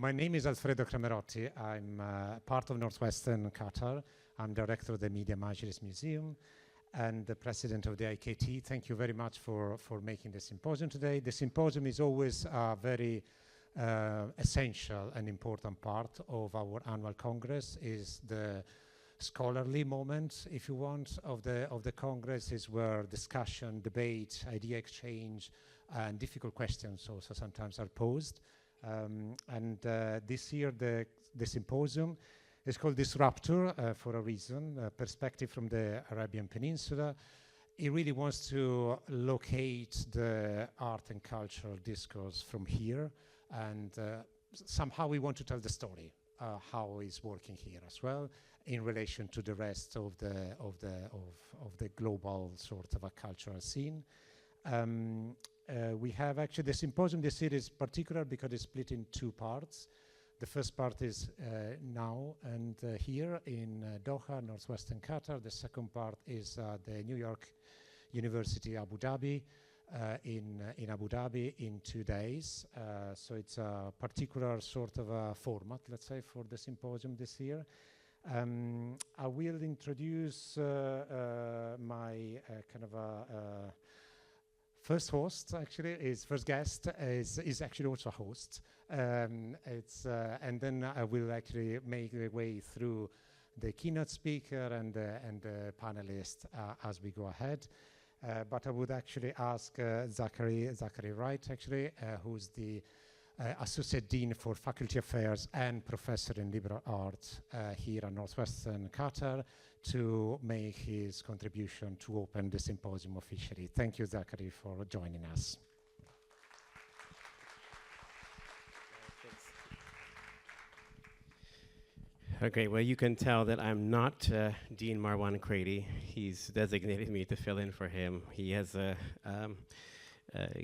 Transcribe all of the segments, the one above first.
My name is Alfredo Cramerotti. I'm part of Northwestern Qatar. I'm director of the Media Majlis Museum and the president of the IKT. Thank you very much for making the symposium today. The symposium is always a very essential and important part of our annual Congress. Is the scholarly moment, if you want, of the Congress, is where discussion, debate, idea exchange, and difficult questions also sometimes are posed. This year the symposium is called DISRUPTURE for a reason, perspective from the Arabian Peninsula. It really wants to locate the art and cultural discourse from here, and somehow we want to tell the story, how it's working here as well in relation to the rest of the global sort of a cultural scene. We have actually the symposium this year is particular because it's split in two parts. The first part is now and here in Doha, Northwestern Qatar. The second part is the New York University Abu Dhabi, in Abu Dhabi in 2 days. So it's a particular sort of a format, let's say, for the symposium this year. I will introduce my kind of a first host, actually, first guest is actually also a host. And then I will actually make the way through the keynote speaker and the panelists as we go ahead. But I would actually ask Zachary Wright, actually, who's the Associate Dean for Faculty Affairs and Professor in Liberal Arts here at Northwestern Qatar, to make his contribution to open the symposium officially. Thank you, Zachary, for joining us. Okay, well, you can tell that I'm not Dean Marwan Crady. He's designated me to fill in for him. He has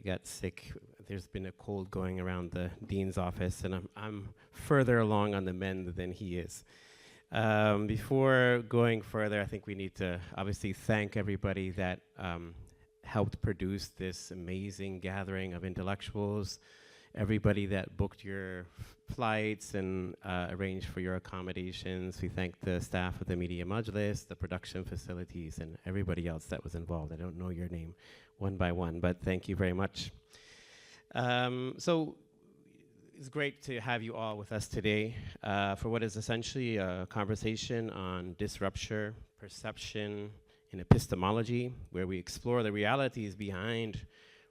got sick. There's been a cold going around the dean's office, and I'm further along on the mend than he is. Before going further, I think we need to obviously thank everybody that helped produce this amazing gathering of intellectuals, everybody that booked your flights and arranged for your accommodations. We thank the staff of the Media Majlis, the production facilities, and everybody else that was involved. I don't know your name one by one, but thank you very much. So it's great to have you all with us today for what is essentially a conversation on disrupture, perception, and epistemology, where we explore the realities behind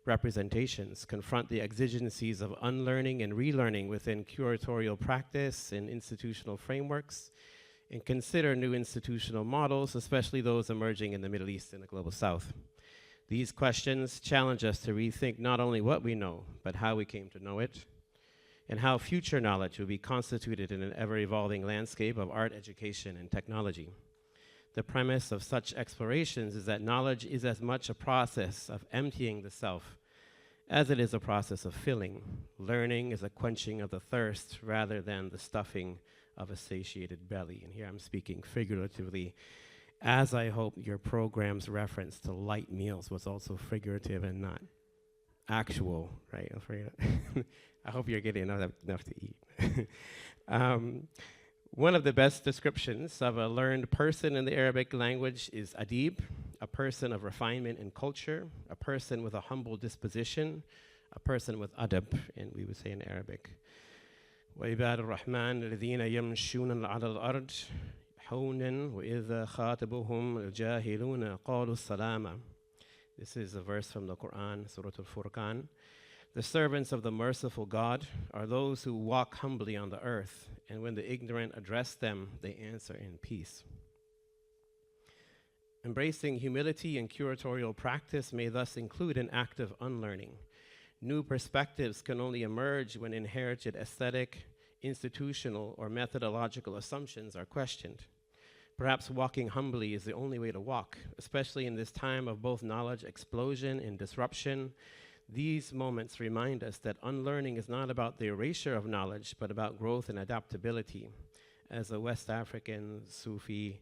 representations, confront the exigencies of unlearning and relearning within curatorial practice and institutional frameworks, and consider new institutional models, especially those emerging in the Middle East and the Global South. These questions challenge us to rethink not only what we know, but how we came to know it, and how future knowledge will be constituted in an ever-evolving landscape of art, education, and technology. The premise of such explorations is that knowledge is as much a process of emptying the self as it is a process of filling. Learning is a quenching of the thirst rather than the stuffing of a satiated belly. And here I'm speaking figuratively, as I hope your program's reference to light meals was also figurative and not actual, right, Alfredo? I hope you're getting enough to eat. One of the best descriptions of a learned person in the Arabic language is adib, a person of refinement and culture, a person with a humble disposition, a person with adab, and we would say in Arabic. وَعِبَادُ الرَّحْمَنِ الَّذِينَ يَمْشُونَ عَلَى الْأَرْضِ حَوْنًا وَإِذَا خَاطَبُهُمُ الْجَاهِلُونَ قَالُوا السَّلَامَ. This is a verse from the Quran, Surah Al-Furqan. The servants of the merciful God are those who walk humbly on the earth, and when the ignorant address them, they answer in peace. Embracing humility and curatorial practice may thus include an act of unlearning. New perspectives can only emerge when inherited aesthetic, institutional, or methodological assumptions are questioned. Perhaps walking humbly is the only way to walk, especially in this time of both knowledge explosion and disruption. These moments remind us that unlearning is not about the erasure of knowledge, but about growth and adaptability. As a West African Sufi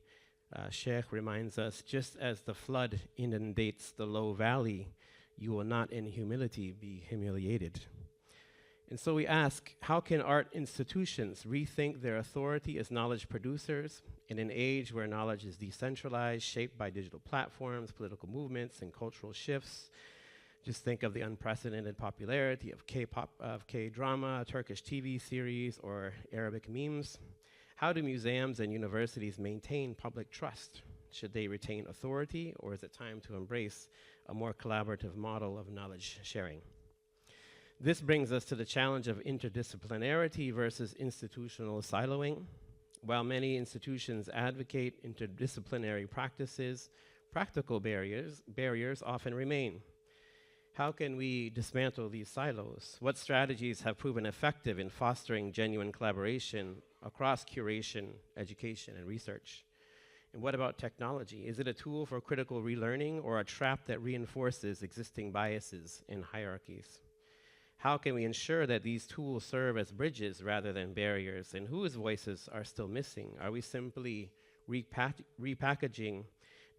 Sheikh reminds us, just as the flood inundates the low valley, you will not in humility be humiliated. And so we ask, how can art institutions rethink their authority as knowledge producers in an age where knowledge is decentralized, shaped by digital platforms, political movements, and cultural shifts? Just think of the unprecedented popularity of K-pop, of K-drama, Turkish TV series, or Arabic memes. How do museums and universities maintain public trust? Should they retain authority, or is it time to embrace a more collaborative model of knowledge sharing? This brings us to the challenge of interdisciplinarity versus institutional siloing. While many institutions advocate interdisciplinary practices, practical barriers often remain. How can we dismantle these silos? What strategies have proven effective in fostering genuine collaboration across curation, education, and research? And what about technology? Is it a tool for critical relearning or a trap that reinforces existing biases and hierarchies? How can we ensure that these tools serve as bridges rather than barriers? And whose voices are still missing? Are we simply repackaging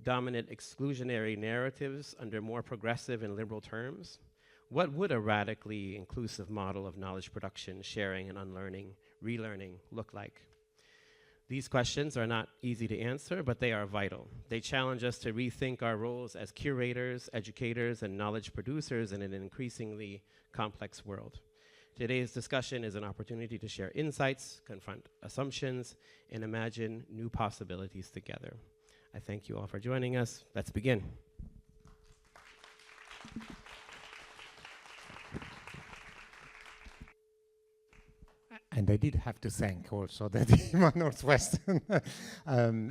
dominant exclusionary narratives under more progressive and liberal terms? What would a radically inclusive model of knowledge production, sharing, and unlearning, relearning look like? These questions are not easy to answer, but they are vital. They challenge us to rethink our roles as curators, educators, and knowledge producers in an increasingly complex world. Today's discussion is an opportunity to share insights, confront assumptions, and imagine new possibilities together. I thank you all for joining us. Let's begin. And I did have to thank also the team at Northwestern.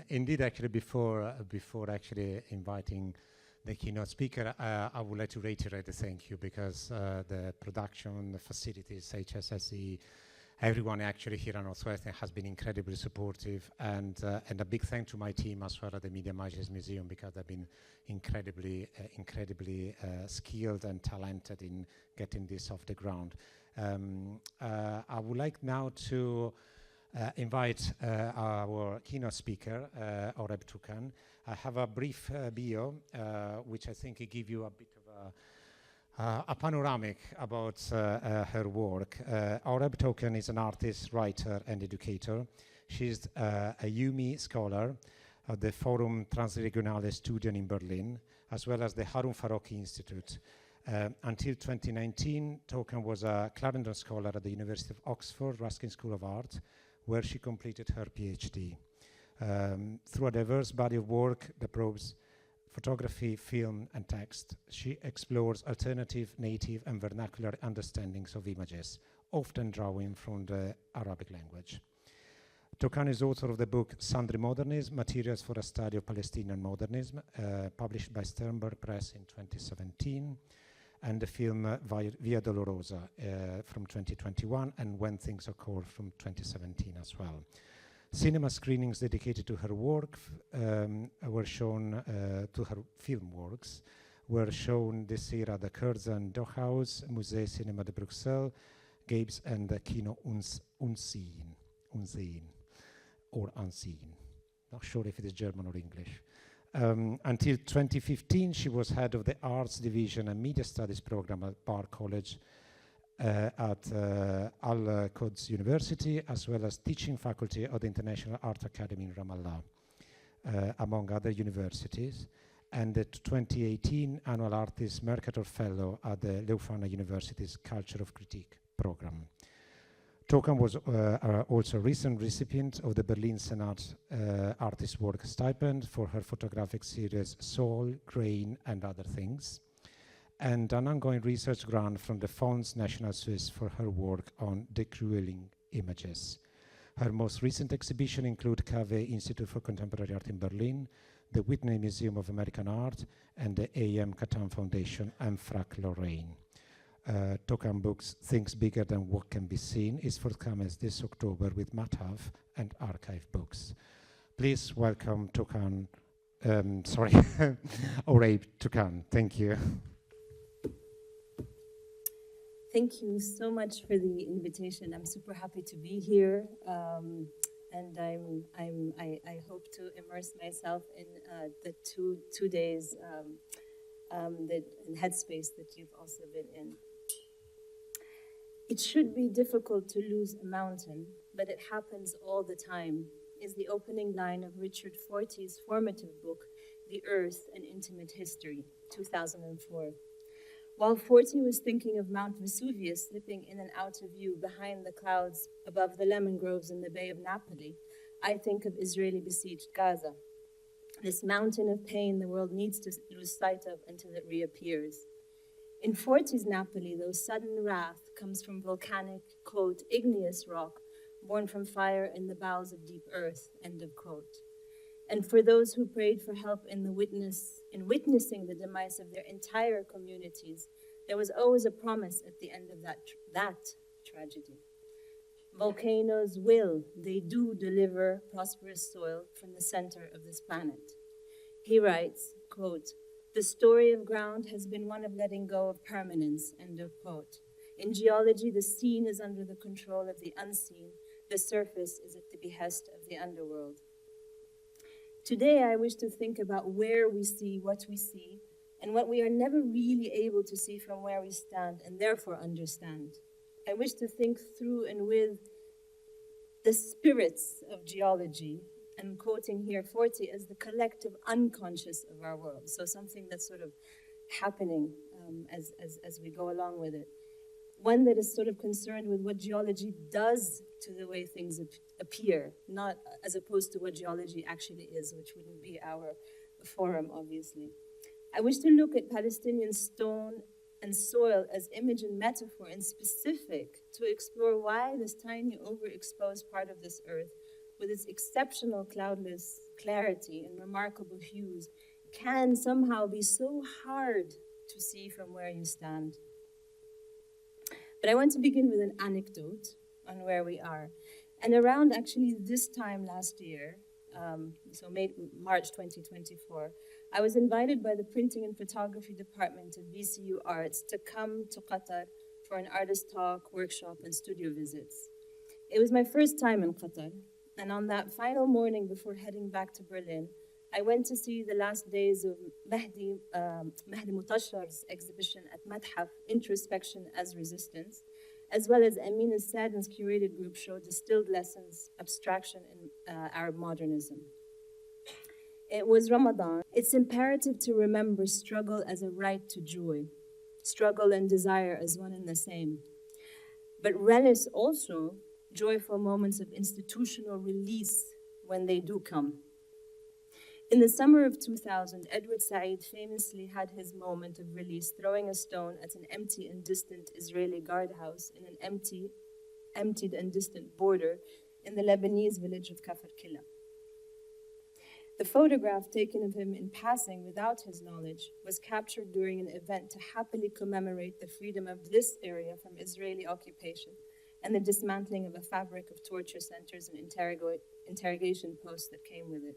Indeed, actually, before actually inviting the keynote speaker, I would like to reiterate the thank you, because the production, the facilities, HSSE, everyone actually here at Northwestern has been incredibly supportive, and a big thank to my team as well at the Media Majlis Museum, because they've been incredibly skilled and talented in getting this off the ground. I would like now to invite our keynote speaker, Oraib Toukan. I have a brief bio, which I think will give you a bit of a panoramic about her work. Oraib Toukan is an artist, writer, and educator. She's a UMI scholar at the Forum Transregionale Studien in Berlin, as well as the Harun Farocki Institute. Until 2019, Toukan was a Clarendon Scholar at the University of Oxford, Ruskin School of Art, where she completed her PhD. Through a diverse body of work that probes photography, film, and text, she explores alternative, native, and vernacular understandings of images, often drawing from the Arabic language. Toukan is author of the book Sundry Modernism, Materials for a Study of Palestinian Modernism, published by Sternberg Press in 2017, and the film Via Dolorosa from 2021, and When Things Are Called from 2017 as well. Cinema screenings dedicated to her work were shown, to her film works, were shown this year at the Curzon Dockhaus, Musée Cinéma de Bruxelles, Gabes, and the Kino Unseen, or Unseen. Not sure if it is German or English. Until 2015, she was head of the Arts Division and Media Studies program at Bar College at Al-Quds University, as well as teaching faculty of the International Art Academy in Ramallah, among other universities, and the 2018 Annual Artist Mercator Fellow at the Leuphana University's Culture of Critique program. Toukan was also a recent recipient of the Berlin Senat Artist Work Stipend for her photographic series Soul, Grain, and Other Things, and an ongoing research grant from the Fonds National Suisse for her work on decrueling images. Her most recent exhibition include Cave Institute for Contemporary Art in Berlin, the Whitney Museum of American Art, and the A.M. Catan Foundation and Frac Lorraine. Toukan Books Things Bigger Than What Can Be Seen is forthcoming this October with Mathaf and Archive Books. Please welcome Toukan, Oraib Toukan. Thank you. Thank you so much for the invitation. I'm super happy to be here, and I hope to immerse myself in the two days the headspace that you've also been in. It should be difficult to lose a mountain, but it happens all the time, is the opening line of Richard Fortey's formative book, The Earth, An Intimate History, 2004. While Fortey was thinking of Mount Vesuvius slipping in and out of view behind the clouds above the lemon groves in the Bay of Napoli, I think of Israeli-besieged Gaza, this mountain of pain the world needs to lose sight of until it reappears. In Fortey's Napoli, though sudden wrath comes from volcanic, quote, igneous rock, born from fire in the bowels of deep earth, end of quote. And for those who prayed for help in witnessing the demise of their entire communities, there was always a promise at the end of that tragedy. Volcanoes they do deliver prosperous soil from the center of this planet. He writes, quote, the story of ground has been one of letting go of permanence, end of quote. In geology, the seen is under the control of the unseen. The surface is at the behest of the underworld. Today, I wish to think about where we see what we see and what we are never really able to see from where we stand and therefore understand. I wish to think through and with the spirits of geology, and quoting here Fortey as the collective unconscious of our world, so something that's sort of happening as we go along with it. One that is sort of concerned with what geology does to the way things appear, not as opposed to what geology actually is, which wouldn't be our forum, obviously. I wish to look at Palestinian stone and soil as image and metaphor and specific to explore why this tiny overexposed part of this earth, with its exceptional cloudless clarity and remarkable hues, can somehow be so hard to see from where you stand. But I want to begin with an anecdote on where we are. And around actually this time last year, so March 2024, I was invited by the Printing and Photography Department of VCU Arts to come to Qatar for an artist talk, workshop, and studio visits. It was my first time in Qatar, and on that final morning before heading back to Berlin, I went to see the last days of Mahdi Mutashar's exhibition at Mathaf, Introspection as Resistance, as well as Amin al-Sadan's curated group show Distilled Lessons, Abstraction in Arab Modernism. It was Ramadan. It's imperative to remember struggle as a right to joy, struggle and desire as one and the same, but relish also joyful moments of institutional release when they do come. In the summer of 2000, Edward Said famously had his moment of release, throwing a stone at an empty and distant Israeli guardhouse in an emptied and distant border in the Lebanese village of Kafr Killa. The photograph taken of him in passing without his knowledge was captured during an event to happily commemorate the freedom of this area from Israeli occupation and the dismantling of a fabric of torture centers and interrogation posts that came with it.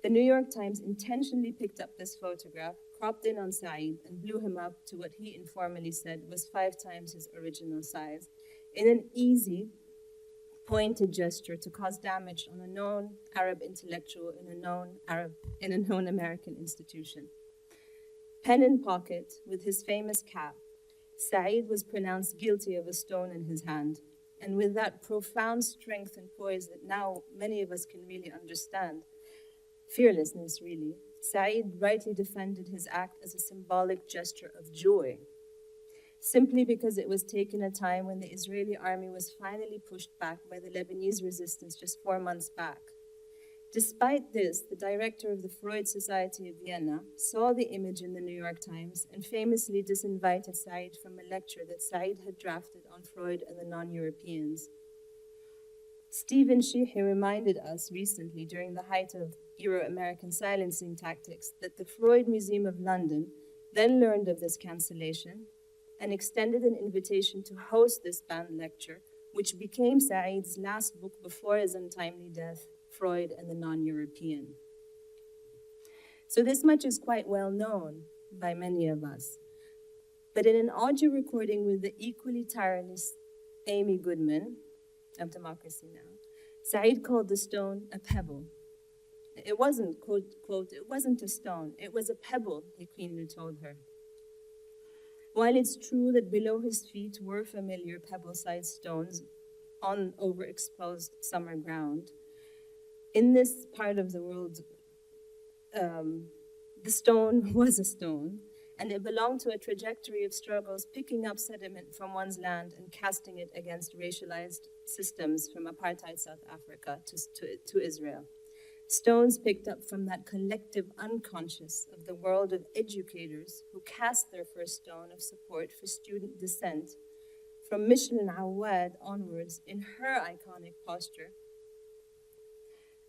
The New York Times intentionally picked up this photograph, cropped in on Said, and blew him up to what he informally said was 5 times his original size, in an easy, pointed gesture to cause damage on a known Arab intellectual in a known American institution. Pen in pocket, with his famous cap, Said was pronounced guilty of a stone in his hand, and with that profound strength and poise that now many of us can really understand, fearlessness, really, Said rightly defended his act as a symbolic gesture of joy, simply because it was taken at a time when the Israeli army was finally pushed back by the Lebanese resistance just 4 months back. Despite this, the director of the Freud Society of Vienna saw the image in the New York Times and famously disinvited Said from a lecture that Said had drafted on Freud and the non-Europeans. Stephen Sheikha reminded us recently during the height of Euro-American silencing tactics that the Freud Museum of London then learned of this cancellation and extended an invitation to host this banned lecture, which became Said's last book before his untimely death, Freud and the Non-European. So this much is quite well known by many of us. But in an audio recording with the equally tireless Amy Goodman of Democracy Now!, Said called the stone a pebble. It wasn't, quote, it wasn't a stone, it was a pebble, he keenly told her. While it's true that below his feet were familiar pebble-sized stones on overexposed summer ground, in this part of the world, the stone was a stone, and it belonged to a trajectory of struggles, picking up sediment from one's land and casting it against racialized systems from apartheid South Africa to Israel. Stones picked up from that collective unconscious of the world of educators who cast their first stone of support for student dissent from Michelin Awad onwards in her iconic posture,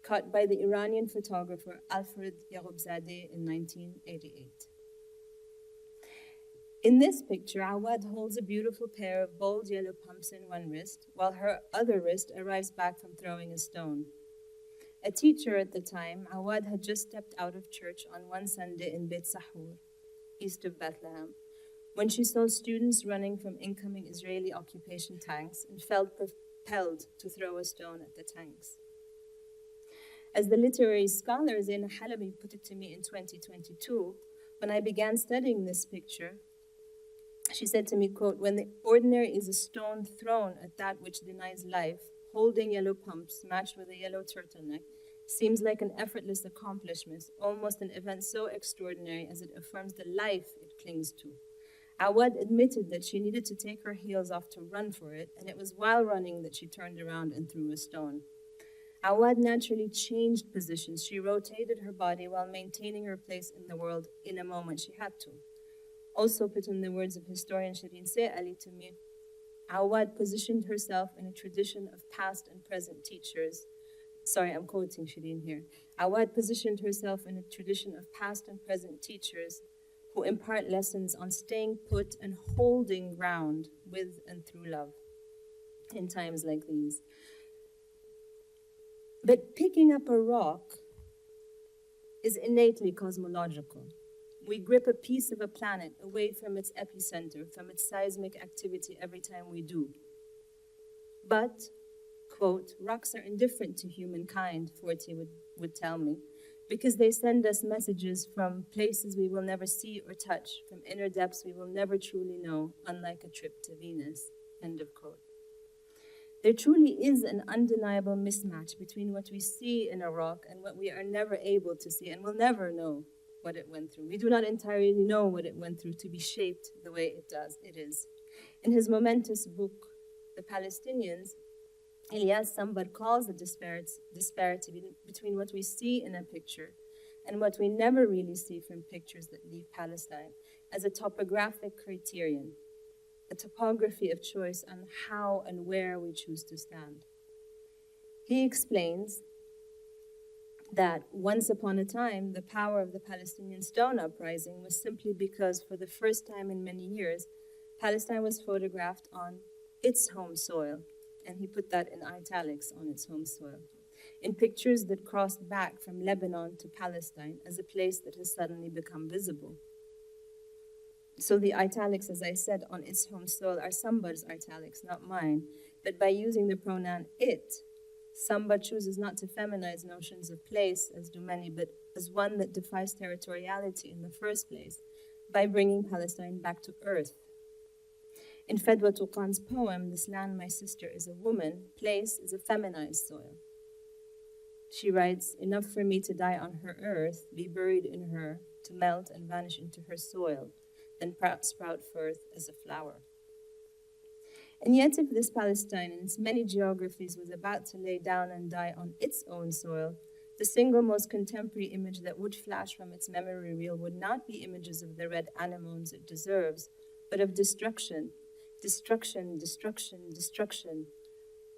cut by the Iranian photographer Alfredo Cramerotti in 1988. In this picture, Awad holds a beautiful pair of bold yellow pumps in one wrist, while her other wrist arrives back from throwing a stone. A teacher at the time, Awad had just stepped out of church on one Sunday in Beit Sahur, east of Bethlehem, when she saw students running from incoming Israeli occupation tanks and felt propelled to throw a stone at the tanks. As the literary scholar Zeina Arida put it to me in 2022, when I began studying this picture, she said to me, quote, "When the ordinary is a stone thrown at that which denies life, holding yellow pumps matched with a yellow turtleneck seems like an effortless accomplishment, almost an event so extraordinary as it affirms the life it clings to." Awad admitted that she needed to take her heels off to run for it, and it was while running that she turned around and threw a stone. Awad naturally changed positions. She rotated her body while maintaining her place in the world in a moment she had to. Also put in the words of historian Shireen Ali to me, Awad positioned herself in a tradition of past and present teachers. Sorry, I'm quoting Shireen here. Awad positioned herself in a tradition of past and present teachers who impart lessons on staying put and holding ground with and through love in times like these. But picking up a rock is innately cosmological. We grip a piece of a planet away from its epicenter, from its seismic activity every time we do. But, quote, "rocks are indifferent to humankind," Forti would tell me, because they send us messages from places we will never see or touch, from inner depths we will never truly know, unlike a trip to Venus, end of quote. There truly is an undeniable mismatch between what we see in a rock and what we are never able to see and will never know what it went through. We do not entirely know what it went through to be shaped the way it is. In his momentous book, The Palestinians, Ilyas Sambar calls the disparity between what we see in a picture and what we never really see from pictures that leave Palestine as a topographic criterion, a topography of choice on how and where we choose to stand. He explains that once upon a time, the power of the Palestinian Stone Uprising was simply because for the first time in many years, Palestine was photographed on its home soil, and he put that in italics, on its home soil, in pictures that crossed back from Lebanon to Palestine as a place that has suddenly become visible. So the italics, as I said, on its home soil are Sambar's italics, not mine, but by using the pronoun it, Sambar chooses not to feminize notions of place, as do many, but as one that defies territoriality in the first place, by bringing Palestine back to earth. In Effat Toukan's poem, "This Land, My Sister, is a Woman," place is a feminized soil. She writes, "Enough for me to die on her earth, be buried in her, to melt and vanish into her soil, then sprout forth as a flower." And yet, if this Palestine in its many geographies was about to lay down and die on its own soil, the single most contemporary image that would flash from its memory reel would not be images of the red anemones it deserves, but of destruction, destruction, destruction, destruction.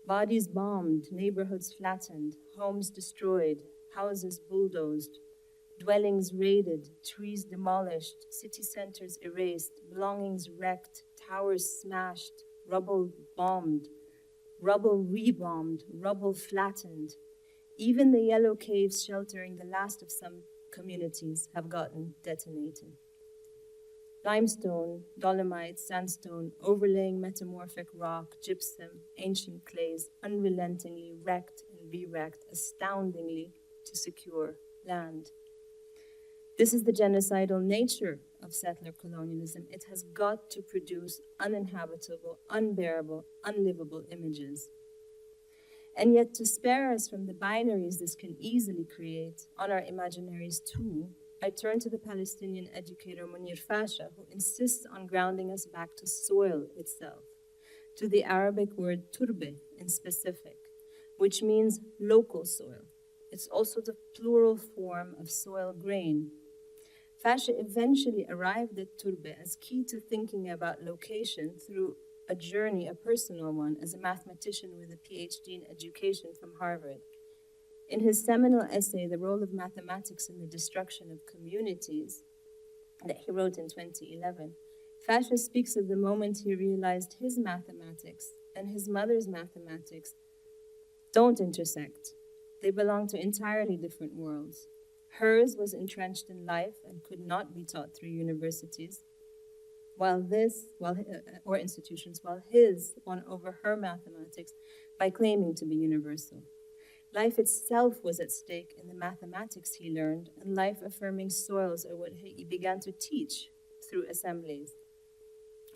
Bodies bombed, neighborhoods flattened, homes destroyed, houses bulldozed, dwellings raided, trees demolished, city centers erased, belongings wrecked, towers smashed, rubble bombed, rubble rebombed, rubble flattened. Even the yellow caves sheltering the last of some communities have gotten detonated. Limestone, dolomite, sandstone, overlaying metamorphic rock, gypsum, ancient clays, unrelentingly wrecked and re-wrecked, astoundingly to secure land. This is the genocidal nature of settler colonialism. It has got to produce uninhabitable, unbearable, unlivable images. And yet, to spare us from the binaries this can easily create on our imaginaries too, I turn to the Palestinian educator Munir Fasha, who insists on grounding us back to soil itself, to the Arabic word turbe in specific, which means local soil. It's also the plural form of soil grain. Fasha eventually arrived at turbe as key to thinking about location through a journey, a personal one, as a mathematician with a PhD in education from Harvard. In his seminal essay, The Role of Mathematics in the Destruction of Communities, that he wrote in 2011, Fasha speaks of the moment he realized his mathematics and his mother's mathematics don't intersect. They belong to entirely different worlds. Hers was entrenched in life and could not be taught through universities, or institutions, while his won over her mathematics by claiming to be universal. Life itself was at stake in the mathematics he learned, and life-affirming soils are what he began to teach through assemblies,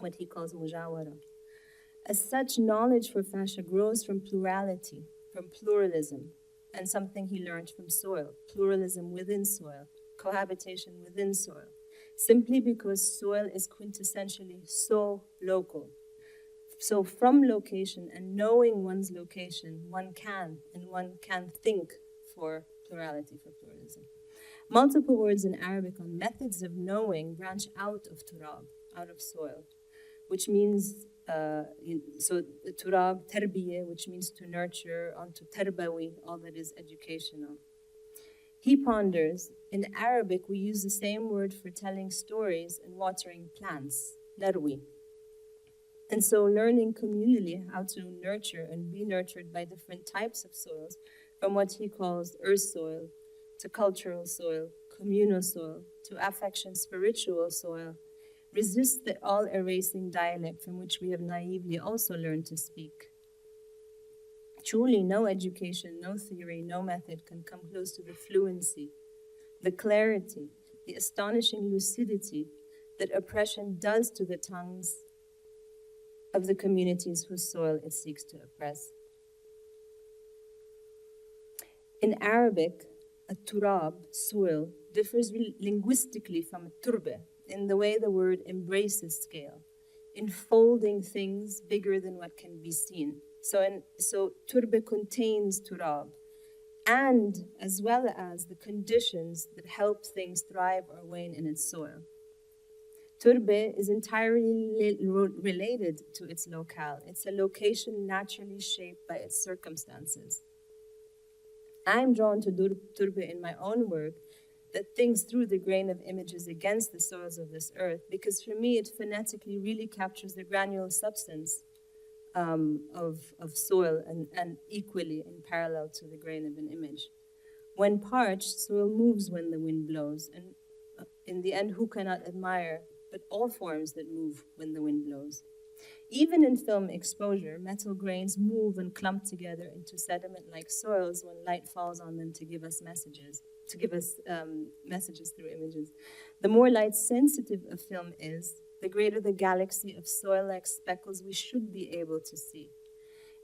what he calls mujawara. As such, knowledge for Fasha grows from plurality, from pluralism, and something he learned from soil, pluralism within soil, cohabitation within soil, simply because soil is quintessentially so local. So from location and knowing one's location, one can think for plurality, for pluralism. Multiple words in Arabic on methods of knowing branch out of turab, out of soil, which means, so turab, tarbiyah, which means to nurture, onto tarbawi, all that is educational. He ponders, in Arabic we use the same word for telling stories and watering plants, narwi. And so learning communally how to nurture and be nurtured by different types of soils, from what he calls earth soil, to cultural soil, communal soil, to affection spiritual soil, resists the all-erasing dialect from which we have naively also learned to speak. Truly, no education, no theory, no method can come close to the fluency, the clarity, the astonishing lucidity that oppression does to the tongues of the communities whose soil it seeks to oppress. In Arabic, a turab, soil, differs linguistically from a turbe in the way the word embraces scale, enfolding things bigger than what can be seen. So turbe contains turab, and as well as the conditions that help things thrive or wane in its soil. Turbe is entirely related to its locale. It's a location naturally shaped by its circumstances. I'm drawn to turbe in my own work that thinks through the grain of images against the soils of this earth, because for me it phonetically really captures the granular substance of soil and equally in parallel to the grain of an image. When parched, soil moves when the wind blows, and in the end, who cannot admire but all forms that move when the wind blows? Even in film exposure, metal grains move and clump together into sediment-like soils when light falls on them to give us messages, messages through images. The more light-sensitive a film is, the greater the galaxy of soil-like speckles we should be able to see.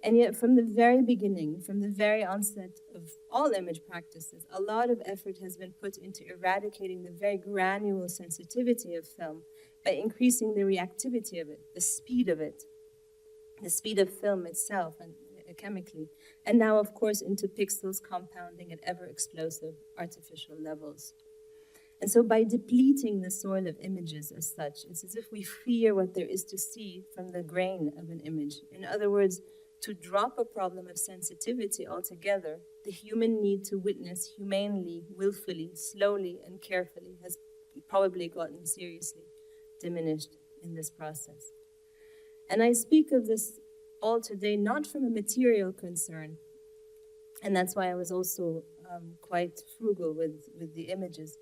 And yet, from the very beginning, from the very onset of all image practices, a lot of effort has been put into eradicating the very granular sensitivity of film by increasing the reactivity of it, the speed of film itself, and chemically, and now, of course, into pixels compounding at ever-explosive artificial levels. And so by depleting the soil of images as such, it's as if we fear what there is to see from the grain of an image. In other words, to drop a problem of sensitivity altogether, the human need to witness humanely, willfully, slowly, and carefully has probably gotten seriously diminished in this process. And I speak of this all today not from a material concern, and that's why I was also quite frugal with the images,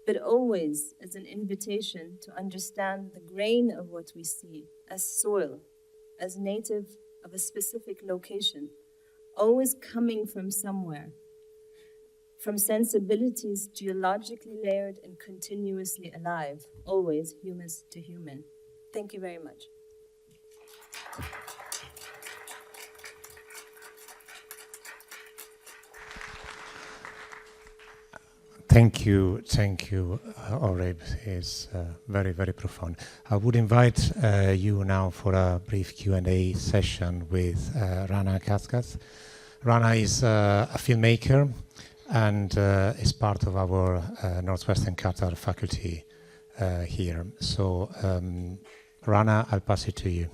but always as an invitation to understand the grain of what we see as soil, as native of a specific location, always coming from somewhere from sensibilities geologically layered and continuously alive, always human to human. Thank you very much. Thank you, Oraib. It's very, very profound. I would invite you now for a brief Q&A session with Rana Kaskas. Rana is a filmmaker and is part of our Northwestern Qatar faculty here. So, Rana, I'll pass it to you.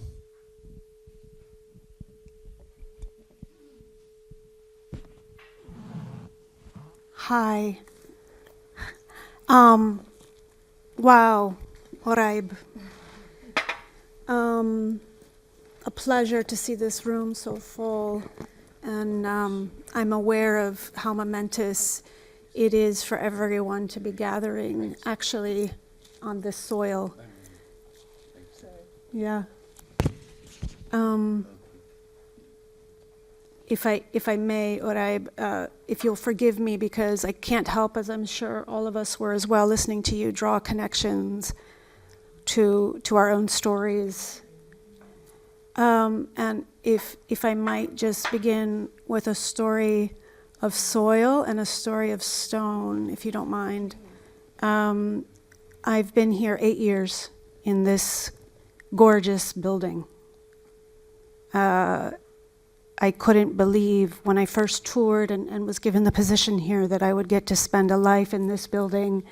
Hi. Wow, Oraib. A pleasure to see this room so full, and I'm aware of how momentous it is for everyone to be gathering actually on this soil. Yeah. If I may, Oraib, if you'll forgive me, because I can't help, as I'm sure all of us were as well, listening to you draw connections to our own stories. And if I might just begin with a story of soil and a story of stone, if you don't mind. I've been here 8 years in this gorgeous building. I couldn't believe when I first toured and was given the position here that I would get to spend a life in this building,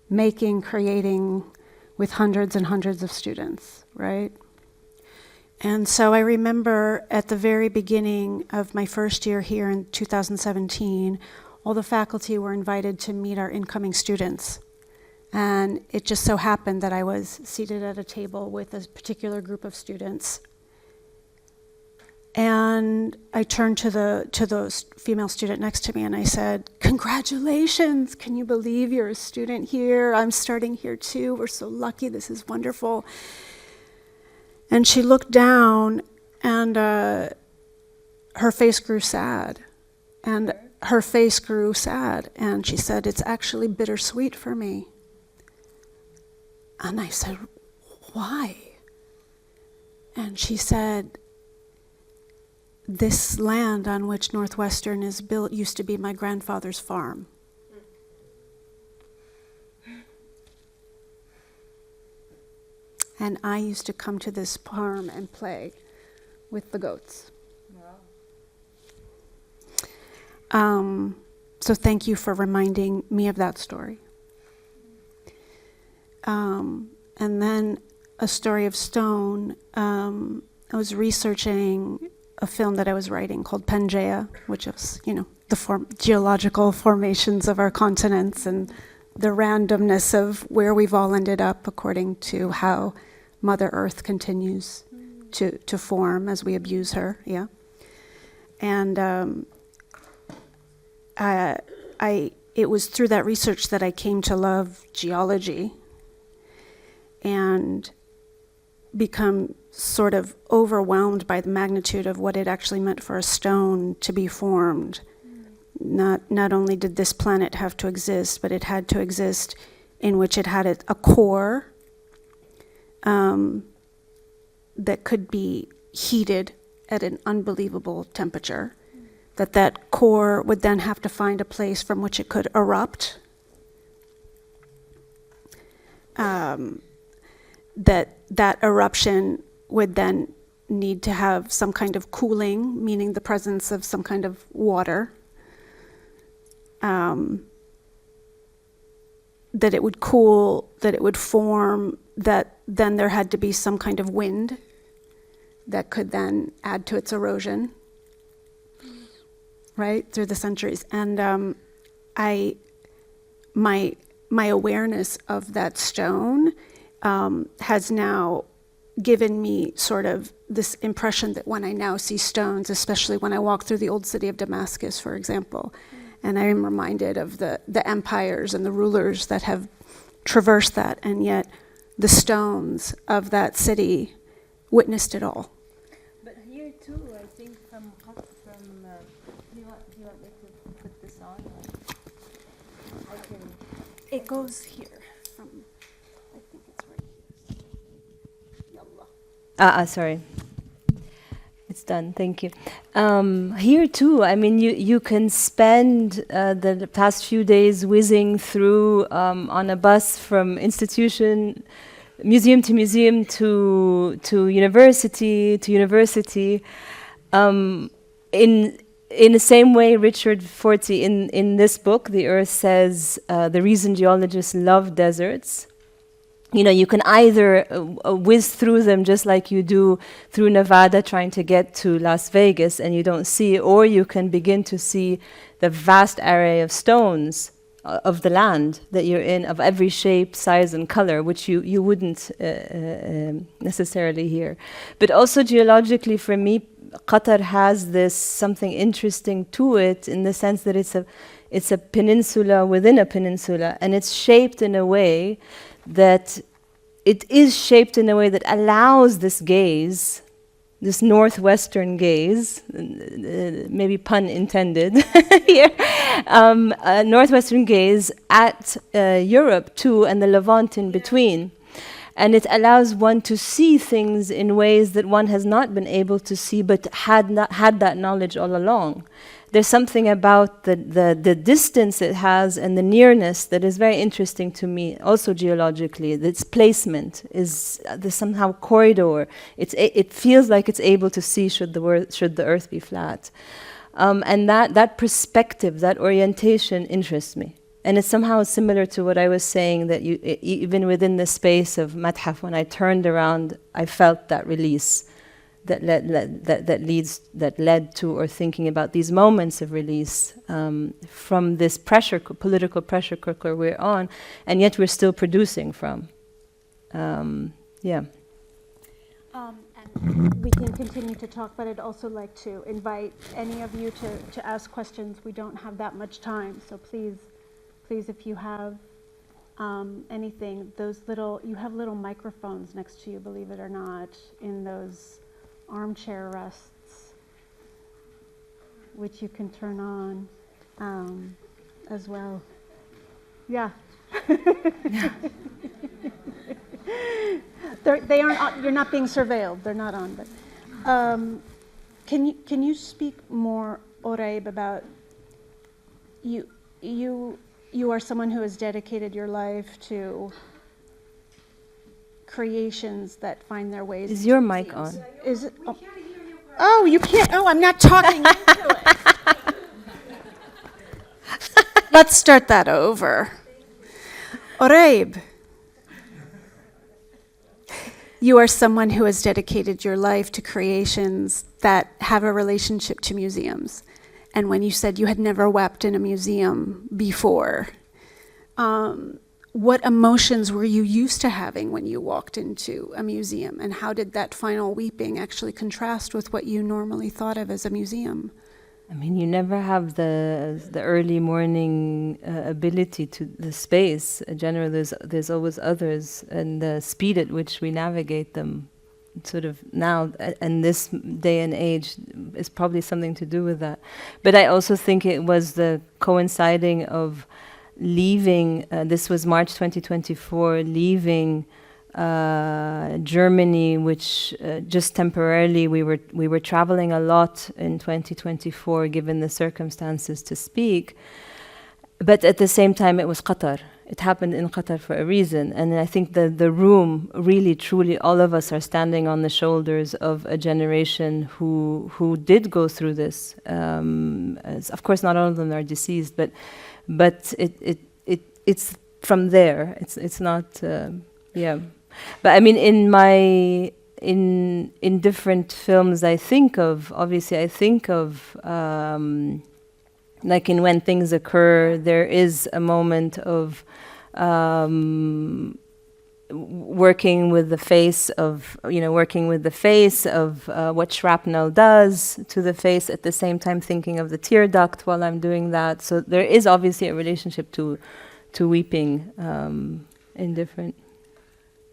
making, creating with hundreds and hundreds of students, right? And so I remember at the very beginning of my first year here in 2017, all the faculty were invited to meet our incoming students. And it just so happened that I was seated at a table with a particular group of students. And I turned to the female student next to me and I said, "Congratulations, can you believe you're a student here? I'm starting here too, we're so lucky, this is wonderful." And she looked down and her face grew sad. And she said, "It's actually bittersweet for me." And I said, "Why?" And she said, "This land on which Northwestern is built used to be my grandfather's farm." And I used to come to this farm and play with the goats. Wow. So thank you for reminding me of that story. And then a story of stone. I was researching a film that I was writing called Pangea, which is, the geological formations of our continents and the randomness of where we've all ended up according to how Mother Earth continues to form as we abuse her, yeah. And it was through that research that I came to love geology and become sort of overwhelmed by the magnitude of what it actually meant for a stone to be formed. Not only did this planet have to exist, but it had to exist in which it had a core that could be heated at an unbelievable temperature, that core would then have to find a place from which it could erupt, that eruption would then need to have some kind of cooling, meaning the presence of some kind of water, that it would cool, that it would form, that then there had to be some kind of wind that could then add to its erosion, right, through the centuries. And my awareness of that stone has now given me sort of this impression that when I now see stones, especially when I walk through the old city of Damascus, for example, and I am reminded of the empires and the rulers that have traversed that, and yet the stones of that city witnessed it all. But here too, I think do you want me to put this on? It goes here. I think it's right here. Yallah. Sorry. It's done, thank you. Here too, I mean, you can spend the past few days whizzing through on a bus from museum to museum to university to university. In the same way, Richard Forty in this book, The Earth, says the reason geologists love deserts. You know, you can either whiz through them just like you do through Nevada trying to get to Las Vegas and you don't see, or you can begin to see the vast array of stones of the land that you're in, of every shape, size, and color, which you wouldn't necessarily hear. But also geologically, for me, Qatar has this something interesting to it in the sense that it's a peninsula within a peninsula, and it's shaped in a way that allows this gaze, this Northwestern gaze, maybe pun intended here, Northwestern gaze at Europe too, and the Levant in between. And it allows one to see things in ways that one has not been able to see, but had that knowledge all along. There's something about the distance it has and the nearness that is very interesting to me, also geologically. Its placement is there's somehow corridor. It feels like it's able to see should the Earth be flat, and that perspective, that orientation interests me. And it's somehow similar to what I was saying, that even within the space of Mathaf, when I turned around, I felt that release. That led to, or thinking about these moments of release from this political pressure cooker we're on, and yet we're still producing from. And we can continue to talk, but I'd also like to invite any of you to ask questions. We don't have that much time, so please, if you have anything, you have little microphones next to you, believe it or not, in those armchair rests, which you can turn on as well. Yeah. They aren't. You're not being surveilled. They're not on. But can you speak more, Oraib, about you are someone who has dedicated your life to creations that find their ways. Is your mic on? Is it? Oh, you can't. Oh, I'm not talking into it. Let's start that over. Oraib, you are someone who has dedicated your life to creations that have a relationship to museums. And when you said you had never wept in a museum before, what emotions were you used to having when you walked into a museum? And how did that final weeping actually contrast with what you normally thought of as a museum? I mean, you never have the early morning ability to the space. Generally, there's always others, and the speed at which we navigate them, sort of now, and this day and age, is probably something to do with that. But I also think it was the coinciding of leaving, this was March 2024, leaving Germany, which just temporarily, we were traveling a lot in 2024 given the circumstances to speak, but at the same time it was Qatar. It happened in Qatar for a reason, and I think the room, really truly all of us are standing on the shoulders of a generation who did go through this. Of course not all of them are deceased, but it's from there. It's not yeah. But I mean, in different films, I think of like in When Things Occur, there is a moment of working with the face of what shrapnel does to the face, at the same time thinking of the tear duct while I'm doing that. So there is obviously a relationship to weeping in different.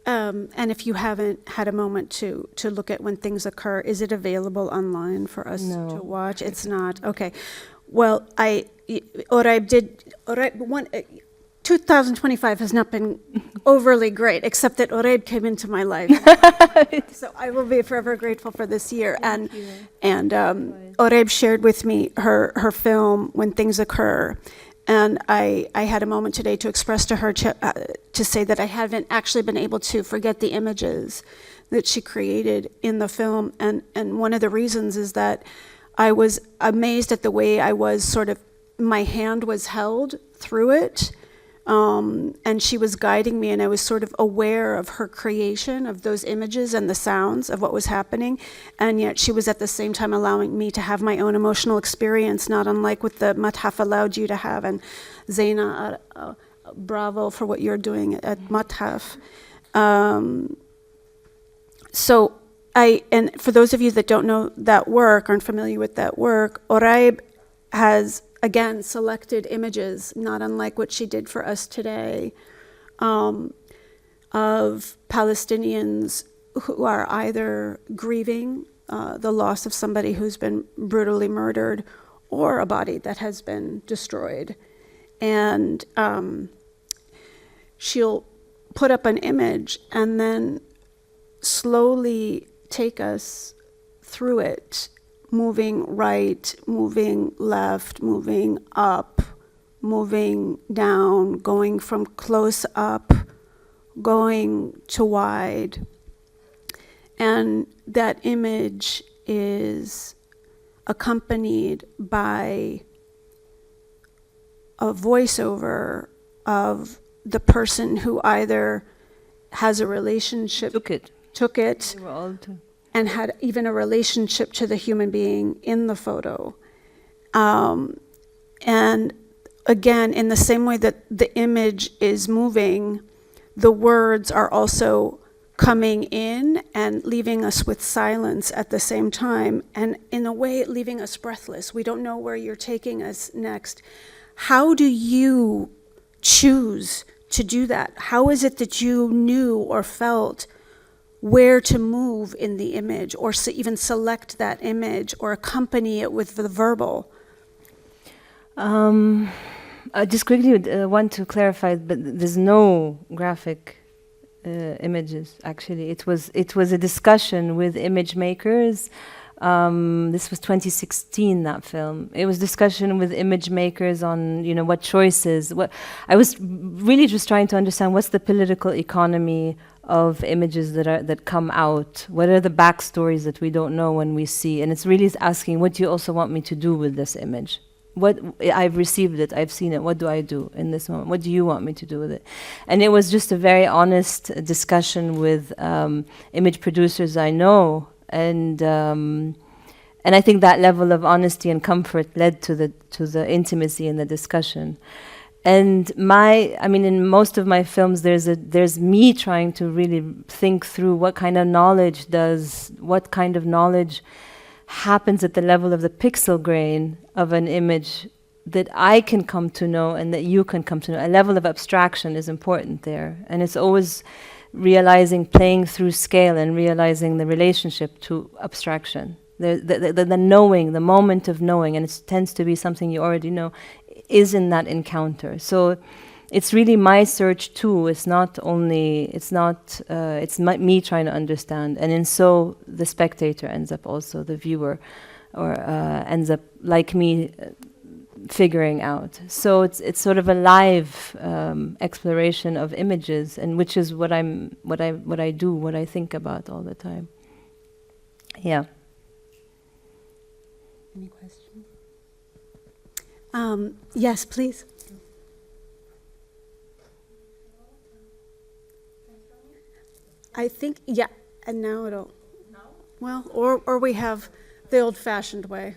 And if you haven't had a moment to look at When Things Occur, is it available online for us to watch? It's not. Okay. Well, Oraib 2025 has not been overly great, except that Oraib came into my life. So I will be forever grateful for this year. And Oraib shared with me her film, When Things Occur. And I had a moment today to express to her to say that I haven't actually been able to forget the images that she created in the film. And one of the reasons is that I was amazed at the way I was sort of, my hand was held through it. And she was guiding me, and I was sort of aware of her creation of those images and the sounds of what was happening, and yet she was at the same time allowing me to have my own emotional experience, not unlike what the Mathaf allowed you to have. And Zeina, bravo for what you're doing at Mathaf. And for those of you that don't know that work, aren't familiar with that work, Oraib has again selected images, not unlike what she did for us today, of Palestinians who are either grieving the loss of somebody who's been brutally murdered or a body that has been destroyed. And she'll put up an image and then slowly take us through it, moving right, moving left, moving up, moving down, going from close up, going to wide. And that image is accompanied by a voiceover of the person who either has a relationship, took it, and had even a relationship to the human being in the photo. And again, in the same way that the image is moving, the words are also coming in and leaving us with silence at the same time, and in a way leaving us breathless. We don't know where you're taking us next. How do you choose to do that? How is it that you knew or felt where to move in the image, or even select that image, or accompany it with the verbal? Just quickly want to clarify, but there's no graphic images, actually. It was a discussion with image makers. This was 2016, that film. It was discussion with image makers on, what choices. I was really just trying to understand what's the political economy of images that come out. What are the backstories that we don't know when we see? And it's really asking, what do you also want me to do with this image? What I've received it, I've seen it. What do I do in this moment? What do you want me to do with it? And it was just a very honest discussion with image producers I know, and I think that level of honesty and comfort led to the intimacy in the discussion. And in most of my films, there's me trying to really think through what kind of knowledge happens at the level of the pixel grain of an image that I can come to know and that you can come to know. A level of abstraction is important there. And it's always realizing, playing through scale and realizing the relationship to abstraction. The knowing, the moment of knowing, and it tends to be something you already know, is in that encounter. So it's really my search too. It's me trying to understand. And in so the spectator ends up also, the viewer, or ends up like me figuring out. So it's sort of a live exploration of images, and which is what I do, what I think about all the time. Yeah. Any questions? Yes, please. I think, yeah, and now it'll. No? Well, or we have the old-fashioned way.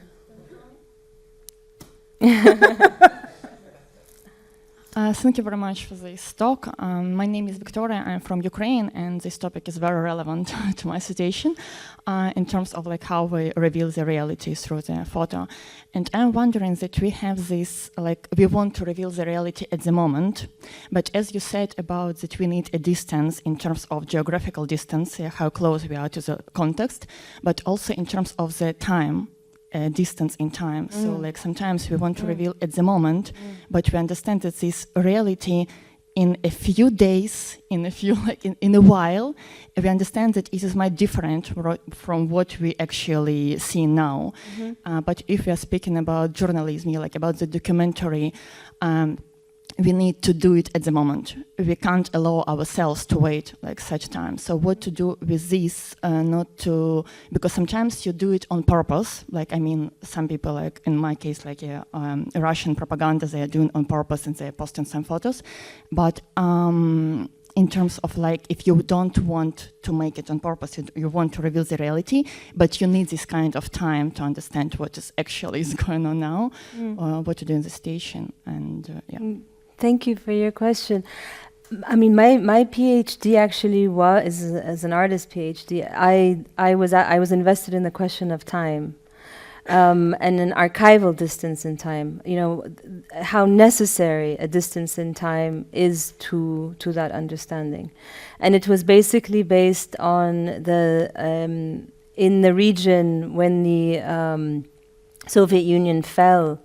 Thank you very much for this talk. My name is Victoria. I'm from Ukraine, and this topic is very relevant to my situation in terms of how we reveal the reality through the photo. And I'm wondering that we have this, we want to reveal the reality at the moment, but as you said about that we need a distance in terms of geographical distance, how close we are to the context, but also in terms of the time. distance in time. So like sometimes we want to reveal at the moment, but we understand that this reality in a few days, in a while, we understand that it is much different from what we actually see now. But if we are speaking about journalism, like about the documentary, we need to do it at the moment. We can't allow ourselves to wait like such time. So what to do with this, because sometimes you do it on purpose. Like, I mean, some people, like in my case, like Russian propaganda, they are doing on purpose and they are posting some photos. But in terms of like, if you don't want to make it on purpose, you want to reveal the reality, but you need this kind of time to understand what is actually going on now, what to do in the station, and yeah. Thank you for your question. I mean, my PhD actually was as an artist PhD. I was invested in the question of time, and an archival distance in time. You know, how necessary a distance in time is to that understanding, and it was basically based on the in the region when the Soviet Union fell.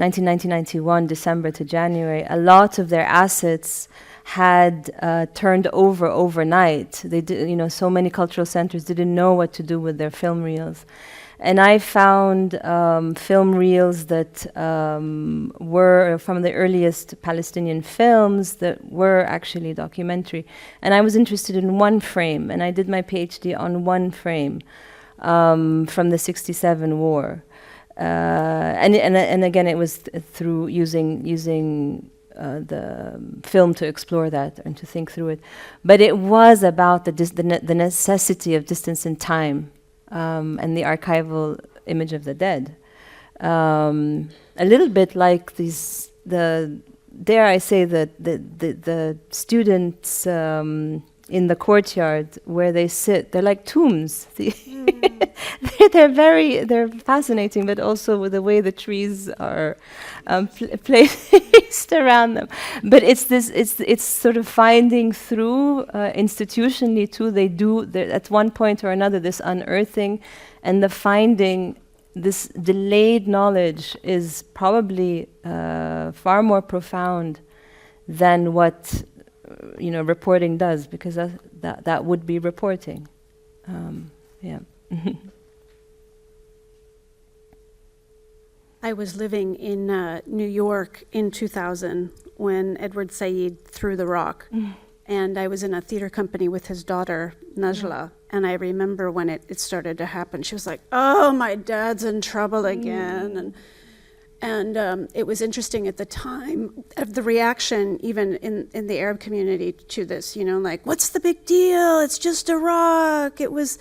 1991, December to January, a lot of their assets had turned over overnight. They did, you know, so many cultural centers didn't know what to do with their film reels. And I found film reels that were from the earliest Palestinian films that were actually documentary. And I was interested in one frame, and I did my PhD on one frame from the '67 war. And again, it was through using the film to explore that and to think through it. But it was about the necessity of distance in time and the archival image of the dead. A little bit like dare I say the students in the courtyard where they sit, they're like tombs. They're fascinating, but also with the way the trees are placed around them. But it's sort of finding through institutionally too. They do at one point or another this unearthing, and the finding. This delayed knowledge is probably far more profound than what reporting does, because that would be reporting. Yeah. I was living in New York in 2000 when Edward Said threw the rock. And I was in a theater company with his daughter, Najla. And I remember when it started to happen, she was like, "Oh, my dad's in trouble again." And it was interesting at the time of the reaction, even in the Arab community, to this, like, what's the big deal? It's just a rock. It was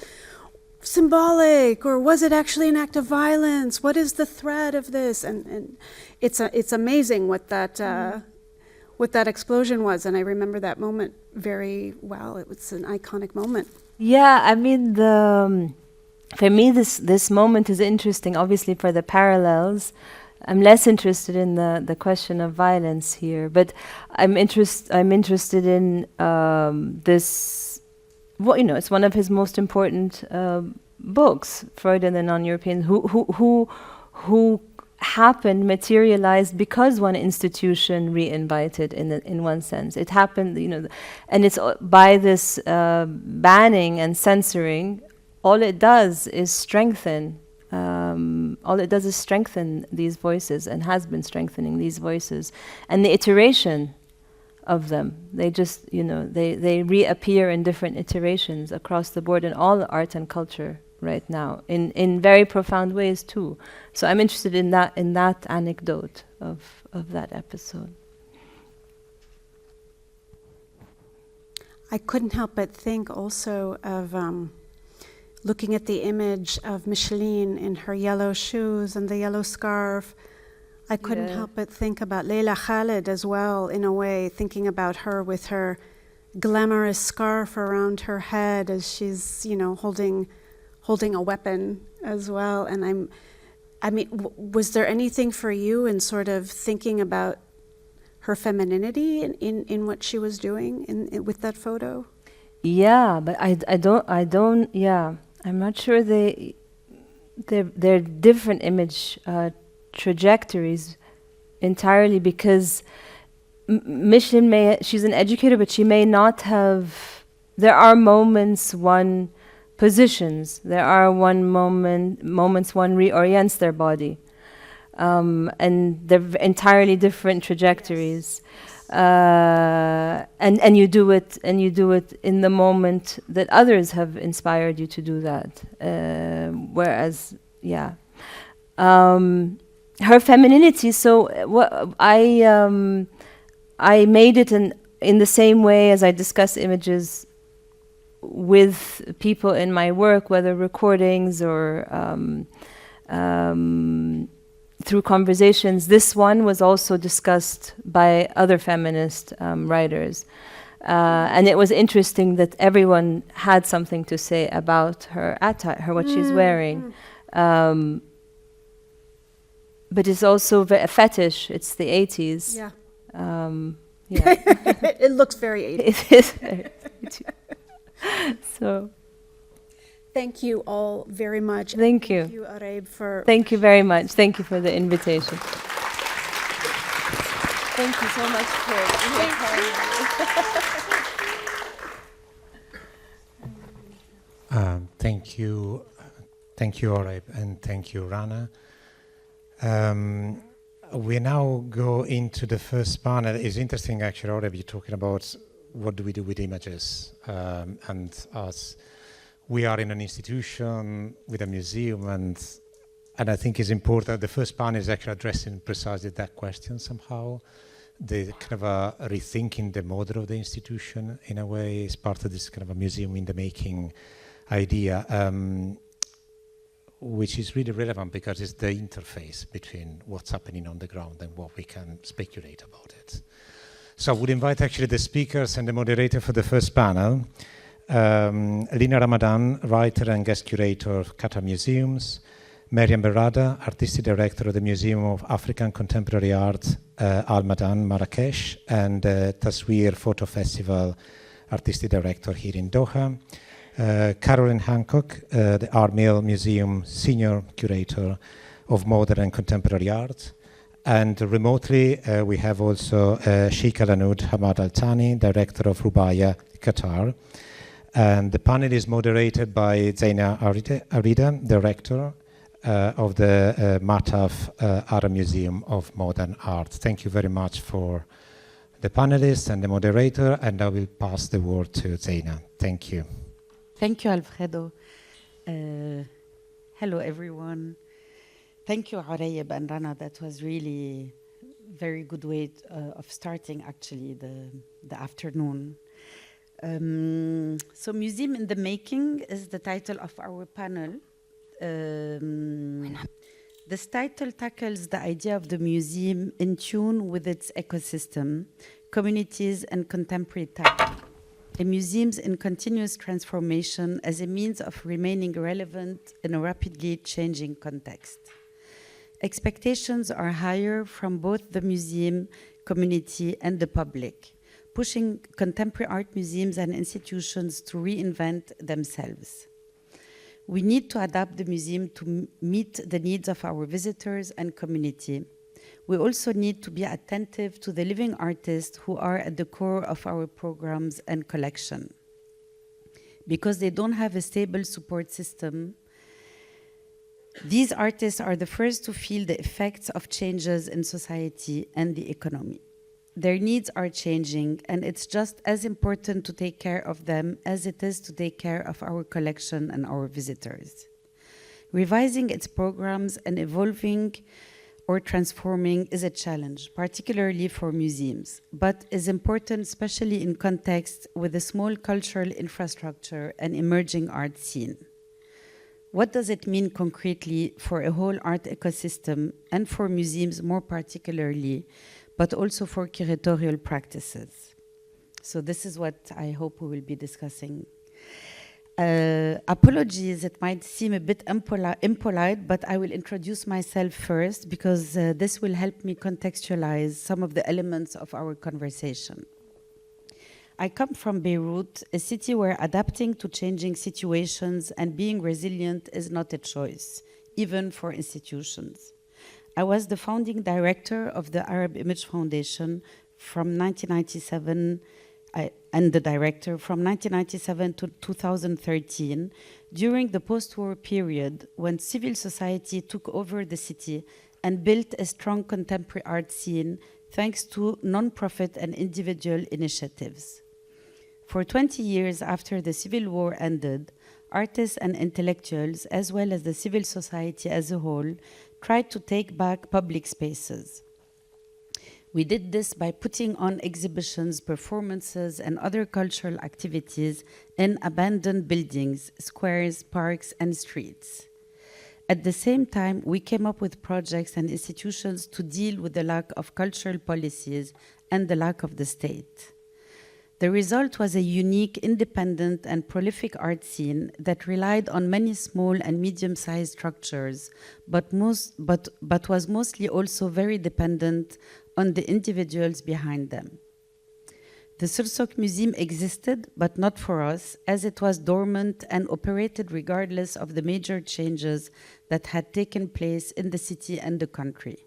symbolic, or was it actually an act of violence? What is the threat of this? And it's amazing what that explosion was. And I remember that moment very well. It was an iconic moment. Yeah, I mean, for me, this moment is interesting, obviously, for the parallels. I'm less interested in the question of violence here, but I'm interested in this. Well, it's one of his most important books, Freud and the Non-Europeans, who happened, materialized because one institution re-invited in one sense. It happened, and it's by this banning and censoring, all it does is strengthen. All it does is strengthen these voices, and has been strengthening these voices, and the iteration of them. They just, they reappear in different iterations across the board in all art and culture right now, in very profound ways too. So I'm interested in that anecdote of that episode. I couldn't help but think also of looking at the image of Micheline in her yellow shoes and the yellow scarf. I couldn't help but think about Leila Khaled as well, in a way, thinking about her with her glamorous scarf around her head as she's, holding a weapon as well. And was there anything for you in sort of thinking about her femininity in what she was doing with that photo? Yeah, but I don't. Yeah, I'm not sure they're different image trajectories entirely, because Michelin she's an educator, but she may not have. There are moments one positions. There are moments one reorients their body, and they're entirely different trajectories. And you do it in the moment that others have inspired you to do that. Whereas, yeah, her femininity. So what I made it in the same way as I discuss images with people in my work, whether recordings or through conversations. This one was also discussed by other feminist writers. And it was interesting that everyone had something to say about her attire, what she's wearing. But it's also a fetish. It's the 80s. Yeah. Yeah. It looks very 80s. It is very 80s. So, thank you all very much. Thank you. Thank you, Oraib, for... Thank you very much. Thank you for the invitation. Thank you so much for Thank you, Oraib, and thank you, Rana. We now go into the first panel. It's interesting, actually, Oraib, you're talking about what do we do with images, and us. We are in an institution with a museum, and I think it's important. The first panel is actually addressing precisely that question somehow. The kind of a rethinking the model of the institution in a way is part of this kind of a museum in the making idea, which is really relevant because it's the interface between what's happening on the ground and what we can speculate about it. So I would invite actually the speakers and the moderator for the first panel. Lina Ramadan, writer and guest curator of Qatar Museums. Meriam Berrada, artistic director of the Museum of African Contemporary Art, Al Madan, Marrakesh, and Taswir Photo Festival, artistic director here in Doha. Caroline Hancock, the Art Mill Museum senior curator of modern and contemporary art. And remotely, we have also Sheikha Alanood Hamad Al-Thani, director of Rubaya, Qatar. And the panel is moderated by Zeina Arida, director of the Mathaf Arab Museum of Modern Art. Thank you very much for the panelists and the moderator, and I will pass the word to Zeina. Thank you. Thank you, Alfredo. Hello, everyone. Thank you, Oraib and Rana. That was really very good way of starting, actually, the afternoon. So Museum in the Making is the title of our panel. This title tackles the idea of the museum in tune with its ecosystem, communities, and contemporary time. A museum's in continuous transformation as a means of remaining relevant in a rapidly changing context. Expectations are higher from both the museum community and the public, pushing contemporary art museums and institutions to reinvent themselves. We need to adapt the museum to meet the needs of our visitors and community. We also need to be attentive to the living artists who are at the core of our programs and collection. Because they don't have a stable support system, these artists are the first to feel the effects of changes in society and the economy. Their needs are changing, and it's just as important to take care of them as it is to take care of our collection and our visitors. Revising its programs and evolving or transforming is a challenge, particularly for museums, but is important especially in context with a small cultural infrastructure and emerging art scene. What does it mean concretely for a whole art ecosystem and for museums more particularly, but also for curatorial practices? So this is what I hope we will be discussing. Apologies, it might seem a bit impolite, but I will introduce myself first because this will help me contextualize some of the elements of our conversation. I come from Beirut, a city where adapting to changing situations and being resilient is not a choice. even for institutions. I was the founding director of the Arab Image Foundation from 1997, and the director from 1997 to 2013, during the post-war period when civil society took over the city and built a strong contemporary art scene thanks to non-profit and individual initiatives. For 20 years after the Civil War ended, artists and intellectuals, as well as the civil society as a whole, tried to take back public spaces. We did this by putting on exhibitions, performances, and other cultural activities in abandoned buildings, squares, parks, and streets. At the same time, we came up with projects and institutions to deal with the lack of cultural policies and the lack of the state. The result was a unique, independent, and prolific art scene that relied on many small and medium-sized structures, but was mostly also very dependent on the individuals behind them. The Sursok Museum existed, but not for us, as it was dormant and operated regardless of the major changes that had taken place in the city and the country.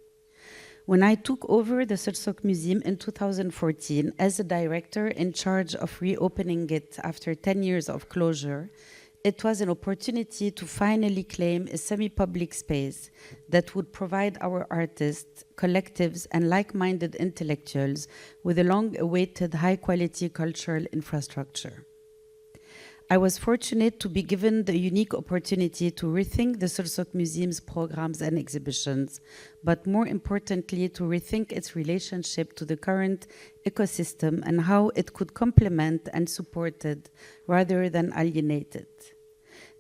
When I took over the Sursok Museum in 2014 as a director in charge of reopening it after 10 years of closure, it was an opportunity to finally claim a semi-public space that would provide our artists, collectives, and like-minded intellectuals with a long-awaited high-quality cultural infrastructure. I was fortunate to be given the unique opportunity to rethink the Sursok Museum's programs and exhibitions, but more importantly, to rethink its relationship to the current ecosystem and how it could complement and support it rather than alienate it.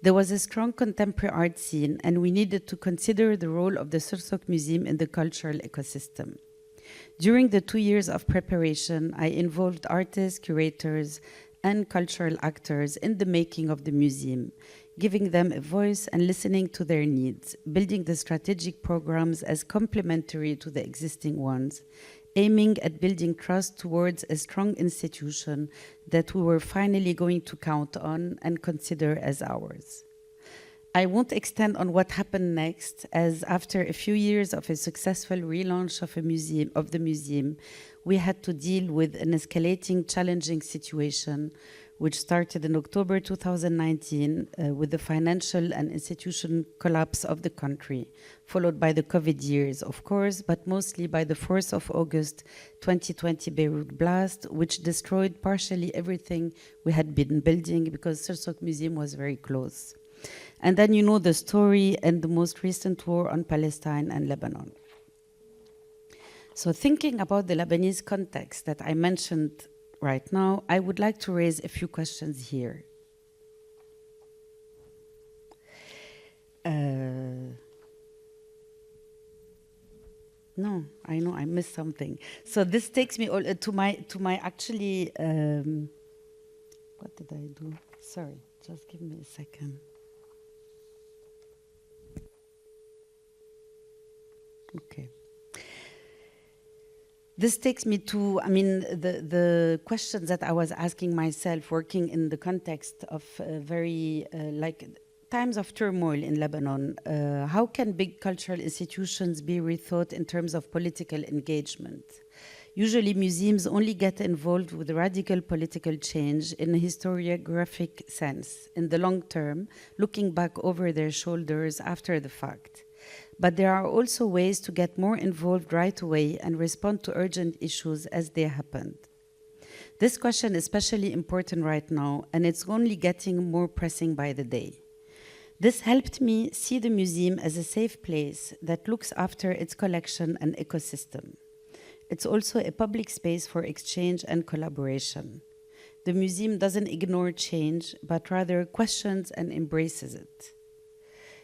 There was a strong contemporary art scene, and we needed to consider the role of the Sursok Museum in the cultural ecosystem. During the 2 years of preparation, I involved artists, curators, and cultural actors in the making of the museum, giving them a voice and listening to their needs, building the strategic programs as complementary to the existing ones, aiming at building trust towards a strong institution that we were finally going to count on and consider as ours. I won't extend on what happened next, as after a few years of a successful relaunch of the museum, we had to deal with an escalating, challenging situation, which started in October 2019 with the financial and institutional collapse of the country, followed by the COVID years, of course, but mostly by the 4th of August 2020 Beirut blast, which destroyed partially everything we had been building because Sursok Museum was very close. And then you know the story and the most recent war on Palestine and Lebanon. So thinking about the Lebanese context that I mentioned right now, I would like to raise a few questions here. No, I know I missed something. So this takes me all to my actually. What did I do? Sorry, just give me a second. Okay. This takes me to, the questions that I was asking myself working in the context of very, times of turmoil in Lebanon. How can big cultural institutions be rethought in terms of political engagement? Usually museums only get involved with radical political change in a historiographic sense, in the long term, looking back over their shoulders after the fact. But there are also ways to get more involved right away and respond to urgent issues as they happened. This question is especially important right now, and it's only getting more pressing by the day. This helped me see the museum as a safe place that looks after its collection and ecosystem. It's also a public space for exchange and collaboration. The museum doesn't ignore change, but rather questions and embraces it.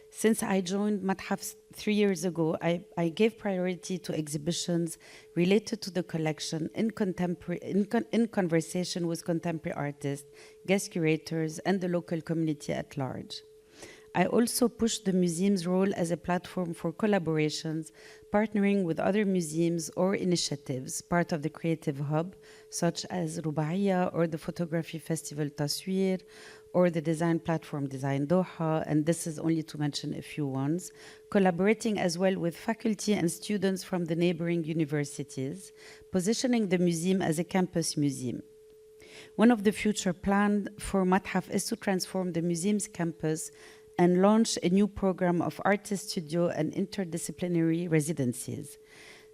Since I joined Mathaf 3 years ago, I gave priority to exhibitions related to the collection in conversation with contemporary artists, guest curators, and the local community at large. I also pushed the museum's role as a platform for collaborations, partnering with other museums or initiatives, part of the Creative Hub, such as Rubaiya or the Photography Festival Taswir, or the design platform Design Doha, and this is only to mention a few ones, collaborating as well with faculty and students from the neighboring universities, positioning the museum as a campus museum. One of the future plans for Mathaf is to transform the museum's campus and launch a new program of artist studio and interdisciplinary residencies.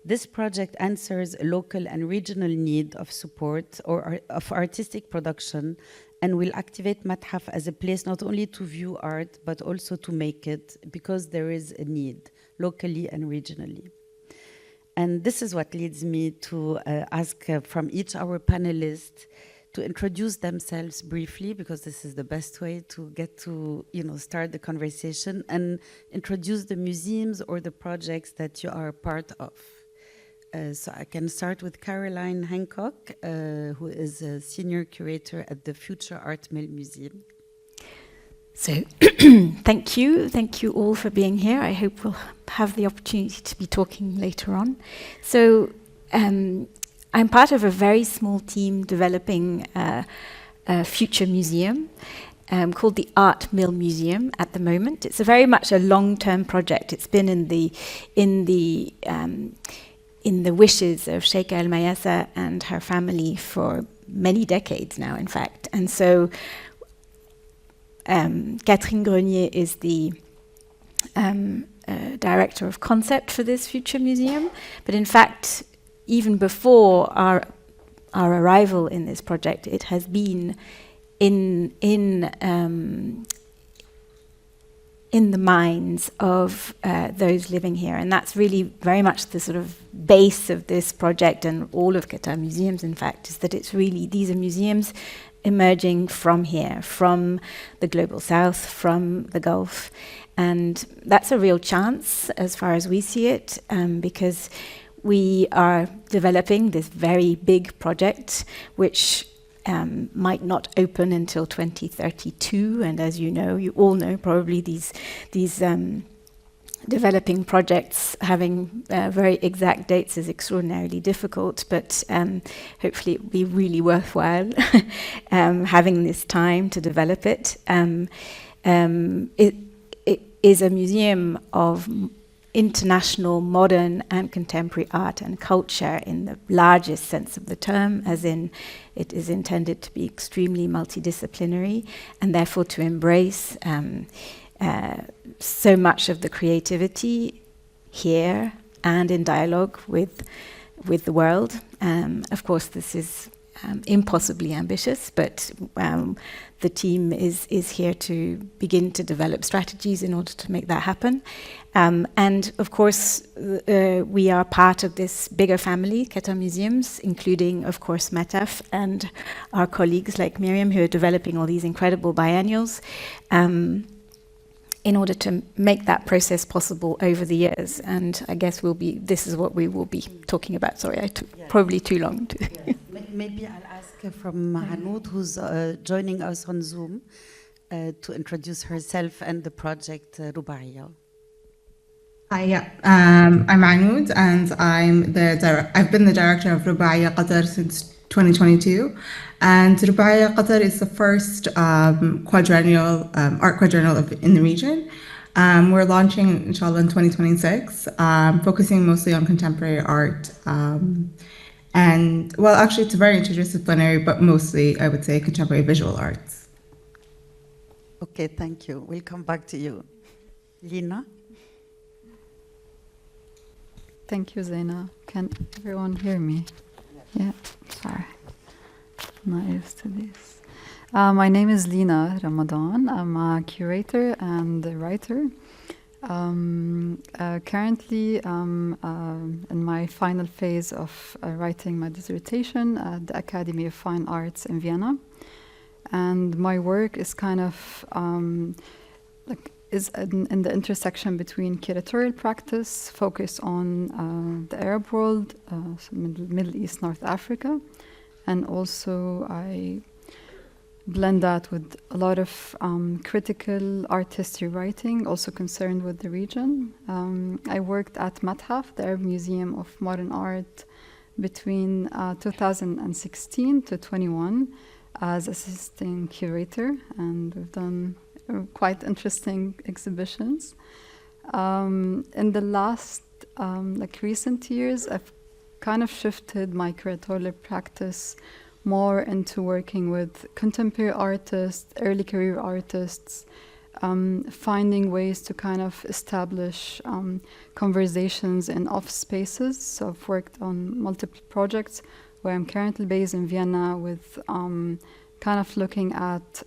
This project answers a local and regional need of support or of artistic production and will activate Mathaf as a place not only to view art, but also to make it, because there is a need locally and regionally. And this is what leads me to ask from each our panelists to introduce themselves briefly, because this is the best way to get to start the conversation, and introduce the museums or the projects that you are part of. So I can start with Caroline Hancock, who is a senior curator at the Future Art Mill Museum. So thank you all for being here. I hope we'll have the opportunity to be talking later on. So I'm part of a very small team developing a future museum called the Art Mill Museum at the moment. It's very much a long-term project. It's been in the wishes of Sheikha Al-Mayasa and her family for many decades now, in fact. And so Catherine Grenier is the director of concept for this future museum. But in fact, even before our arrival in this project, it has been in the minds of those living here. And that's really very much the sort of base of this project and all of Qatar museums, in fact, is that it's really, these are museums emerging from here, from the global south, from the Gulf. And that's a real chance as far as we see it, because we are developing this very big project, which might not open until 2032, and as you know, you all know probably these developing projects having very exact dates is extraordinarily difficult, but hopefully it will be really worthwhile having this time to develop it. It is a museum of international, modern and contemporary art and culture in the largest sense of the term, as in it is intended to be extremely multidisciplinary and therefore to embrace so much of the creativity here and in dialogue with the world. Of course, this is impossibly ambitious, but the team is here to begin to develop strategies in order to make that happen. And of course, we are part of this bigger family, Qatar Museums, including, of course, Mathaf and our colleagues like Meriam, who are developing all these incredible biennials in order to make that process possible over the years. And I guess this is what we will be talking about. Sorry, I took probably too long. Maybe I'll ask from Alanood, who's joining us on Zoom, to introduce herself and the project Rubaiya. Hi, I'm Alanood, and I've been the director of Rubaiya Qatar since 2022. And Rubaiya Qatar is the first art quadrennial in the region. We're launching, inshallah, in 2026, focusing mostly on contemporary art. And, well, actually, it's very interdisciplinary, but mostly, I would say, contemporary visual arts. Okay, thank you. We'll come back to you. Lina? Thank you, Zeina. Can everyone hear me? Yeah, sorry. I'm not used to this. My name is Lina Ramadan. I'm a curator and a writer. Currently, in my final phase of writing my dissertation at the Academy of Fine Arts in Vienna. And my work is kind of is in the intersection between curatorial practice, focused on the Arab world, Middle East, North Africa, and also I blend that with a lot of critical art history writing, also concerned with the region. I worked at Mathaf, the Arab Museum of Modern Art, between 2016 to 21, as assisting curator, and we've done quite interesting exhibitions. In the last recent years, I've kind of shifted my curatorial practice more into working with contemporary artists, early career artists, finding ways to kind of establish conversations in off spaces. So I've worked on multiple projects where I'm currently based in Vienna with kind of looking at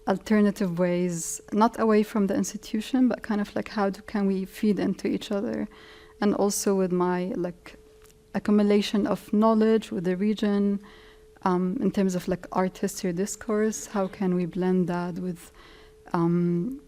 alternative ways, not away from the institution, but kind of like how can we feed into each other. And also with my accumulation of knowledge with the region, in terms of art history discourse, how can we blend that with kind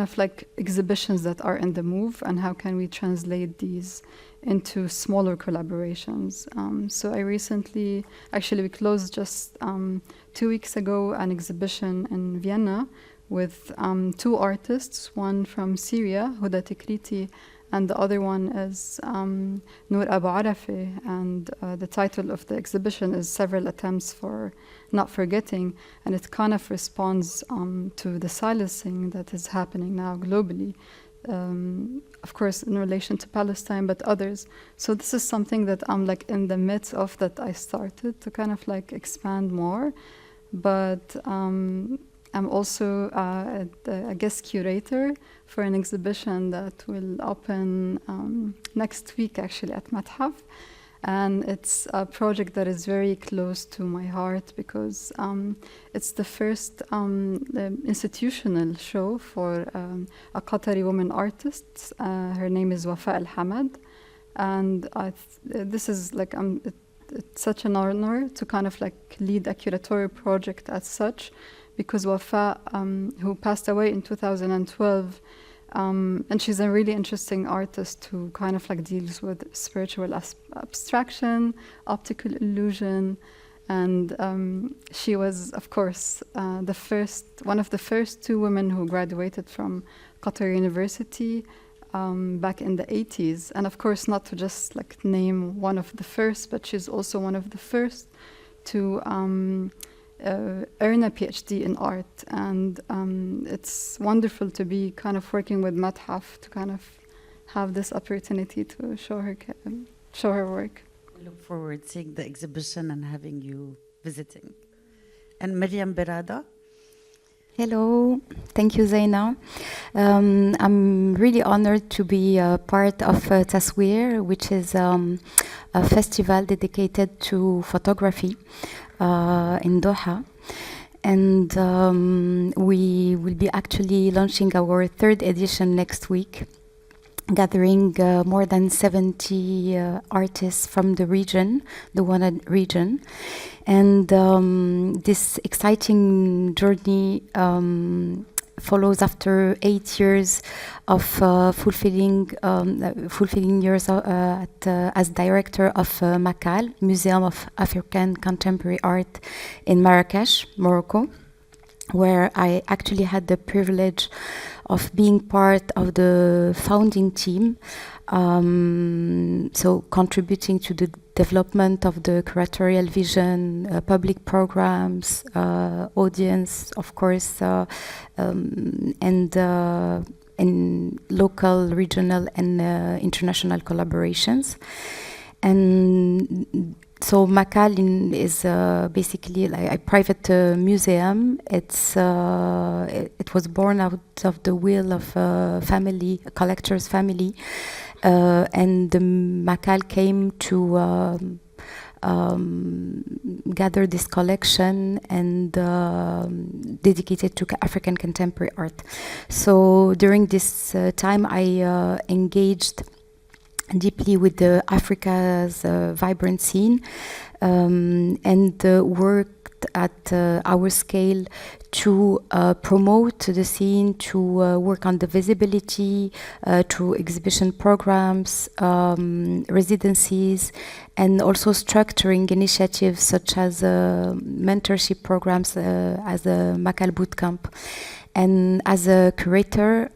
of exhibitions that are in the move, and how can we translate these into smaller collaborations. So I recently, actually we closed just 2 weeks ago an exhibition in Vienna with 2 artists, one from Syria, Huda Tikriti, and the other one is Noor Abu Arafi, and the title of the exhibition is Several Attempts for Not Forgetting, and it kind of responds to the silencing that is happening now globally, of course in relation to Palestine, but others. So this is something that I'm in the midst of, that I started to kind of expand more, but I'm also a guest curator for an exhibition that will open next week, actually, at Mathaf. And it's a project that is very close to my heart because it's the first institutional show for a Qatari woman artist. Her name is Wafa Al-Hamad. And this is it's such an honor to kind of lead a curatorial project as such, because Wafa, who passed away in 2012, and she's a really interesting artist who kind of deals with spiritual abstraction, optical illusion, and she was, of course, one of the first 2 women who graduated from Qatar University back in the 80s. And of course, not to just name one of the first, but she's also one of the first to earn a PhD in art, and it's wonderful to be kind of working with Mathaf to kind of have this opportunity to show her work. I look forward to seeing the exhibition and having you visiting. And Meriam Berrada. Hello, thank you, Zeina. I'm really honored to be part of Tasweer, which is a festival dedicated to photography in Doha. And we will be actually launching our 3rd edition next week, gathering more than 70 artists from the region, the Wanad region. And this exciting journey follows after 8 years of fulfilling years as director of Makal, Museum of African Contemporary Art in Marrakesh, Morocco, where I actually had the privilege of being part of the founding team, so contributing to the development of the curatorial vision, public programs, audience, of course, and local, regional, and international collaborations. And so Makal is basically a private museum. It was born out of the will of a collector's family, and the Makal came to gather this collection and dedicate it to African contemporary art. So during this time, I engaged deeply with Africa's vibrant scene, and worked at our scale to promote the scene, to work on the visibility through exhibition programs, residencies, and also structuring initiatives such as mentorship programs as a Makal Bootcamp. And as a curator,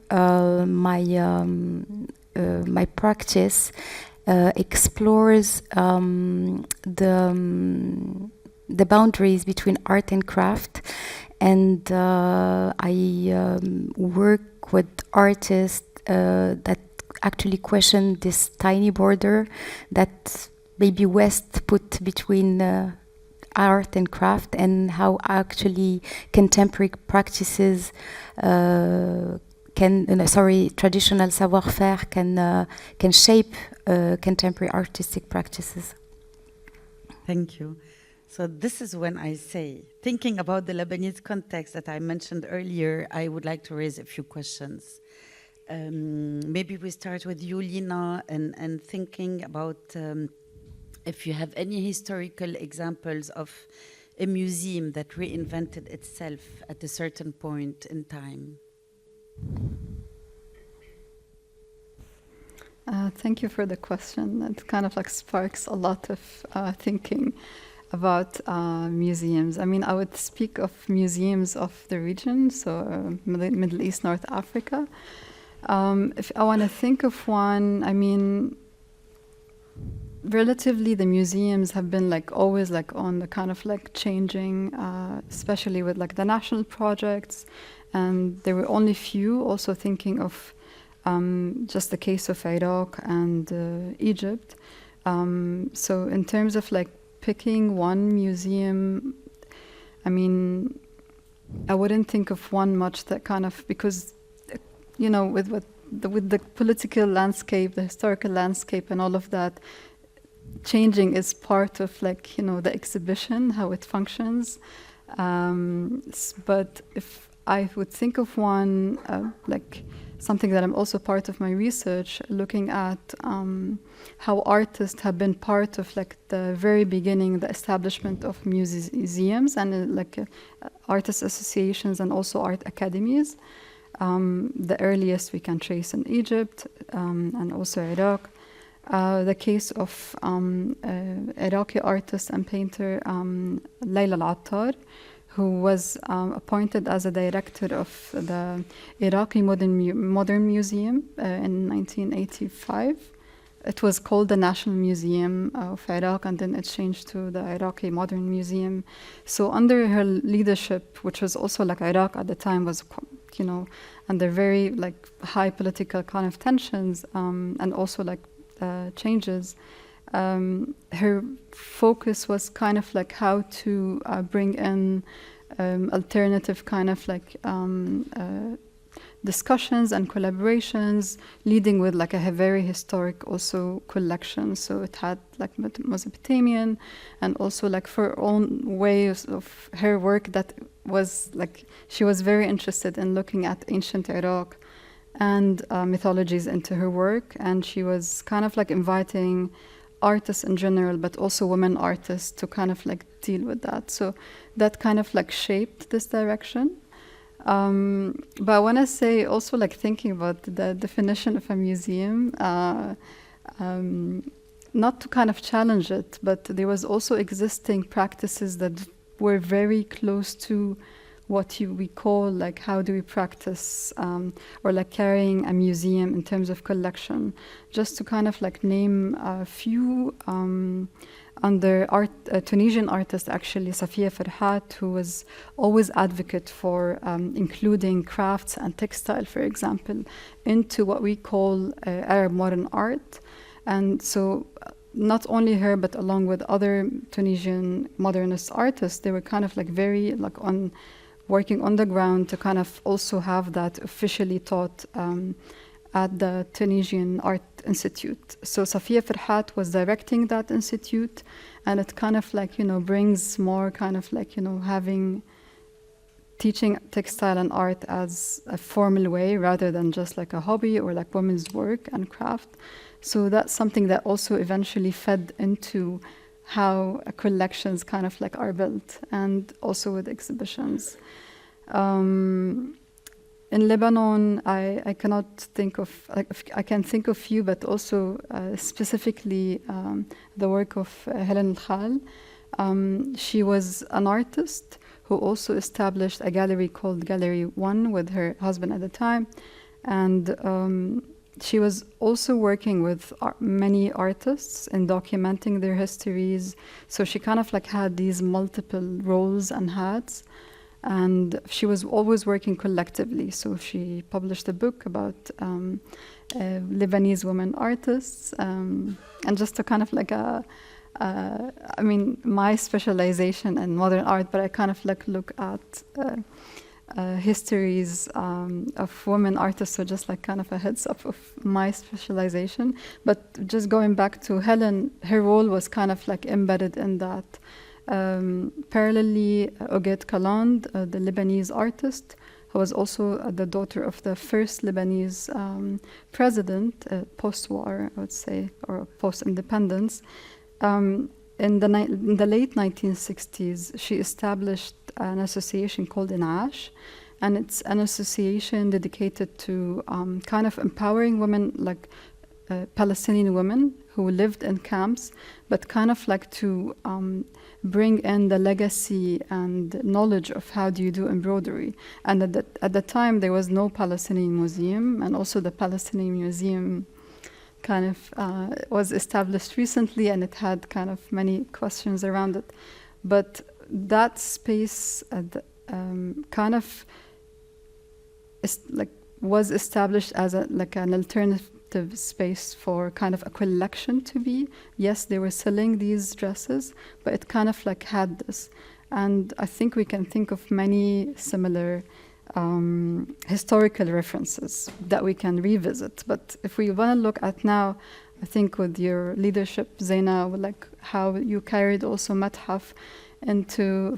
my practice explores the boundaries between art and craft. And I work with artists that actually question this tiny border that maybe West put between art and craft, and how actually contemporary practices traditional savoir-faire can shape contemporary artistic practices. Thank you. So this is when I say, thinking about the Lebanese context that I mentioned earlier, I would like to raise a few questions. Maybe we start with you, Lina, and thinking about if you have any historical examples of a museum that reinvented itself at a certain point in time. Thank you for the question. It kind of like sparks a lot of thinking about museums. I mean, I would speak of museums of the region, so Middle East, North Africa. If I want to think of one, I mean, relatively the museums have been like always like on the kind of like changing, especially with like the national projects, and there were only few. Also thinking of just the case of Iraq and Egypt. So in terms of like picking one museum, I mean, I wouldn't think of one much that kind of, because, you know, with the political landscape, the historical landscape and all of that, changing is part of like, you know, the exhibition, how it functions. But if I would think of one, like something that I'm also part of my research, looking at how artists have been part of like the very beginning, the establishment of museums and like artist associations and also art academies. The earliest we can trace in Egypt and also Iraq. The case of Iraqi artist and painter Layla Al-Attar, who was appointed as a director of the Iraqi Modern Museum in 1985. It was called the National Museum of Iraq, and then it changed to the Iraqi Modern Museum. So under her leadership, which was also like Iraq at the time was, you know, under very like high political kind of tensions and also like changes, her focus was kind of like how to bring in alternative kind of like discussions and collaborations, leading with like a very historic also collection. So it had like Mesopotamian and also like for her own ways of her work that was like, she was very interested in looking at ancient Iraq and mythologies into her work. And she was kind of like inviting artists in general, but also women artists to kind of like deal with that. So that kind of like shaped this direction. But I want to say also like thinking about the definition of a museum, not to kind of challenge it, but there was also existing practices that were very close to what we call like how do we practice or like carrying a museum in terms of collection. Just to kind of like name a few under Tunisian artist actually, Safia Farhat, who was always advocate for including crafts and textile, for example, into what we call Arab modern art. And so not only her, but along with other Tunisian modernist artists, they were kind of like very like on working on the ground to kind of also have that officially taught at the Tunisian Art Institute. So Safia Farhat was directing that institute, and it kind of like, you know, brings more kind of like, you know, having teaching textile and art as a formal way rather than just like a hobby or like women's work and craft. So that's something that also eventually fed into how collections kind of like are built, and also with exhibitions. In Lebanon, I cannot think of, like, I can think of few, but also specifically the work of Helen Khal. She was an artist who also established a gallery called Gallery 1 with her husband at the time. And she was also working with many artists and documenting their histories. So she kind of like had these multiple roles and hats. And she was always working collectively. So she published a book about Lebanese women artists. And just to kind of like I mean, my specialization in modern art, but I kind of like look at histories of women artists, so just like kind of a heads up of my specialization. But just going back to Helen, her role was kind of like embedded in that. Parallelly, Ogued Kaland, the Lebanese artist, who was also the daughter of the first Lebanese president, post-war, I would say, or post-independence. In the late 1960s, she established an association called INAASH, and it's an association dedicated to kind of empowering women, like Palestinian women who lived in camps, but kind of like to bring in the legacy and knowledge of how do you do embroidery. And at the time, there was no Palestinian museum, and also the Palestinian museum kind of was established recently, and it had kind of many questions around it. But that space kind of was established as an alternative space for kind of a collection to be. Yes, they were selling these dresses, but it kind of like had this. And I think we can think of many similar historical references that we can revisit. But if we want to look at now, I think with your leadership, Zeina, like how you carried also Mathaf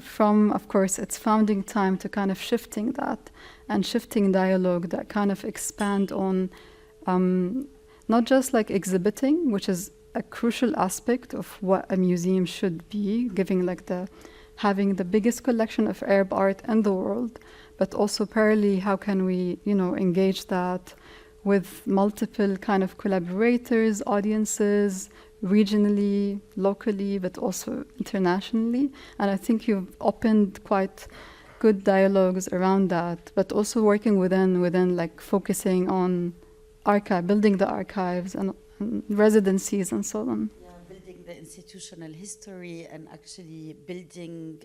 from, of course, its founding time to kind of shifting that and shifting dialogue that kind of expand on not just like exhibiting, which is a crucial aspect of what a museum should be, having the biggest collection of Arab art in the world, but also parallelly, how can we, engage that with multiple kind of collaborators, audiences, regionally, locally, but also internationally. And I think you've opened quite good dialogues around that, but also working within like focusing on building the archives and residencies and so on. Yeah, building the institutional history and actually building,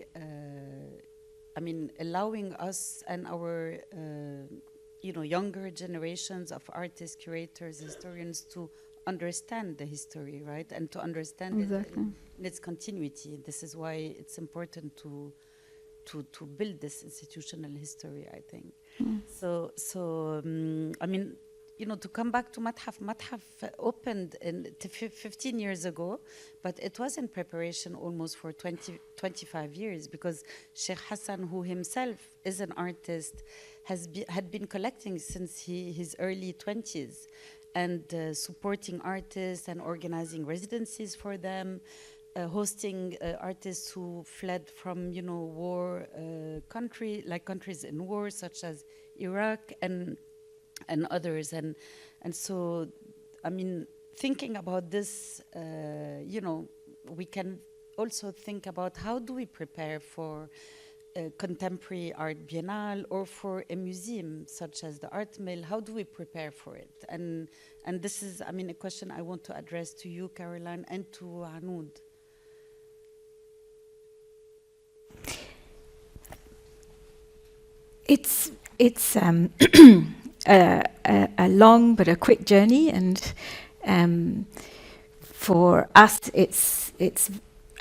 allowing us and our, younger generations of artists, curators, historians to understand the history, right? And to understand it in its continuity. This is why it's important to build this institutional history, I think. To come back to Mathaf opened 15 years ago, but it was in preparation almost for 25 years, because Sheikh Hassan, who himself is an artist, had been collecting since his early 20s and supporting artists and organizing residencies for them, hosting artists who fled from, war countries in war, such as Iraq and others, and so, thinking about this, we can also think about how do we prepare for a contemporary art biennale or for a museum such as the Art Mill. How do we prepare for it? And this is, a question I want to address to you, Caroline, and to Alanood. It's a long but a quick journey, and for us, it's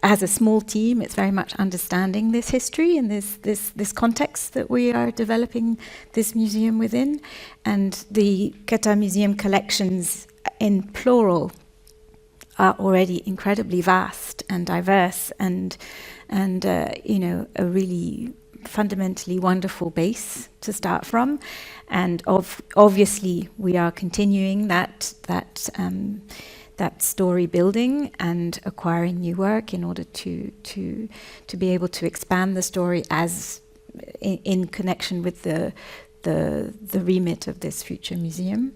as a small team, it's very much understanding this history and this context that we are developing this museum within, and the Qatar Museum collections in plural are already incredibly vast and diverse, and a really fundamentally wonderful base to start from. And obviously we are continuing that story building and acquiring new work in order to be able to expand the story as in connection with the remit of this future museum.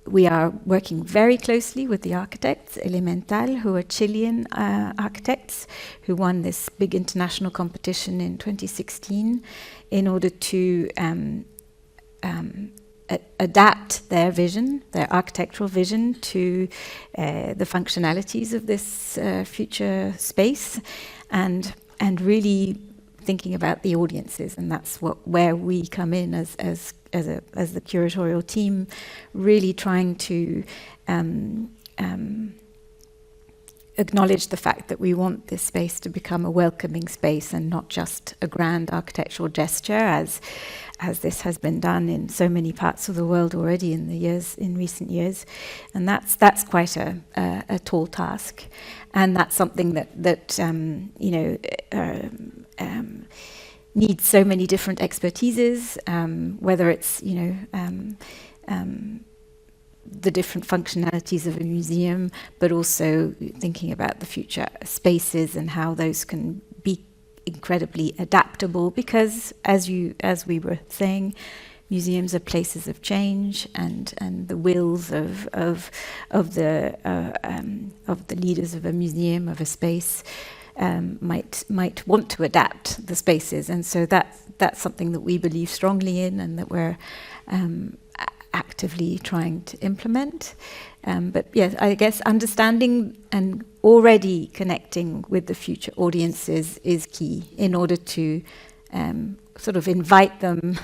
We are working very closely with the architects, Elemental, who are Chilean architects, who won this big international competition in 2016, in order to adapt their vision, their architectural vision, to the functionalities of this future space, and really thinking about the audiences. And that's where we come in as the curatorial team, really trying to acknowledge the fact that we want this space to become a welcoming space and not just a grand architectural gesture, as this has been done in so many parts of the world already in recent years. And that's quite a tall task, and that's something that needs so many different expertises, whether it's the different functionalities of a museum, but also thinking about the future spaces and how those can be incredibly adaptable, because as we were saying, museums are places of change, and the wills of the leaders of a museum, of a space, might want to adapt the spaces. And so that's something that we believe strongly in, and that we're actively trying to implement. But yes, I guess understanding and already connecting with the future audiences is key in order to sort of invite them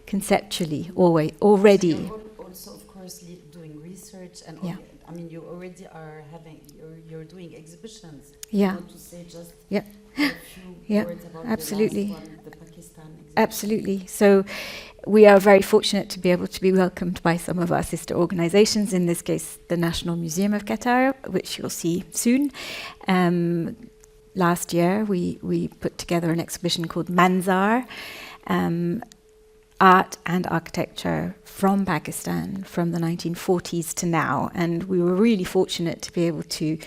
conceptually already. So you're also, of course, doing research, and I mean, you already are you're doing exhibitions. Yeah. I want to say just a few words about absolutely. the last one, the Pakistan exhibition. Absolutely. So we are very fortunate to be able to be welcomed by some of our sister organizations, in this case, the National Museum of Qatar, which you'll see soon. Last year, we put together an exhibition called Manzar, Art and Architecture from Pakistan from the 1940s to now. And we were really fortunate to be able to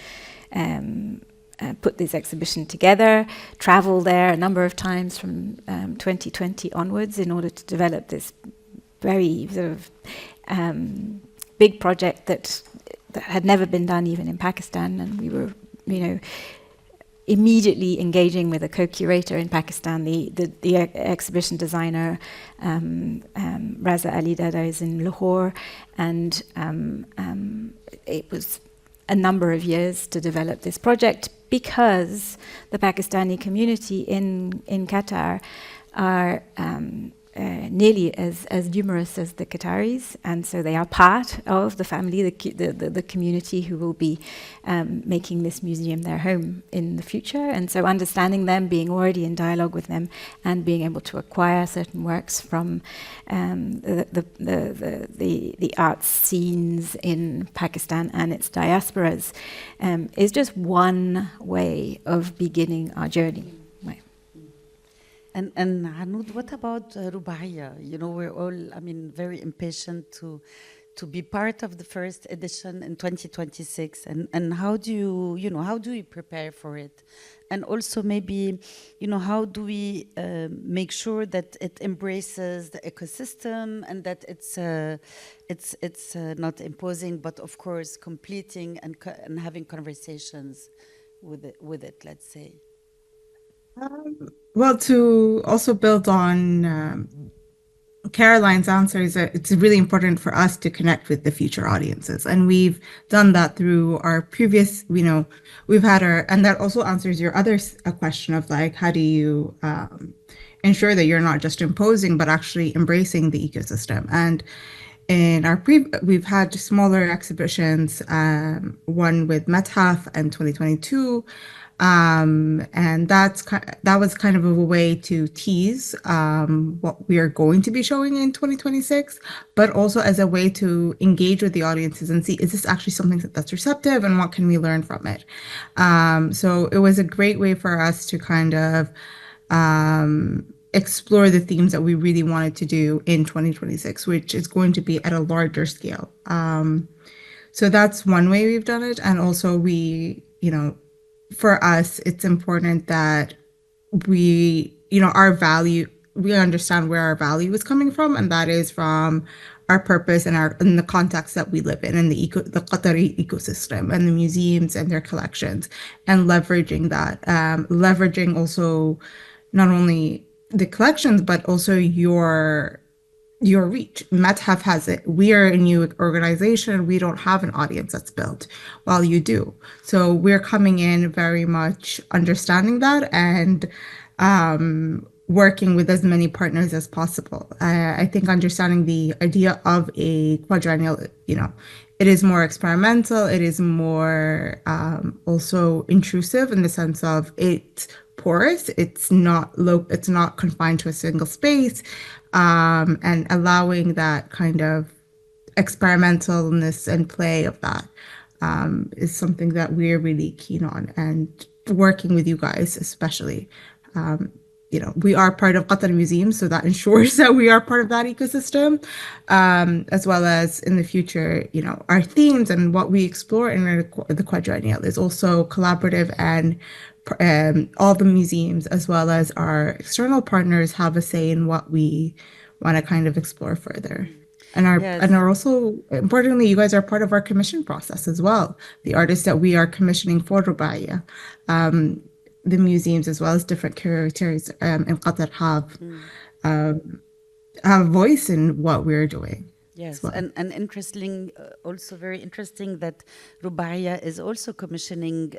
put this exhibition together, travel there a number of times from 2020 onwards in order to develop this very sort of big project that had never been done even in Pakistan. And we were, immediately engaging with a co-curator in Pakistan. The exhibition designer, Raza Ali Dada, is in Lahore, and it was a number of years to develop this project, because the Pakistani community in Qatar are nearly as numerous as the Qataris, and so they are part of the family, the community who will be making this museum their home in the future. And so understanding them, being already in dialogue with them, and being able to acquire certain works from the arts scenes in Pakistan and its diasporas is just one way of beginning our journey. And Alanood, what about Rubaiya? We're all, very impatient to be part of the first edition in 2026. And how do you prepare for it? And also maybe, how do we make sure that it embraces the ecosystem, and that it's not imposing, but of course completing and having conversations with it, let's say. Well, to also build on Caroline's answer, it's really important for us to connect with the future audiences. And we've done that through our previous, we've had and that also answers your other question of like, how do you ensure that you're not just imposing, but actually embracing the ecosystem? And in our we've had smaller exhibitions, one with Mathaf in 2022, and that was kind of a way to tease what we are going to be showing in 2026, but also as a way to engage with the audiences and see, is this actually something that's receptive, and what can we learn from it? So it was a great way for us to kind of explore the themes that we really wanted to do in 2026, which is going to be at a larger scale. So that's one way we've done it. And also for us, it's important that we understand where our value is coming from, and that is from our purpose and in the context that we live in the Qatari ecosystem and the museums and their collections, and leveraging that, leveraging also not only the collections, but also your your reach. Mathaf has it. We are a new organization. We don't have an audience that's built, while you do. So we're coming in very much understanding that and working with as many partners as possible. I think understanding the idea of a quadrennial, it is more experimental. It is more also intrusive in the sense of it's porous. It's not it's not confined to a single space. And allowing that kind of experimentalness and play of that is something that we're really keen on, and working with you guys especially. We are part of Qatar Museum, so that ensures that we are part of that ecosystem, as well as in the future, our themes and what we explore in the quadrennial is also collaborative, and all the museums as well as our external partners have a say in what we want to kind of explore further. And are also, importantly, you guys are part of our commission process as well. The artists that we are commissioning for Rubaiyah, the museums as well as different curators in Qatar have a voice in what we're doing. Yes, well. and interesting, also very interesting that Rubaiyah is also commissioning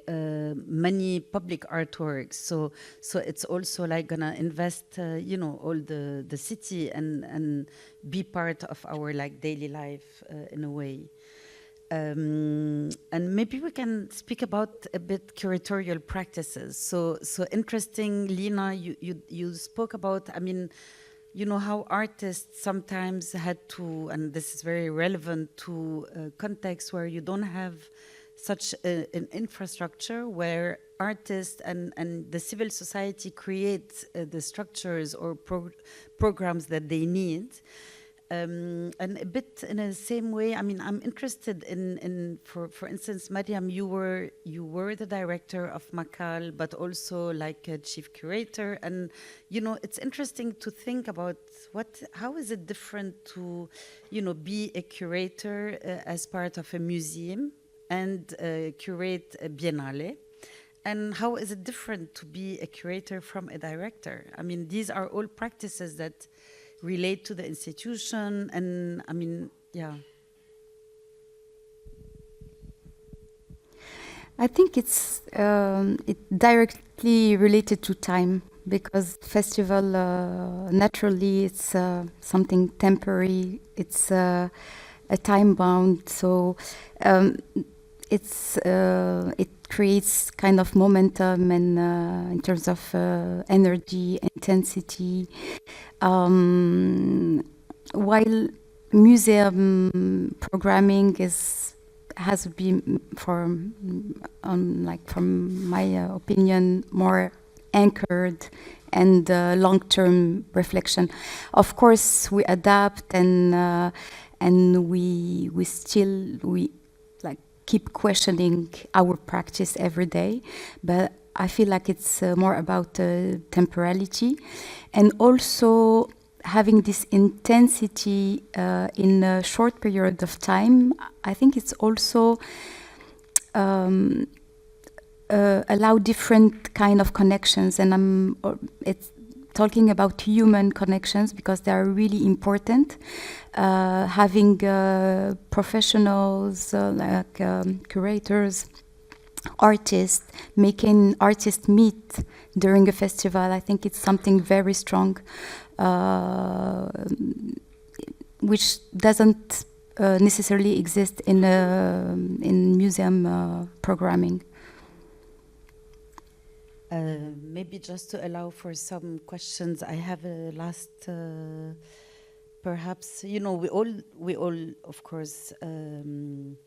many public artworks. So it's also like gonna invest, all the city and be part of our like daily life in a way. And maybe we can speak about a bit curatorial practices. So interesting, Lina, you spoke about, how artists sometimes had to, and this is very relevant to contexts where you don't have such an infrastructure, where artists and the civil society create the structures or programs that they need. And a bit in the same way, I'm interested in for instance, Meriam, you were the director of Makal, but also like a chief curator, and it's interesting to think about how is it different to be a curator as part of a museum and curate a biennale, and how is it different to be a curator from a director? These are all practices that relate to the institution, and I think it's directly related to time, because festival naturally it's something temporary. It's a time bound, so it creates kind of momentum and in terms of energy, intensity. While museum programming has been, from my opinion, more anchored and long-term reflection. Of course, we adapt and we keep questioning our practice every day, but I feel like it's more about temporality, and also having this intensity in a short period of time. I think it's also allow different kind of connections, and it's talking about human connections because they are really important. Having professionals like curators, artists, making artists meet during a festival, I think it's something very strong, which doesn't necessarily exist in museum programming. Maybe just to allow for some questions, I have a last. Perhaps, we all, of course,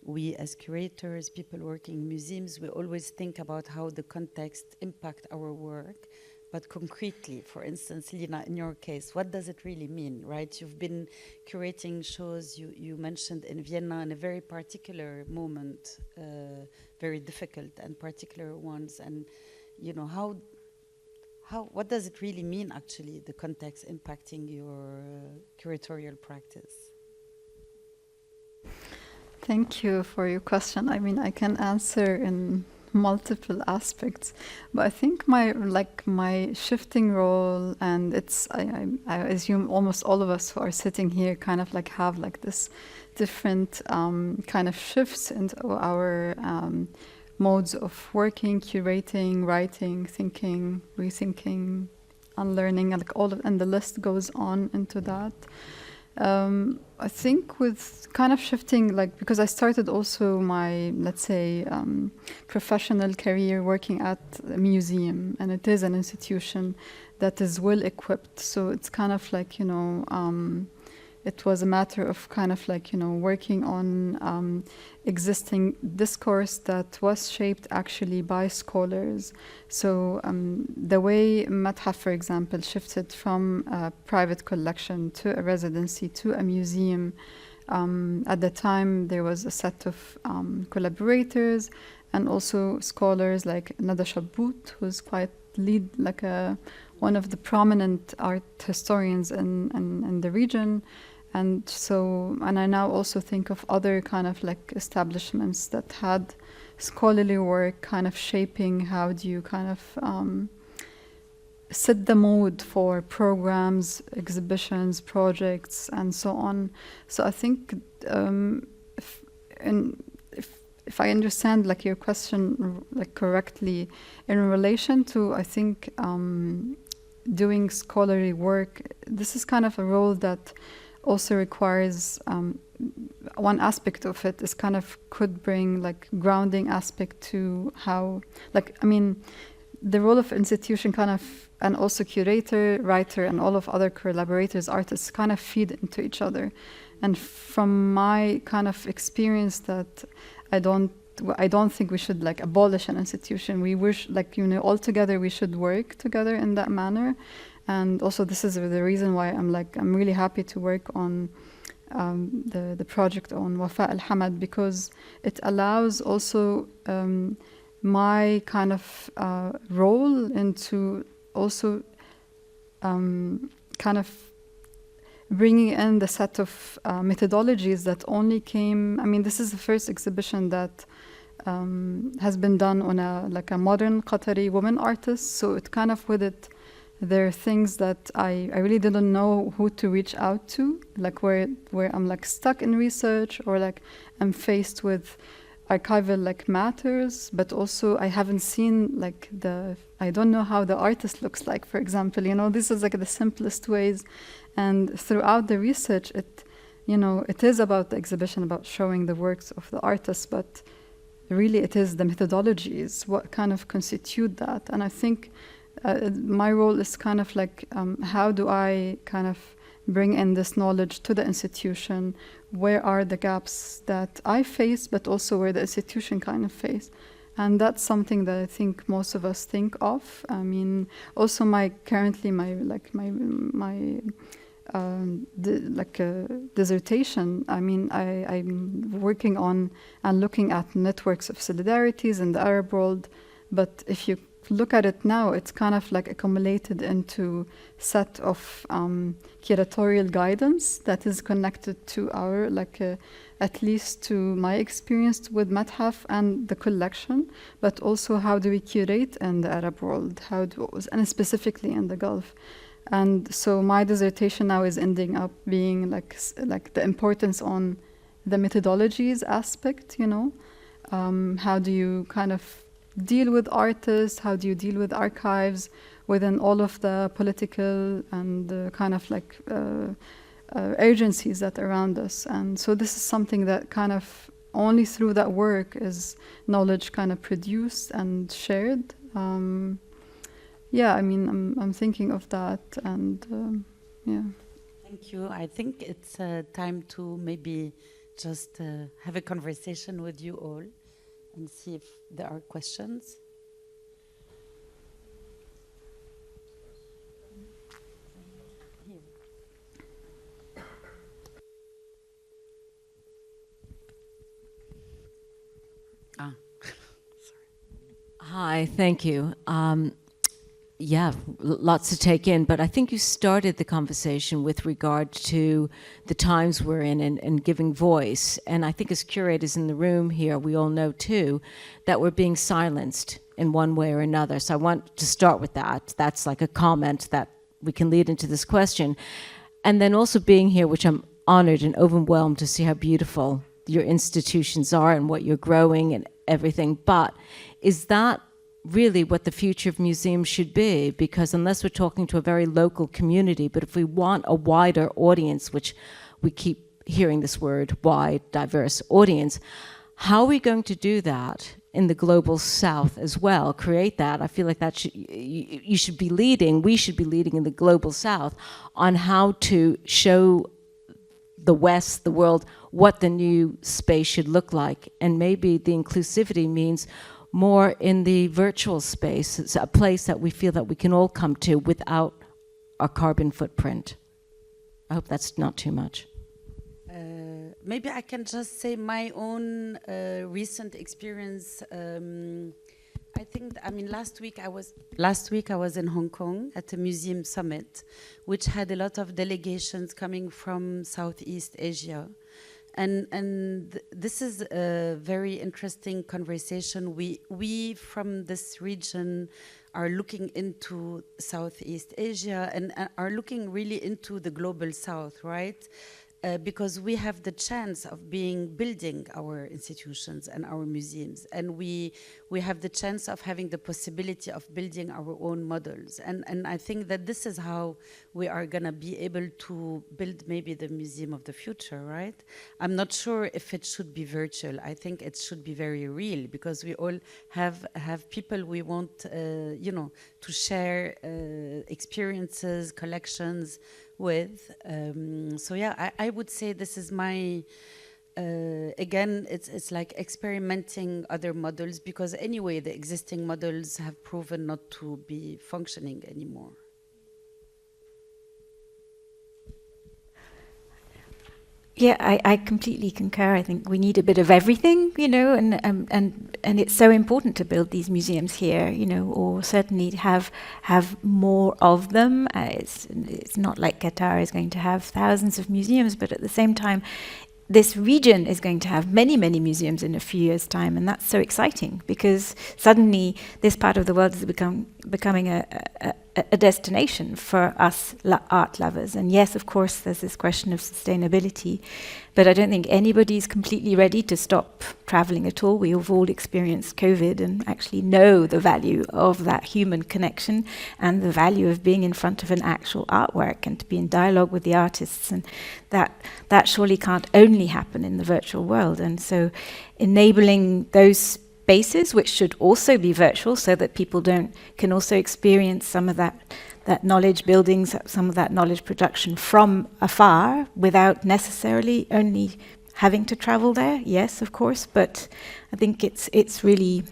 we as curators, people working in museums, we always think about how the context impact our work. But concretely, for instance, Lina, in your case, what does it really mean, right? You've been curating shows, you mentioned in Vienna, in a very particular moment, very difficult and particular ones. And, what does it really mean, actually, the context impacting your curatorial practice? Thank you for your question. I can answer in multiple aspects, but I think my shifting role, and I assume almost all of us who are sitting here kind of like have like this different kind of shifts into our modes of working, curating, writing, thinking, rethinking, unlearning, and like and the list goes on into that. I think with kind of shifting, like, because I started also my, let's say, professional career working at a museum, and it is an institution that is well equipped. So it's kind of like, you know, it was a matter of kind of like, you know, working on existing discourse that was shaped actually by scholars. So the way Mathaf, for example, shifted from a private collection to a residency to a museum, at the time there was a set of collaborators and also scholars like Nada Shabout, who's quite like one of the prominent art historians in the region. And so, and I now also think of other kind of like establishments that had scholarly work kind of shaping how do you kind of set the mood for programs, exhibitions, projects, and so on. So I think if I understand like your question like correctly, in relation to, I think, doing scholarly work, this is kind of a role that also requires one aspect of it is kind of could bring like grounding aspect to how, like, I mean, the role of institution kind of, and also curator, writer, and all of other collaborators, artists kind of feed into each other. And from my kind of experience that I don't think we should like abolish an institution. We wish, like, you know, all together we should work together in that manner. And also this is the reason why I'm really happy to work on the project on Wafa al-Hamad, because it allows also my kind of role into also kind of bringing in the set of methodologies that only came, I mean, this is the first exhibition that has been done on a modern Qatari woman artist. So it kind of with it, there are things that I really didn't know who to reach out to, like where I'm like stuck in research, or like I'm faced with archival like matters, but also I haven't seen like I don't know how the artist looks like, for example, you know, this is like the simplest ways. And throughout the research, it is about the exhibition, about showing the works of the artists, but really it is the methodologies, what kind of constitute that. And I think my role is kind of like, how do I kind of bring in this knowledge to the institution? Where are the gaps that I face, but also where the institution kind of face? And that's something that I think most of us think of. I mean, also my dissertation. I mean, I'm working on and looking at networks of solidarities in the Arab world. But if you look at it now, it's kind of like accumulated into set of curatorial guidance that is connected to our, at least to my experience with Mathaf and the collection, but also how do we curate in the Arab world, and specifically in the Gulf. And so my dissertation now is ending up being like the importance on the methodologies aspect, you know, how do you kind of deal with artists, how do you deal with archives within all of the political and kind of like agencies that are around us. And so this is something that kind of only through that work is knowledge kind of produced and shared. Yeah, I mean, I'm thinking of that, and yeah. Thank you. I think it's time to maybe just have a conversation with you all and see if there are questions. Hi, thank you. yeah, lots to take in, but I think you started the conversation with regard to the times we're in and giving voice. And I think as curators in the room here, we all know too, that we're being silenced in one way or another. So I want to start with that. That's like a comment that we can lead into this question. And then also being here, which I'm honored and overwhelmed to see how beautiful your institutions are and what you're growing and everything. But is that really what the future of museums should be? Because unless we're talking to a very local community, but if we want a wider audience, which we keep hearing this word, wide, diverse audience, how are we going to do that in the global south as well? Create that. I feel like that you should be leading, we should be leading in the global south on how to show the West, the world, what the new space should look like. And maybe the inclusivity means more in the virtual space. It's a place that we feel that we can all come to without our carbon footprint. I hope that's not too much. Maybe I can just say my own recent experience. I think, I mean, last week I was in Hong Kong at a museum summit, which had a lot of delegations coming from Southeast Asia. And this is a very interesting conversation. We from this region are looking into Southeast Asia and are looking really into the global south, right? Because we have the chance of building our institutions and our museums, and we have the chance of having the possibility of building our own models, and I think that this is how we are gonna be able to build maybe the museum of the future, right? I'm not sure if it should be virtual. I think it should be very real, because we all have people we want, you know, to share experiences, collections with. So yeah, I would say this is my, again, it's like experimenting other models, because anyway, the existing models have proven not to be functioning anymore. Yeah, I completely concur. I think we need a bit of everything, you know, and it's so important to build these museums here, you know, or certainly have more of them. It's not like Qatar is going to have thousands of museums, but at the same time, this region is going to have many, many museums in a few years' time, and that's so exciting, because suddenly this part of the world is becoming a destination for us art lovers. And yes, of course, there's this question of sustainability, but I don't think anybody's completely ready to stop traveling at all. We have all experienced COVID and actually know the value of that human connection and the value of being in front of an actual artwork and to be in dialogue with the artists. And that surely can't only happen in the virtual world. And so enabling those spaces, which should also be virtual, so that people can also experience some of that knowledge building, some of that knowledge production from afar, without necessarily only having to travel there. Yes, of course, but I think it's really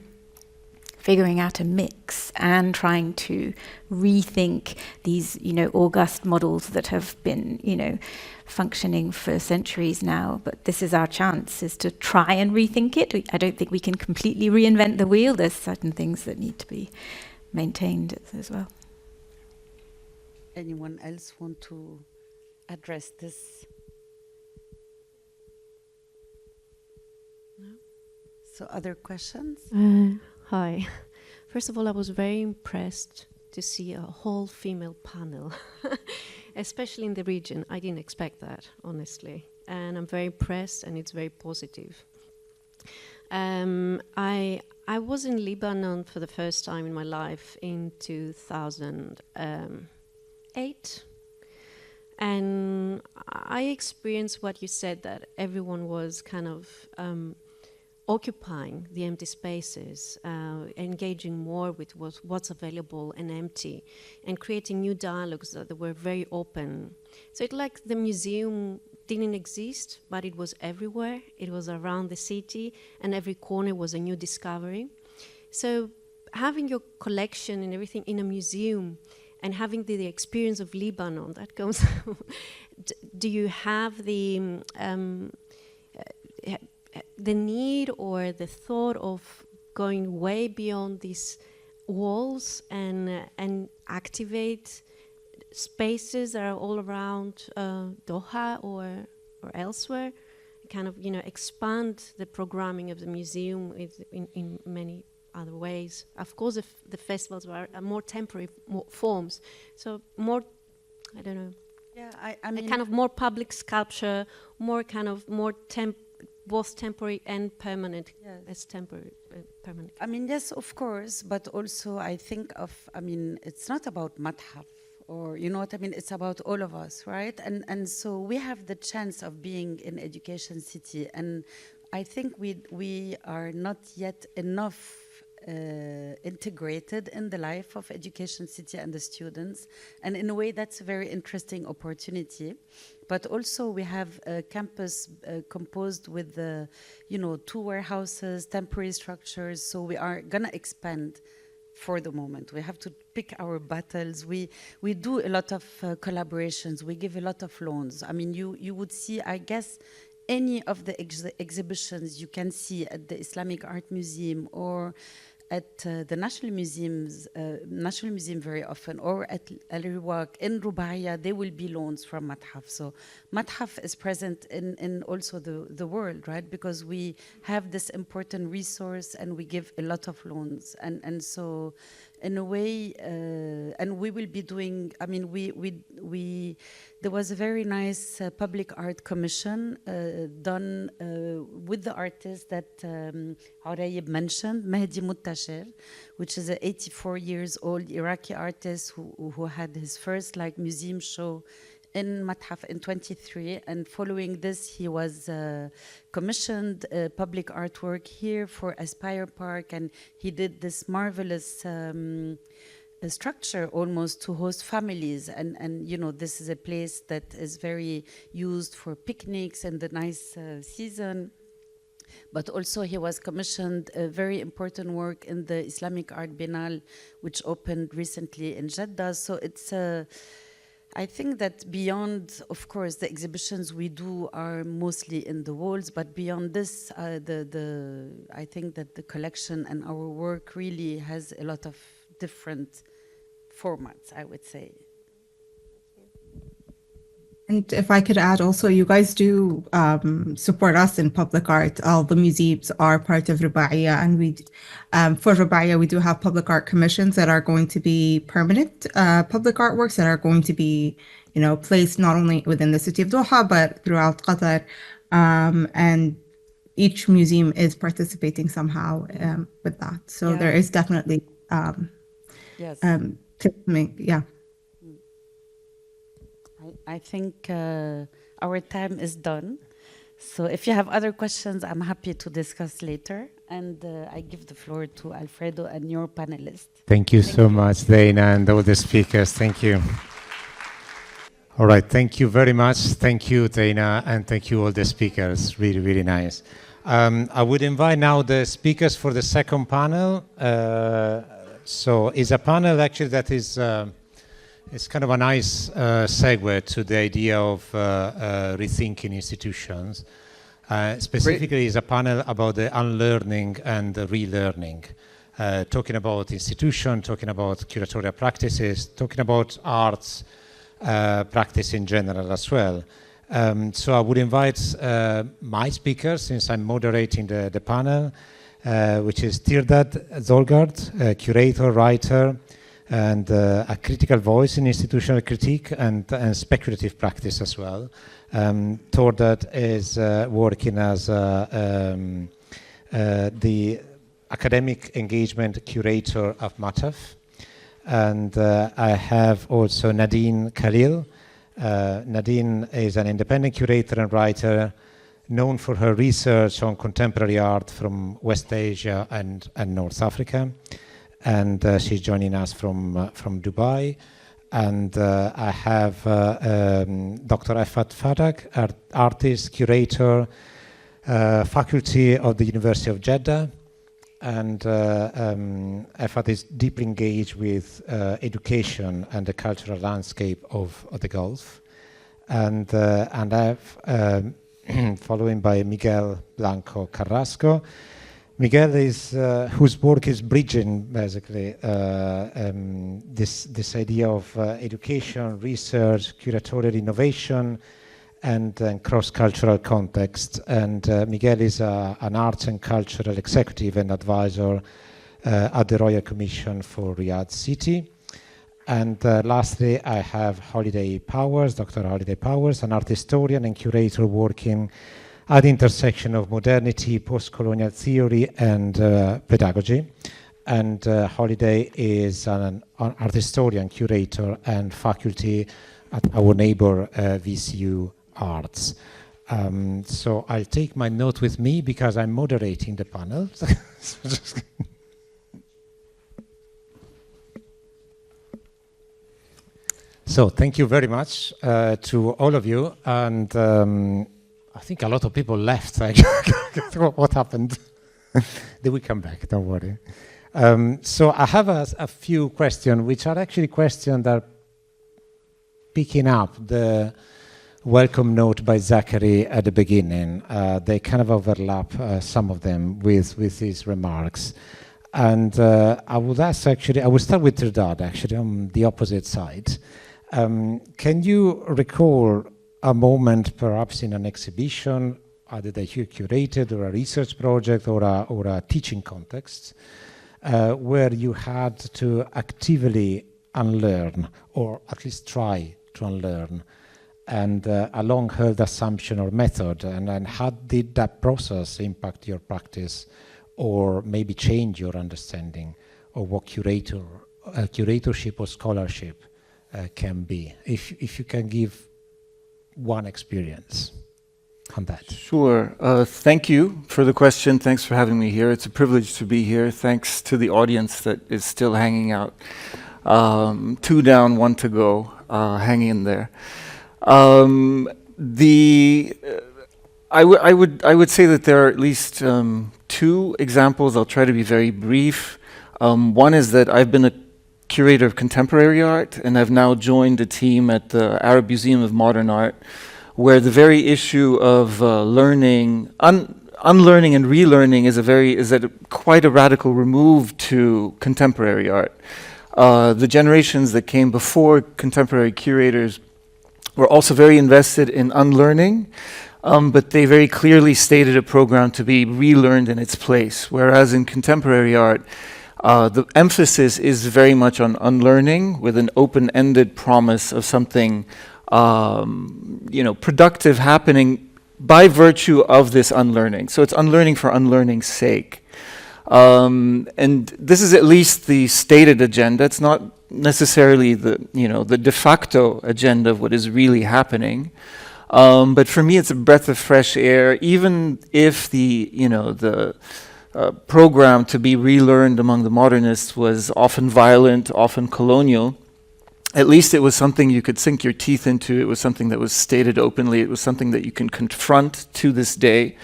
figuring out a mix and trying to rethink these, you know, august models that have been, you know, functioning for centuries now. But this is our chance, is to try and rethink it. I don't think we can completely reinvent the wheel. There's certain things that need to be maintained as well. Anyone else want to address this? No? So other questions? Hi. First of all, I was very impressed to see a whole female panel, especially in the region. I didn't expect that, honestly. And I'm very impressed, and it's very positive. I was in Lebanon for the first time in my life in 2008. And I experienced what you said, that everyone was kind of occupying the empty spaces, engaging more with what's available and empty, and creating new dialogues that were very open. So it's like the museum didn't exist, but it was everywhere. It was around the city, and every corner was a new discovery. So having your collection and everything in a museum, and having the experience of Lebanon, that comes, do you have the need or the thought of going way beyond this walls and activate spaces that are all around Doha or elsewhere, kind of, you know, expand the programming of the museum in many other ways. Of course, the festivals are more temporary forms, so more, I don't know. Yeah, I mean, kind of more public sculpture, more kind of more both temporary and permanent. Yes. As temporary, permanent. I mean, yes, of course, but also I think of, I mean, it's not about Mathaf, or you know what I mean, it's about all of us, right? And so we have the chance of being in Education City, and I think we are not yet enough integrated in the life of Education City and the students, and in a way that's a very interesting opportunity. But also we have a campus composed with you know, 2 warehouses, temporary structures, so we are gonna expand for the moment. We have to pick our battles. We do a lot of collaborations. We give a lot of loans. I mean, you would see, I guess, any of the exhibitions you can see at the Islamic Art Museum or at the National Museum very often, or at Al Riwaq, in Rubaiyah, there will be loans from Mathaf. So Mathaf is present in also the world, right? Because we have this important resource and we give a lot of loans. And so in a way, and we will be doing, I mean, there was a very nice public art commission done with the artist that Oraib mentioned, Mehdi Muttashir, which is an 84 years old Iraqi artist who had his first museum show in Mathaf in 23, and following this he was commissioned public artwork here for Aspire Park, and he did this marvelous structure almost to host families, and you know, this is a place that is very used for picnics and the nice season. But also he was commissioned a very important work in the Islamic Art Biennale, which opened recently in Jeddah. So it's I think that beyond, of course, the exhibitions we do are mostly in the walls, but beyond this, I think that the collection and our work really has a lot of different formats, I would say. And if I could add also, you guys do support us in public art. All the museums are part of Rubaiyah, and we, for Rubaiyah, we do have public art commissions that are going to be permanent public artworks that are going to be, you know, placed not only within the city of Doha, but throughout Qatar. And each museum is participating somehow with that. So there is definitely, yes. Yeah. I think our time is done. So if you have other questions, I'm happy to discuss later. And I give the floor to Alfredo and your panelists. Thank you so much, Zeina, and all the speakers. Thank you. All right, thank you very much. Thank you, Zeina, and thank you all the speakers. Really, really nice. I would invite now the speakers for the second panel. So it's a panel actually that is it's kind of a nice segue to the idea of rethinking institutions. Specifically, it's a panel about the unlearning and the relearning, talking about institution, talking about curatorial practices, talking about arts practice in general as well. So I would invite my speaker, since I'm moderating the panel, which is Tirdad Zolghadr, curator, writer, and a critical voice in institutional critique and speculative practice as well. Tirdad is working as the academic engagement curator of Mathaf. And I have also Nadine Khalil. Nadine is an independent curator and writer known for her research on contemporary art from West Asia and North Africa. And she's joining us from Dubai. And I have Dr. Effat Fadag, artist, curator, faculty of the University of Jeddah. And Effat is deeply engaged with education and the cultural landscape of the Gulf. And I've, following by Miguel Blanco-Carrasco. Miguel is whose work is bridging basically this idea of education, research, curatorial innovation, and cross-cultural context. And Miguel is an arts and cultural executive and advisor at the Royal Commission for Riyadh City. And lastly, I have Holiday Powers, Dr. Holiday Powers, an art historian and curator working at the intersection of modernity, post-colonial theory, and pedagogy. And Holiday is an art historian, curator, and faculty at our neighbor VCU Arts. So I'll take my note with me because I'm moderating the panel. So thank you very much to all of you. And I think a lot of people left. What happened? They will come back, don't worry. So I have a few questions, which are actually questions that are picking up the welcome note by Zachary at the beginning. They kind of overlap, some of them, with his remarks. And I would ask, actually, I will start with Tirdad, actually, on the opposite side. Can you recall a moment, perhaps in an exhibition, either that you curated or a research project or a teaching context, where you had to actively unlearn, or at least try to unlearn, and a long-held assumption or method, and how did that process impact your practice, or maybe change your understanding of what curatorship or scholarship can be? If you can give one experience on that. Sure. Thank you for the question. Thanks for having me here. It's a privilege to be here. Thanks to the audience that is still hanging out. 2 down, 1 to go, hanging in there. I would say that there are at least 2 examples. I'll try to be very brief. One is that I've been a curator of contemporary art, and I've now joined a team at the Arab Museum of Modern Art, where the very issue of unlearning and relearning is at quite a radical remove to contemporary art. The generations that came before contemporary curators were also very invested in unlearning, but they very clearly stated a program to be relearned in its place, whereas in contemporary art, the emphasis is very much on unlearning with an open-ended promise of something productive happening by virtue of this unlearning. So it's unlearning for unlearning's sake. And this is at least the stated agenda. It's not necessarily the de facto agenda of what is really happening. But for me, it's a breath of fresh air, even if the program to be relearned among the modernists was often violent, often colonial. At least it was something you could sink your teeth into. It was something that was stated openly. It was something that you can confront to this day.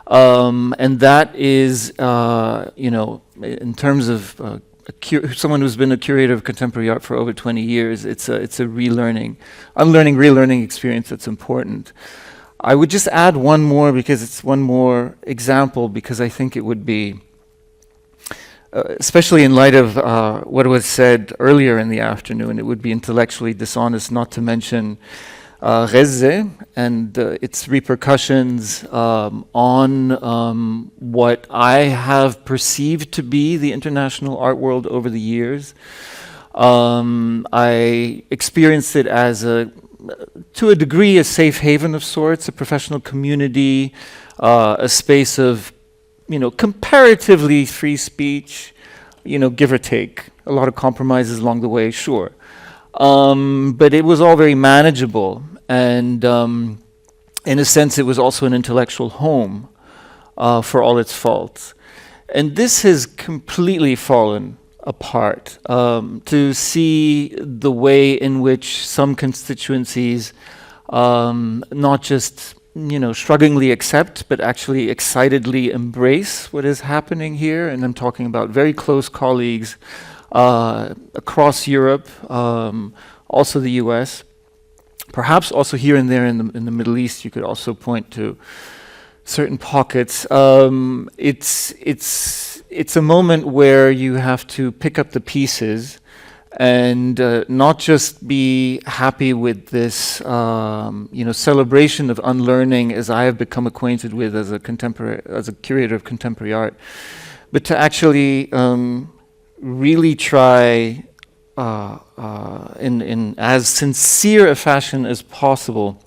And that is, in terms of someone who's been a curator of contemporary art for over 20 years, it's a unlearning, relearning experience that's important. I would just add one more, because it's one more example, because I think it would be, especially in light of what was said earlier in the afternoon, it would be intellectually dishonest not to mention Ghezze and its repercussions on what I have perceived to be the international art world over the years. I experienced it as to a degree, a safe haven of sorts, a professional community, a space of, comparatively free speech, give or take. A lot of compromises along the way, sure. But it was all very manageable. And in a sense, it was also an intellectual home for all its faults. And this has completely fallen apart. To see the way in which some constituencies not just strugglingly accept, but actually excitedly embrace what is happening here. And I'm talking about very close colleagues across Europe, also the US, perhaps also here and there in the Middle East. You could also point to certain pockets. It's a moment where you have to pick up the pieces and not just be happy with this, celebration of unlearning, as I have become acquainted with as a curator of contemporary art, but to actually really try in as sincere a fashion as possible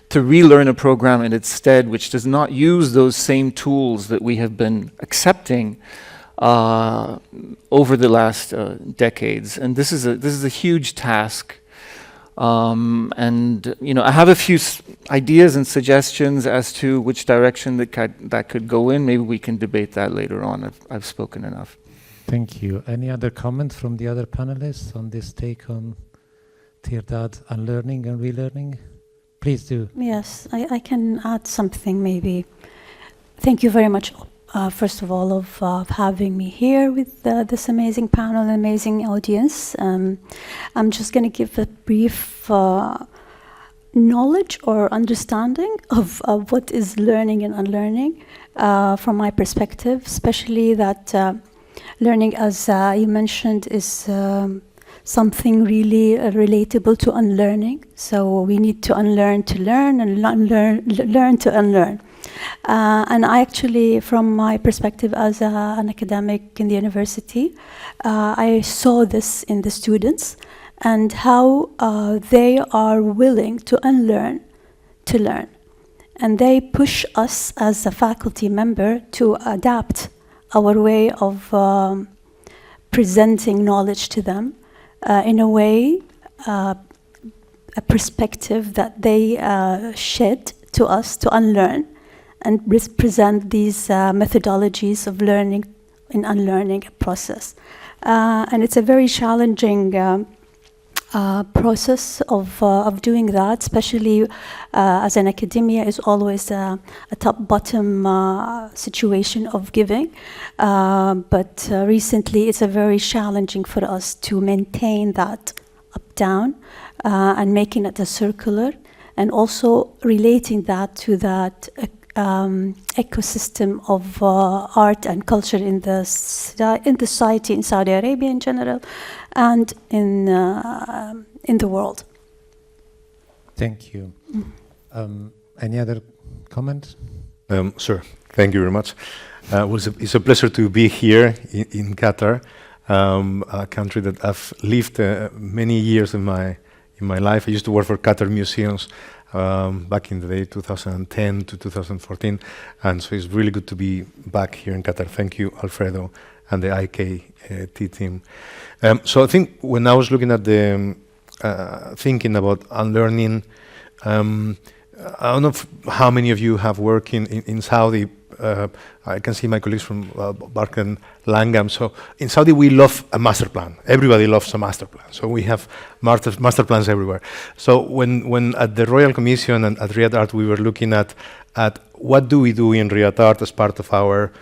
to relearn a program in its stead, which does not use those same tools that we have been accepting over the last decades. And this is a huge task. And I have a few ideas and suggestions as to which direction that could go in. Maybe we can debate that later on. I've spoken enough. Thank you. Any other comment from the other panelists on this take on Tirdad, unlearning and relearning? Please do. Yes, I can add something maybe. Thank you very much, first of all, of having me here with this amazing panel, amazing audience. I'm just going to give a brief knowledge or understanding of what is learning and unlearning from my perspective, especially that learning, as you mentioned, is something really relatable to unlearning. So we need to unlearn to learn and learn to unlearn. And I actually, from my perspective as an academic in the university, I saw this in the students and how they are willing to unlearn to learn. And they push us as a faculty member to adapt our way of presenting knowledge to them in a way, a perspective that they shed to us to unlearn and present these methodologies of learning and unlearning process. And it's a very challenging process of doing that, especially as an academia is always a top-bottom situation of giving. But recently it's a very challenging for us to maintain that up-down and making it a circular, and also relating that to that ecosystem of art and culture in the society in Saudi Arabia in general, and in the world. Thank you. Any other comment? Sure. Thank you very much. It's a pleasure to be here in Qatar, a country that I've lived many years in my life. I used to work for Qatar Museums back in the day, 2010 to 2014, and so it's really good to be back here in Qatar. Thank you, Alfredo, and the IKT team. So I think when I was looking at the thinking about unlearning, I don't know how many of you have worked in Saudi. I can see my colleagues from Barkan Langam. So in Saudi, we love a master plan. Everybody loves a master plan. So we have master plans everywhere. So when at the Royal Commission and at Riyadh Art, we were looking at what do we do in Riyadh Art as part of our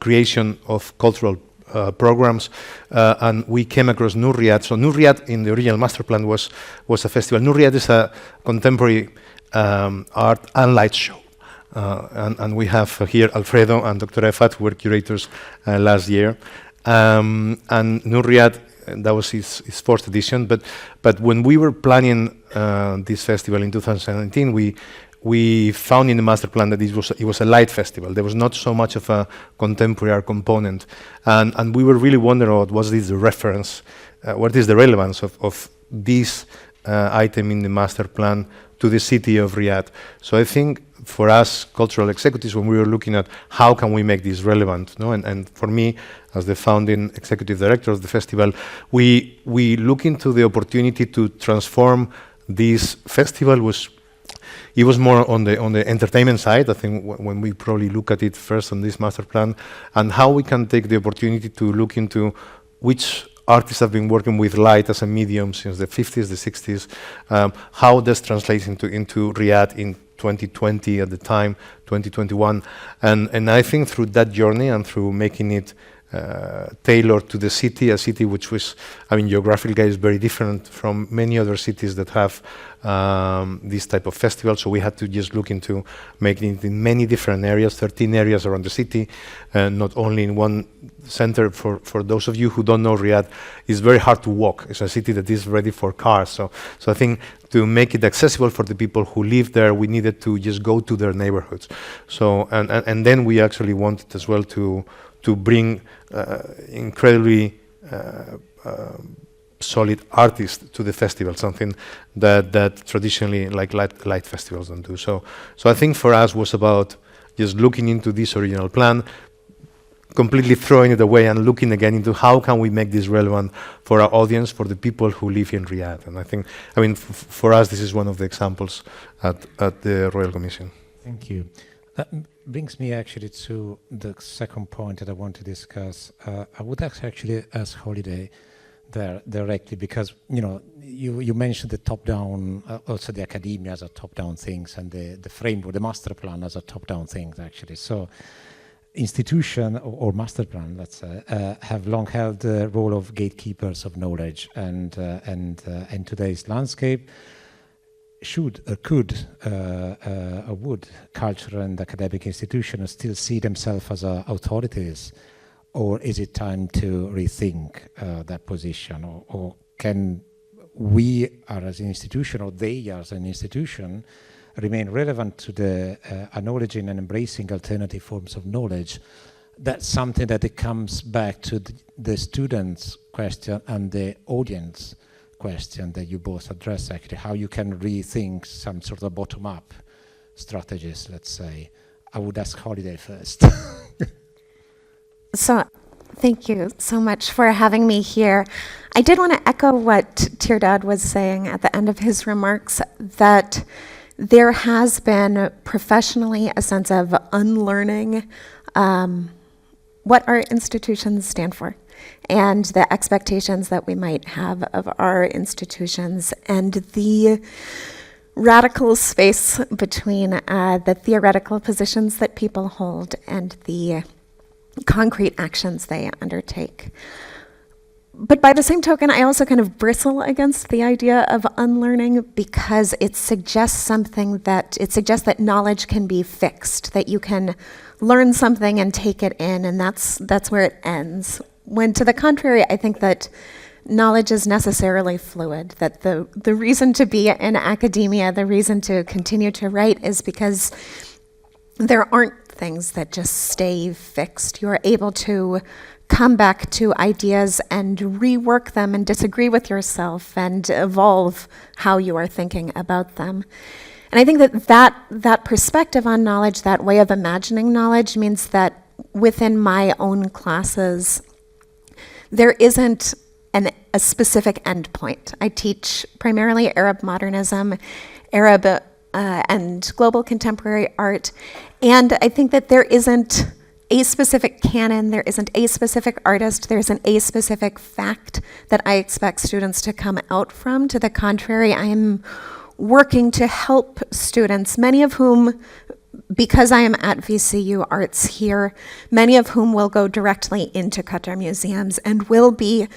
creation of cultural programs, and we came across Nur Riyadh. So Nur Riyadh in the original master plan was a festival. Nur Riyadh is a contemporary art and light show. And we have here Alfredo and Dr. Effat, who were curators last year. And Nur Riyadh, that was his fourth edition. But when we were planning this festival in 2017, we found in the master plan that it was a light festival. There was not so much of a contemporary art component. And we were really wondering about what is the reference, what is the relevance of this item in the master plan to the city of Riyadh. So I think for us cultural executives, when we were looking at how can we make this relevant, no? And for me, as the founding executive director of the festival, we look into the opportunity to transform this festival. It was more on the entertainment side. I think when we probably look at it first on this master plan, and how we can take the opportunity to look into which artists have been working with light as a medium since the 50s, the 60s, how this translates into Riyadh in 2020 at the time, 2021. And I think through that journey and through making it tailored to the city, a city which was, I mean, geographically is very different from many other cities that have this type of festival. So we had to just look into making it in many different areas, 13 areas around the city, not only in one center. For those of you who don't know, Riyadh is very hard to walk. It's a city that is ready for cars. So I think to make it accessible for the people who live there, we needed to just go to their neighborhoods. So and then we actually wanted as well to bring incredibly solid artists to the festival, something that traditionally like light festivals don't do. So I think for us was about just looking into this original plan, completely throwing it away and looking again into how can we make this relevant for our audience, for the people who live in Riyadh. And I think, I mean, for us, this is one of the examples at the Royal Commission. Thank you. That brings me actually to the second point that I want to discuss. I would actually ask Holiday there directly, because you mentioned the top-down, also the academia as a top-down things, and the framework, the master plan as a top-down things actually. So institution or master plan, let's say, have long held the role of gatekeepers of knowledge, and today's landscape should or could or would cultural and academic institutions still see themselves as authorities, or is it time to rethink that position, or can we as an institution, or they as an institution, remain relevant to the acknowledging and embracing alternative forms of knowledge? That's something that it comes back to the students' question and the audience question that you both address, actually, how you can rethink some sort of bottom-up strategies, let's say. I would ask Holiday first. So, thank you so much for having me here. I did want to echo what Tirdad was saying at the end of his remarks, that there has been professionally a sense of unlearning what our institutions stand for, and the expectations that we might have of our institutions, and the radical space between the theoretical positions that people hold and the concrete actions they undertake. But by the same token, I also kind of bristle against the idea of unlearning, because it suggests that knowledge can be fixed, that you can learn something and take it in, and that's where it ends. When to the contrary, I think that knowledge is necessarily fluid, that the reason to be in academia, the reason to continue to write, is because there aren't things that just stay fixed. You're able to come back to ideas and rework them and disagree with yourself and evolve how you are thinking about them. And I think that perspective on knowledge, that way of imagining knowledge, means that within my own classes, there isn't a specific endpoint. I teach primarily Arab modernism, Arab and global contemporary art, and I think that there isn't a specific canon, there isn't a specific artist, there isn't a specific fact that I expect students to come out from. To the contrary, I am working to help students, many of whom, because I am at VCU Arts here, many of whom will go directly into Qatar museums and will be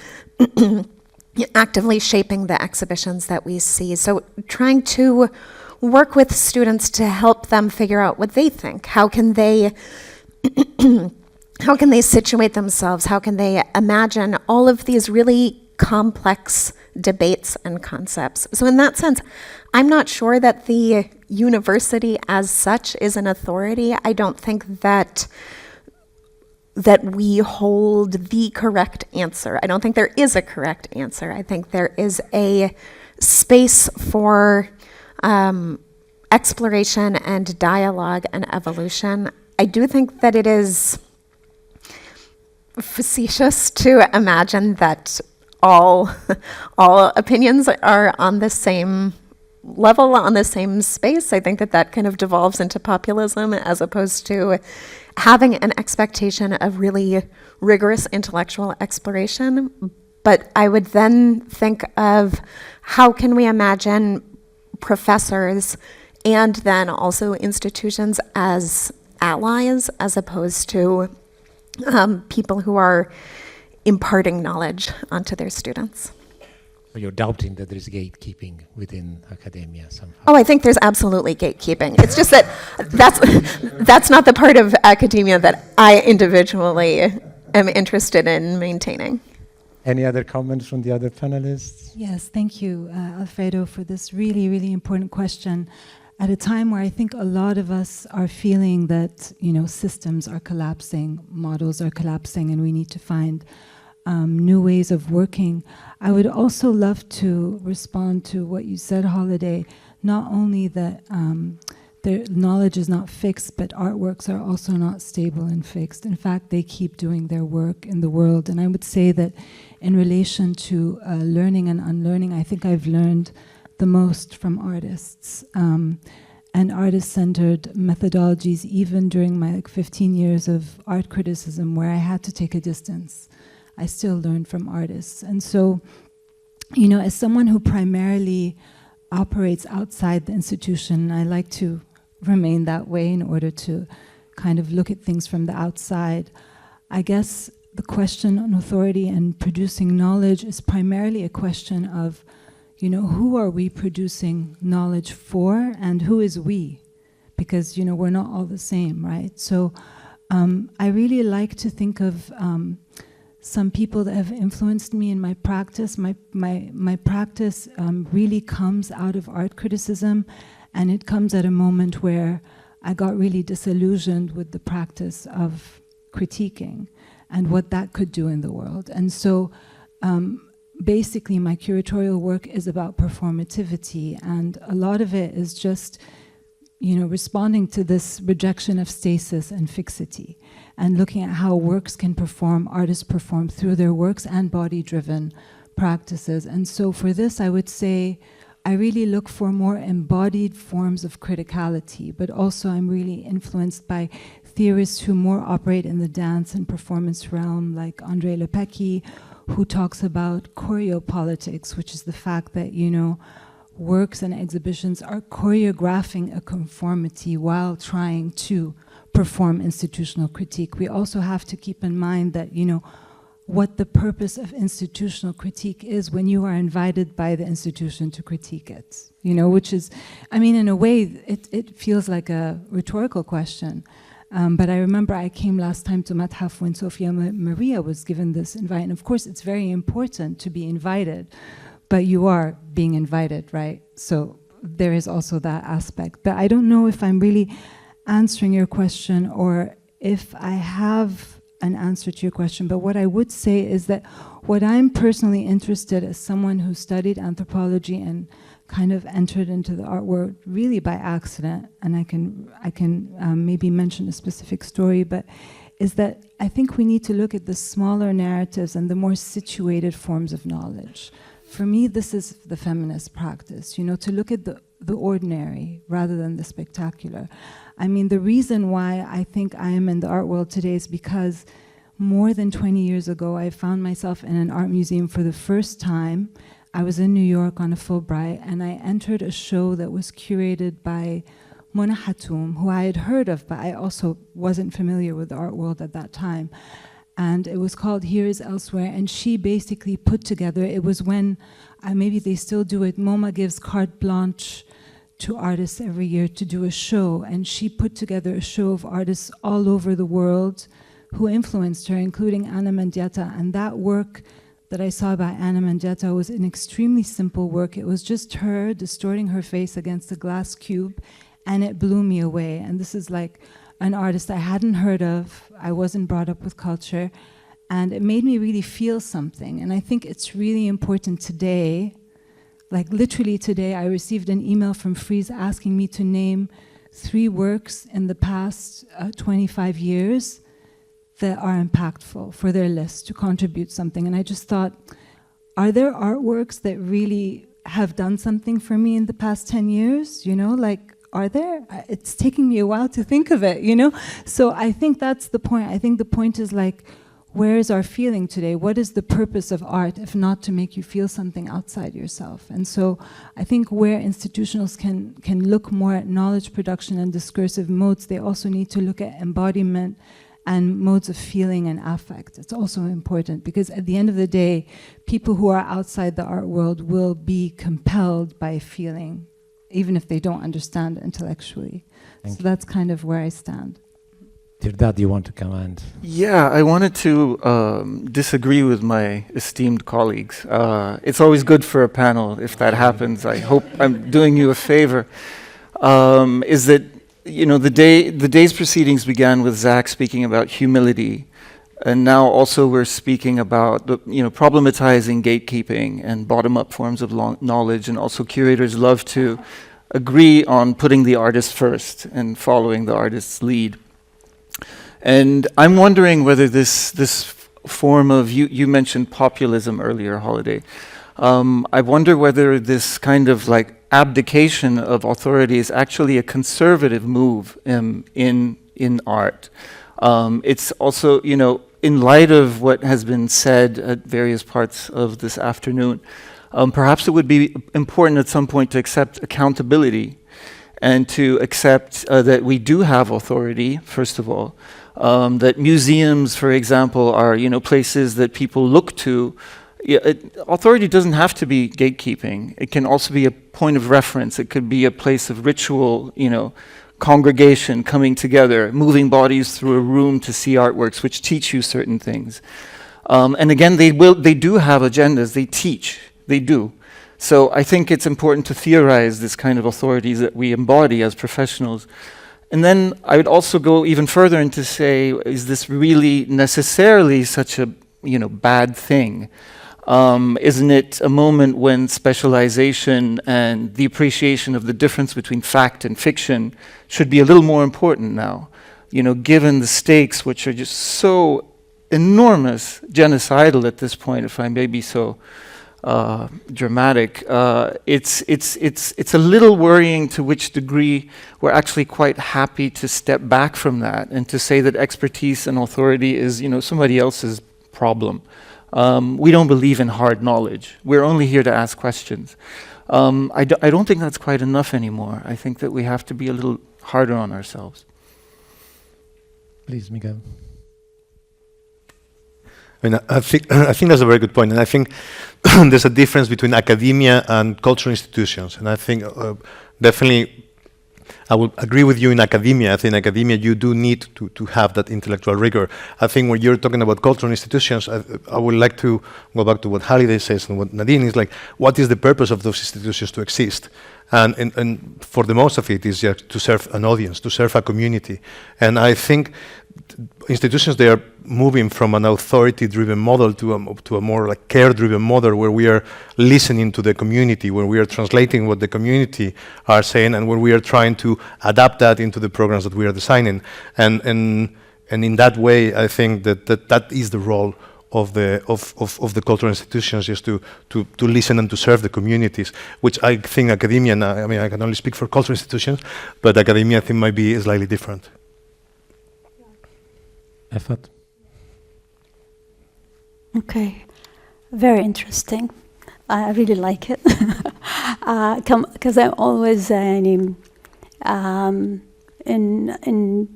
actively shaping the exhibitions that we see. So trying to work with students to help them figure out what they think. How can they situate themselves? How can they imagine all of these really complex debates and concepts? So in that sense, I'm not sure that the university as such is an authority. I don't think that we hold the correct answer. I don't think there is a correct answer. I think there is a space for exploration and dialogue and evolution. I do think that it is facetious to imagine that all opinions are on the same level, on the same space. I think that kind of devolves into populism, as opposed to having an expectation of really rigorous intellectual exploration. But I would then think of how can we imagine professors and then also institutions as allies, as opposed to people who are imparting knowledge onto their students. So you're doubting that there is gatekeeping within academia somehow? Oh, I think there's absolutely gatekeeping. It's just that that's not the part of academia that I individually am interested in maintaining. Any other comments from the other panelists? Yes, thank you, Alfredo, for this really, really important question. At a time where I think a lot of us are feeling that, you know, systems are collapsing, models are collapsing, and we need to find new ways of working. I would also love to respond to what you said, Holiday, not only that their knowledge is not fixed, but artworks are also not stable and fixed. In fact, they keep doing their work in the world. And I would say that in relation to learning and unlearning, I think I've learned the most from artists and artist-centered methodologies, even during my 15 years of art criticism, where I had to take a distance. I still learn from artists. And so, you know, as someone who primarily operates outside the institution, I like to remain that way in order to kind of look at things from the outside. I guess the question on authority and producing knowledge is primarily a question of, you know, who are we producing knowledge for and who is we? Because, you know, we're not all the same, right? So I really like to think of some people that have influenced me in my practice. My practice really comes out of art criticism, and it comes at a moment where I got really disillusioned with the practice of critiquing and what that could do in the world. And so basically my curatorial work is about performativity, and a lot of it is just, you know, responding to this rejection of stasis and fixity, and looking at how works can perform, artists perform through their works and body-driven practices. And so for this, I would say, I really look for more embodied forms of criticality, but also I'm really influenced by theorists who more operate in the dance and performance realm, like André Lepecki, who talks about choreopolitics, which is the fact that, you know, works and exhibitions are choreographing a conformity while trying to perform institutional critique. We also have to keep in mind that, you know, what the purpose of institutional critique is when you are invited by the institution to critique it, you know, which is, I mean, in a way, it feels like a rhetorical question. But I remember I came last time to Mathaf when Sofia Maria was given this invite. And of course, it's very important to be invited, but you are being invited, right? So there is also that aspect. But I don't know if I'm really answering your question or if I have an answer to your question. But what I would say is that what I'm personally interested as someone who studied anthropology and kind of entered into the art world really by accident, and I can maybe mention a specific story, but is that I think we need to look at the smaller narratives and the more situated forms of knowledge. For me, this is the feminist practice, you know, to look at the ordinary rather than the spectacular. I mean, the reason why I think I am in the art world today is because more than 20 years ago, I found myself in an art museum for the first time. I was in New York on a Fulbright, and I entered a show that was curated by Mona Hatoum, who I had heard of, but I also wasn't familiar with the art world at that time. And it was called Here is Elsewhere, and she basically put together, it was when, maybe they still do it, MoMA gives carte blanche to artists every year to do a show, and she put together a show of artists all over the world who influenced her, including Ana Mendieta, and that work that I saw by Ana Mendieta was an extremely simple work. It was just her distorting her face against a glass cube, and it blew me away. And this is like an artist I hadn't heard of. I wasn't brought up with culture, and it made me really feel something. And I think it's really important today, like literally today, I received an email from Frieze asking me to name 3 works in the past 25 years that are impactful for their list to contribute something. And I just thought, are there artworks that really have done something for me in the past 10 years? You know, like, are there? It's taking me a while to think of it, you know? So I think that's the point. I think the point is like, where is our feeling today? What is the purpose of art if not to make you feel something outside yourself? And so I think where institutionals can look more at knowledge production and discursive modes, they also need to look at embodiment and modes of feeling and affect. It's also important because at the end of the day, people who are outside the art world will be compelled by feeling, even if they don't understand it intellectually. So that's kind of where I stand. Tirdad, do you want to comment? Yeah, I wanted to disagree with my esteemed colleagues. It's always good for a panel if that happens. I hope I'm doing you a favor. Is that, you know, the day's proceedings began with Zach speaking about humility, and now also we're speaking about problematizing gatekeeping and bottom-up forms of knowledge, and also curators love to agree on putting the artist first and following the artist's lead. And I'm wondering whether this form of, you mentioned populism earlier, Holiday. I wonder whether this kind of like abdication of authority is actually a conservative move in art. It's also, you know, in light of what has been said at various parts of this afternoon, perhaps it would be important at some point to accept accountability and to accept that we do have authority, first of all. That museums, for example, are, you know, places that people look to. Authority doesn't have to be gatekeeping. It can also be a point of reference. It could be a place of ritual, you know, congregation coming together, moving bodies through a room to see artworks which teach you certain things. And again, they do have agendas. They teach. They do. So I think it's important to theorize this kind of authorities that we embody as professionals. And then I would also go even further and to say, is this really necessarily such a, you know, bad thing? Isn't it a moment when specialization and the appreciation of the difference between fact and fiction should be a little more important now? You know, given the stakes, which are just so enormous, genocidal at this point, if I may be so dramatic, it's a little worrying to which degree we're actually quite happy to step back from that and to say that expertise and authority is, you know, somebody else's problem. We don't believe in hard knowledge. We're only here to ask questions. I don't think that's quite enough anymore. I think that we have to be a little harder on ourselves. Please, Miguel. I think that's a very good point, and I think there's a difference between academia and cultural institutions, and I think definitely I would agree with you in academia. I think in academia you do need to have that intellectual rigor. I think when you're talking about cultural institutions, I would like to go back to what Holiday says and what Nadine is like, what is the purpose of those institutions to exist? And for the most of it is just to serve an audience, to serve a community. And I think institutions, they are moving from an authority-driven model to a more like care-driven model where we are listening to the community, where we are translating what the community are saying, and where we are trying to adapt that into the programs that we are designing. And in that way, I think that is the role of the cultural institutions, just to listen and to serve the communities, which I think academia, I mean, I can only speak for cultural institutions, but academia I think might be slightly different. Effat. Okay, very interesting. I really like it because I'm always in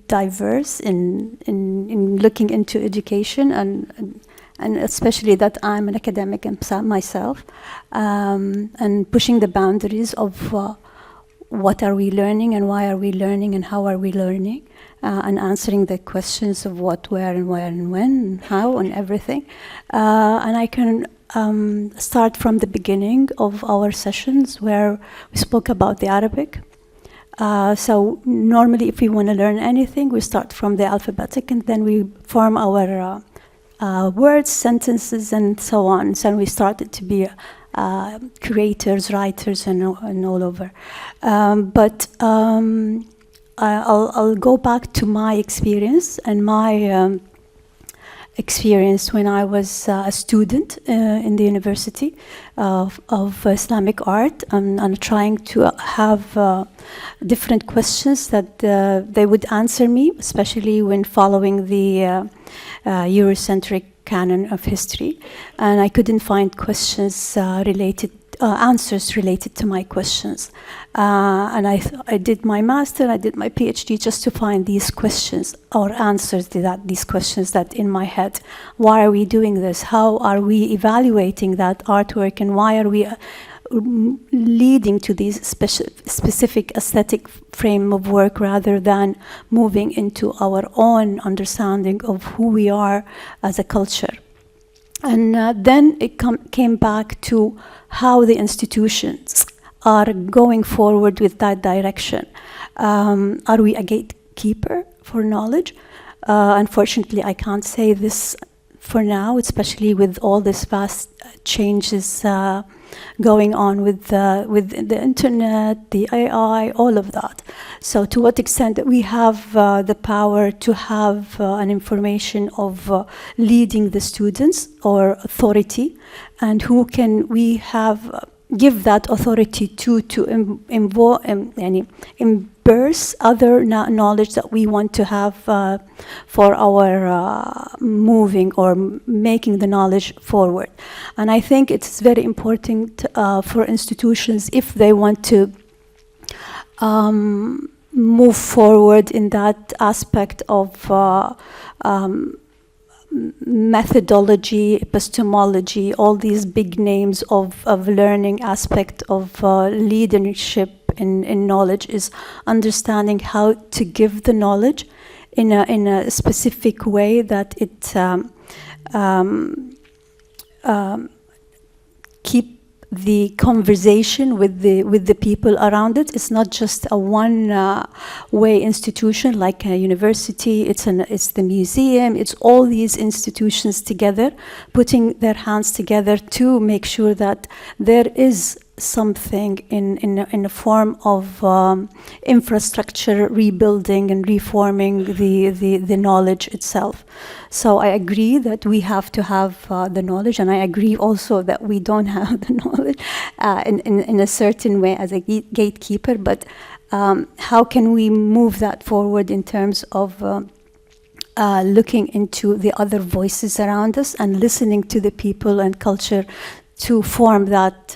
diverse in looking into education and especially that I'm an academic myself, and pushing the boundaries of what are we learning and why are we learning and how are we learning, and answering the questions of what, where, and when, and how, and everything. And I can start from the beginning of our sessions where we spoke about the Arabic. So normally if we want to learn anything, we start from the alphabetic and then we form our words, sentences, and so on. So we started to be curators, writers, and all over. But I'll go back to my experience and my experience when I was a student in the University of Islamic Art, and trying to have different questions that they would answer me, especially when following the Eurocentric canon of history, and I couldn't find questions related answers related to my questions. And I did my master, I did my PhD just to find these questions or answers to these questions that in my head. Why are we doing this? How are we evaluating that artwork? And why are we leading to these specific aesthetic frame of work rather than moving into our own understanding of who we are as a culture? And then it came back to how the institutions are going forward with that direction. Are we a gatekeeper for knowledge? Unfortunately, I can't say this for now, especially with all these vast changes going on with the internet, the AI, all of that. So to what extent we have the power to have an information of leading the students or authority, and who can we have give that authority to burst other knowledge that we want to have for our moving or making the knowledge forward. And I think it's very important for institutions, if they want to move forward in that aspect of methodology, epistemology, all these big names of learning aspect of leadership in knowledge, is understanding how to give the knowledge in a specific way that it keep the conversation with the people around it. It's not just a one-way institution like a university. It's the museum. It's all these institutions together, putting their hands together to make sure that there is something in a form of infrastructure rebuilding and reforming the knowledge itself. So I agree that we have to have the knowledge, and I agree also that we don't have the knowledge in a certain way as a gatekeeper, but how can we move that forward in terms of looking into the other voices around us and listening to the people and culture to form that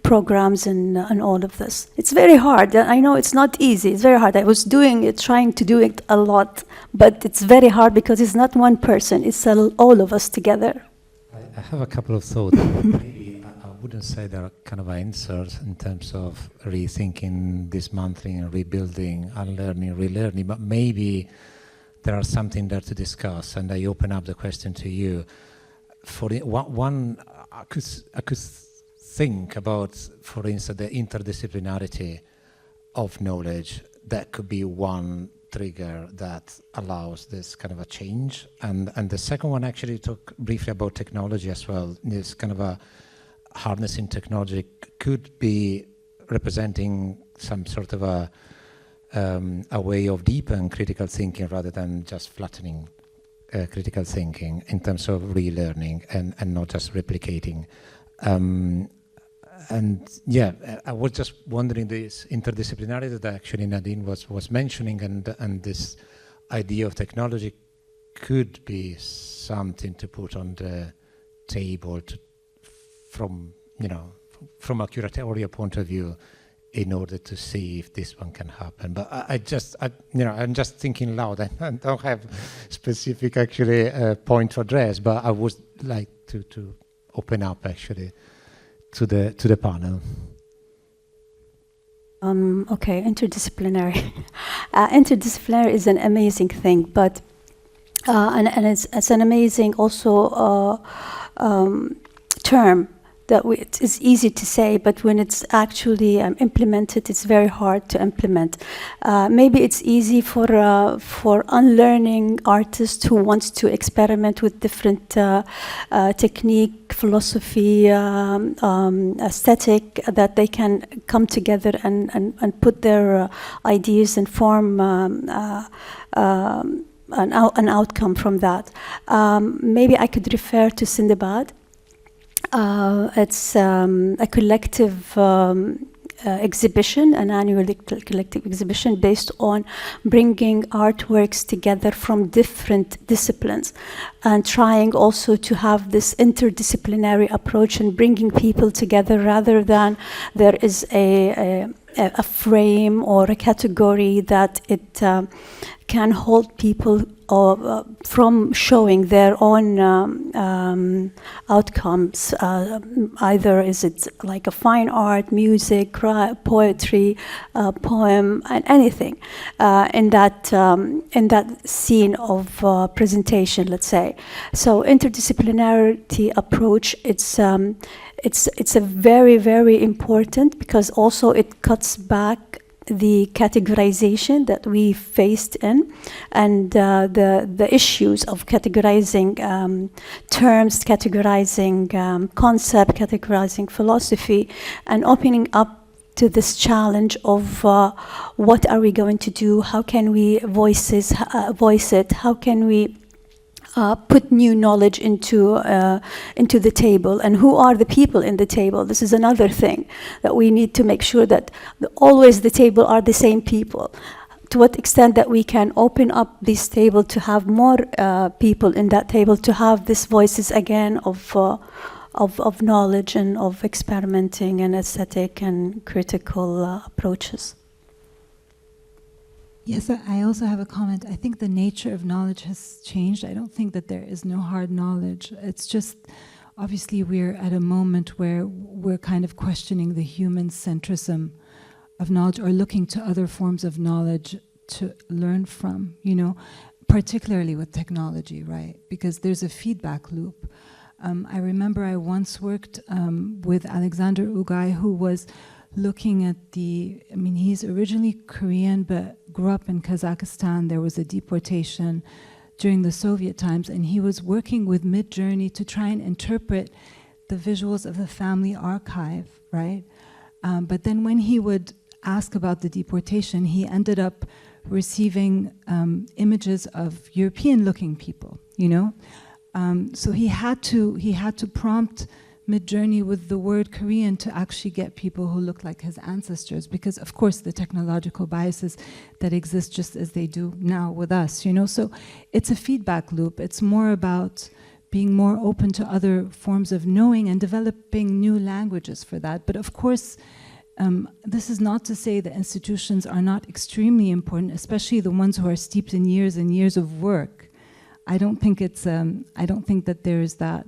programs and all of this. It's very hard. I know it's not easy. It's very hard. I was trying to do it a lot, but it's very hard because it's not one person. It's all of us together. I have a couple of thoughts. Maybe I wouldn't say there are kind of answers in terms of rethinking, dismantling, rebuilding, unlearning, relearning, but maybe there are something there to discuss, and I open up the question to you. For one, I could think about, for instance, the interdisciplinarity of knowledge. That could be one trigger that allows this kind of a change. And the second one actually talk briefly about technology as well. This kind of a harnessing technology could be representing some sort of a way of deepening critical thinking rather than just flattening critical thinking in terms of relearning and not just replicating. And yeah, I was just wondering this interdisciplinarity that actually Nadine was mentioning, and this idea of technology could be something to put on the table from a curatorial point of view, in order to see if this one can happen. But I'm just thinking loud. I don't have specific actually point to address, but I would like to open up actually to the panel. Okay, interdisciplinary. Interdisciplinary is an amazing thing, but and it's an amazing also term. That it's easy to say, but when it's actually implemented, it's very hard to implement. Maybe it's easy for unlearning artists who wants to experiment with different technique, philosophy, aesthetic, that they can come together and put their ideas and form an outcome from that. Maybe I could refer to Sindbad. It's a collective exhibition, an annual collective exhibition based on bringing artworks together from different disciplines and trying also to have this interdisciplinary approach and bringing people together rather than there is a frame or a category that it can hold people from showing their own outcomes. Either is it like a fine art, music, poetry, poem, and anything in that scene of presentation, let's say. So interdisciplinarity approach, it's a very, very important because also it cuts back the categorization that we faced in and the issues of categorizing terms, categorizing concept, categorizing philosophy, and opening up to this challenge of what are we going to do, how can we voice it, how can we put new knowledge into the table, and who are the people in the table. This is another thing that we need to make sure that always the table are the same people. To what extent that we can open up this table to have more people in that table, to have these voices again of knowledge and of experimenting and aesthetic and critical approaches. Yes, I also have a comment. I think the nature of knowledge has changed. I don't think that there is no hard knowledge. It's just, obviously, we're at a moment where we're kind of questioning the human centrism of knowledge or looking to other forms of knowledge to learn from, you know, particularly with technology, right? Because there's a feedback loop. I remember I once worked with Alexander Ugay, who was looking at he's originally Korean, but grew up in Kazakhstan. There was a deportation during the Soviet times, and he was working with Midjourney to try and interpret the visuals of the family archive, right? But then when he would ask about the deportation, he ended up receiving images of European-looking people, you know? So he had to prompt Midjourney with the word Korean to actually get people who look like his ancestors, because of course the technological biases that exist just as they do now with us, you know. So it's a feedback loop. It's more about being more open to other forms of knowing and developing new languages for that. But of course, this is not to say that institutions are not extremely important, especially the ones who are steeped in years and years of work. I don't think that there is that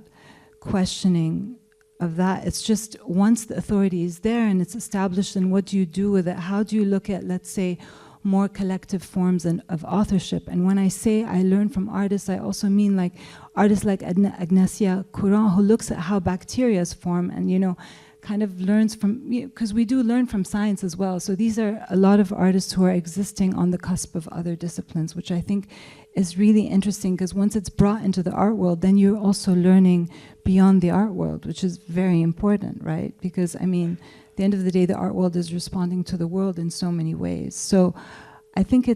questioning of that. It's just once the authority is there and it's established, and what do you do with it? How do you look at, let's say, more collective forms of authorship? And when I say I learn from artists, I also mean like artists like Agnacia Couran, who looks at how bacteria form and, you know, kind of learns from, because we do learn from science as well. So these are a lot of artists who are existing on the cusp of other disciplines, which I think is really interesting, because once it's brought into the art world, then you're also learning beyond the art world, which is very important, right? Because, I mean, at the end of the day, the art world is responding to the world in so many ways. So I think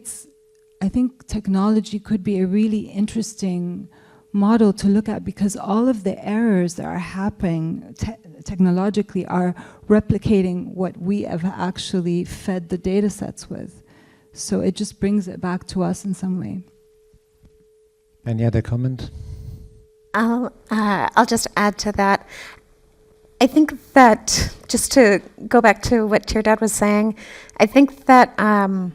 technology could be a really interesting model to look at, because all of the errors that are happening technologically are replicating what we have actually fed the data sets with. So it just brings it back to us in some way. Any other comment? I'll just add to that. I think that, just to go back to what Tirdad was saying, I think that the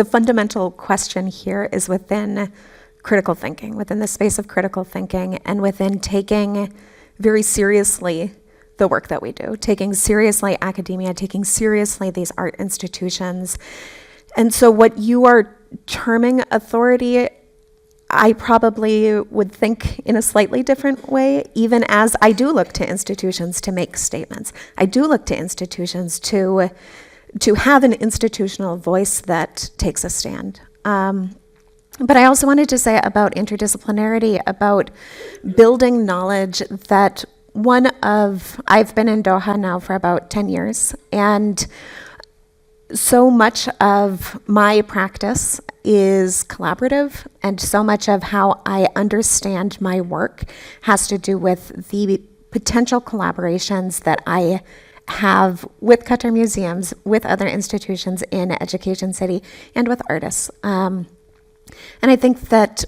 fundamental question here is within critical thinking, within the space of critical thinking, and within taking very seriously the work that we do, taking seriously academia, taking seriously these art institutions. And so what you are terming authority, I probably would think in a slightly different way, even as I do look to institutions to make statements. I do look to institutions to have an institutional voice that takes a stand. But I also wanted to say about interdisciplinarity, about building knowledge that I've been in Doha now for about 10 years, and so much of my practice is collaborative, and so much of how I understand my work has to do with the potential collaborations that I have with Qatar museums, with other institutions in Education City, and with artists. And I think that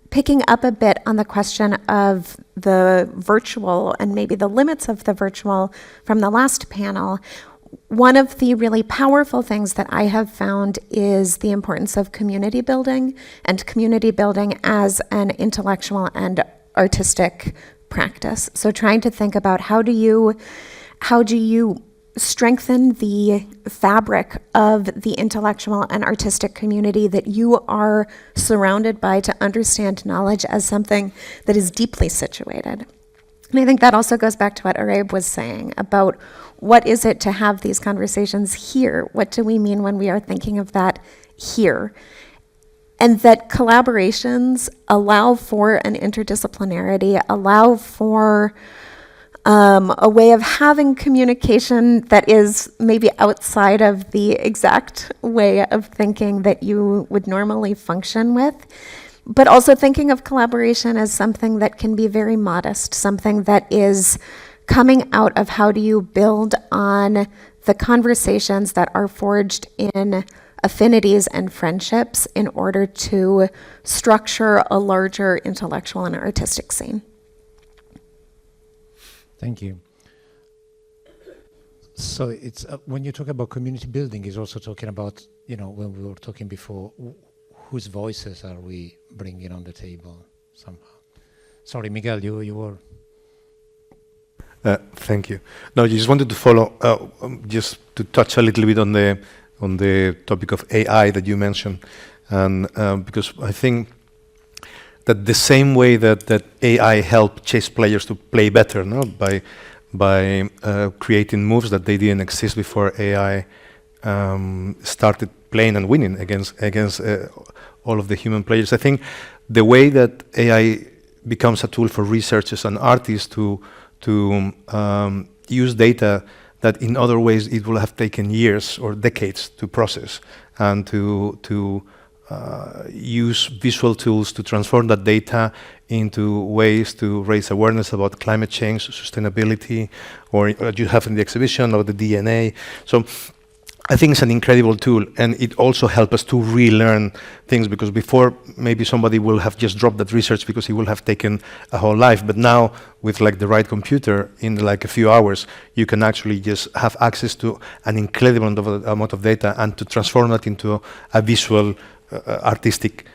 picking up a bit on the question of the virtual and maybe the limits of the virtual from the last panel, one of the really powerful things that I have found is the importance of community building, and community building as an intellectual and artistic practice. So trying to think about how do you strengthen the fabric of the intellectual and artistic community that you are surrounded by to understand knowledge as something that is deeply situated. And I think that also goes back to what Oraib was saying about what is it to have these conversations here? What do we mean when we are thinking of that here? And that collaborations allow for an interdisciplinarity, allow for a way of having communication that is maybe outside of the exact way of thinking that you would normally function with, but also thinking of collaboration as something that can be very modest, something that is coming out of how do you build on the conversations that are forged in affinities and friendships in order to structure a larger intellectual and artistic scene. Thank you. So it's when you talk about community building, is also talking about, you know, when we were talking before, whose voices are we bringing on the table somehow? Sorry, Miguel, you were. Thank you. No, I just wanted to follow, just to touch a little bit on the topic of AI that you mentioned, and because I think that the same way that AI helped chess players to play better, no, by creating moves that they didn't exist before AI started playing and winning against all of the human players. I think the way that AI becomes a tool for researchers and artists to use data that in other ways it will have taken years or decades to process, and to use visual tools to transform that data into ways to raise awareness about climate change, sustainability, or you have in the exhibition, or the DNA. So I think it's an incredible tool, and it also helps us to relearn things, because before maybe somebody will have just dropped that research because it will have taken a whole life, but now with like the right computer, in like a few hours, you can actually just have access to an incredible amount of data and to transform that into a visual, artistic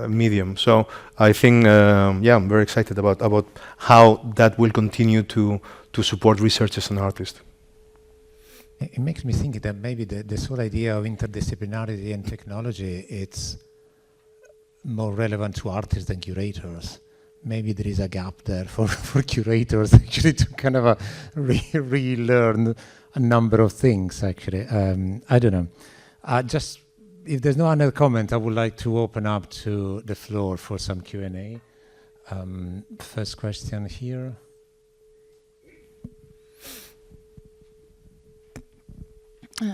medium. So I think, yeah, I'm very excited about how that will continue to support researchers and artists. It makes me think that maybe this whole idea of interdisciplinarity and technology, it's more relevant to artists than curators. Maybe there is a gap there for curators actually to kind of relearn a number of things actually. I don't know. Just if there's no other comment, I would like to open up to the floor for some Q&A. First question here.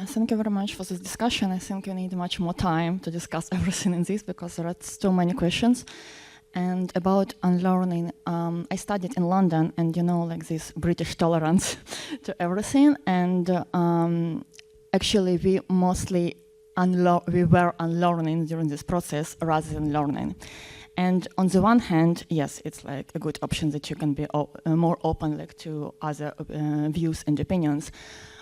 Thank you very much for this discussion. I think we need much more time to discuss everything in this, because there are so many questions. And about unlearning, I studied in London, and you know, like this British tolerance to everything. And actually, we were unlearning during this process rather than learning. And on the one hand, yes, it's like a good option that you can be more open, like to other views and opinions.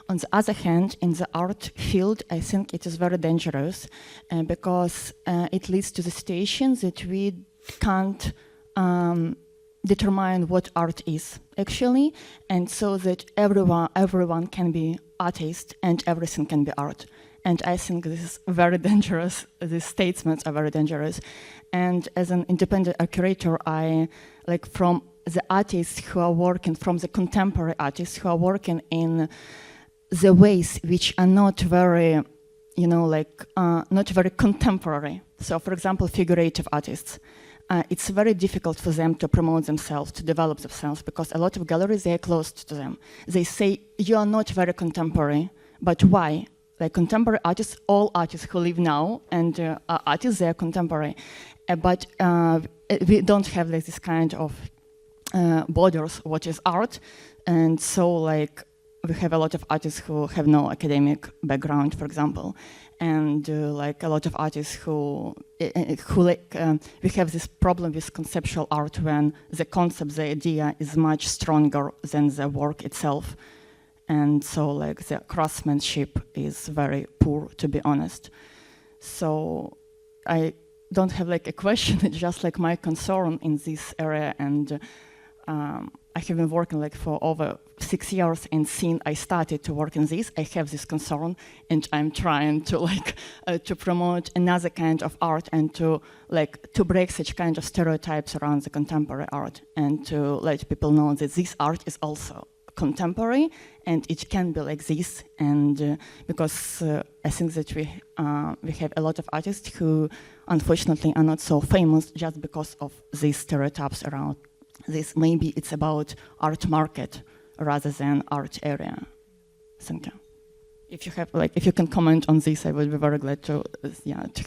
On the other hand, in the art field, I think it is very dangerous because it leads to the situation that we can't determine what art is actually, and so that everyone can be artist and everything can be art. And I think this is very dangerous. These statements are very dangerous. And as an independent curator, I like from the artists who are working, from the contemporary artists who are working in the ways which are not very, you know, like not very contemporary. So, for example, figurative artists. It's very difficult for them to promote themselves, to develop themselves, because a lot of galleries, they are closed to them. They say, you are not very contemporary, but why? Like contemporary artists, all artists who live now and are artists, they are contemporary. But we don't have like this kind of borders, what is art. And so like we have a lot of artists who have no academic background, for example, and like a lot of artists who we have this problem with conceptual art when the concept, the idea is much stronger than the work itself. And so like the craftsmanship is very poor, to be honest. So I don't have like a question, it's just like my concern in this area. And I have been working like for over 6 years, and since I started to work in this, I have this concern, and I'm trying to like to promote another kind of art and to break such kind of stereotypes around the contemporary art, and to let people know that this art is also contemporary and it can be like this. And because I think that we have a lot of artists who unfortunately are not so famous just because of these stereotypes around this. Maybe it's about art market rather than art area. Thank you. If you have if you can comment on this, I would be very glad to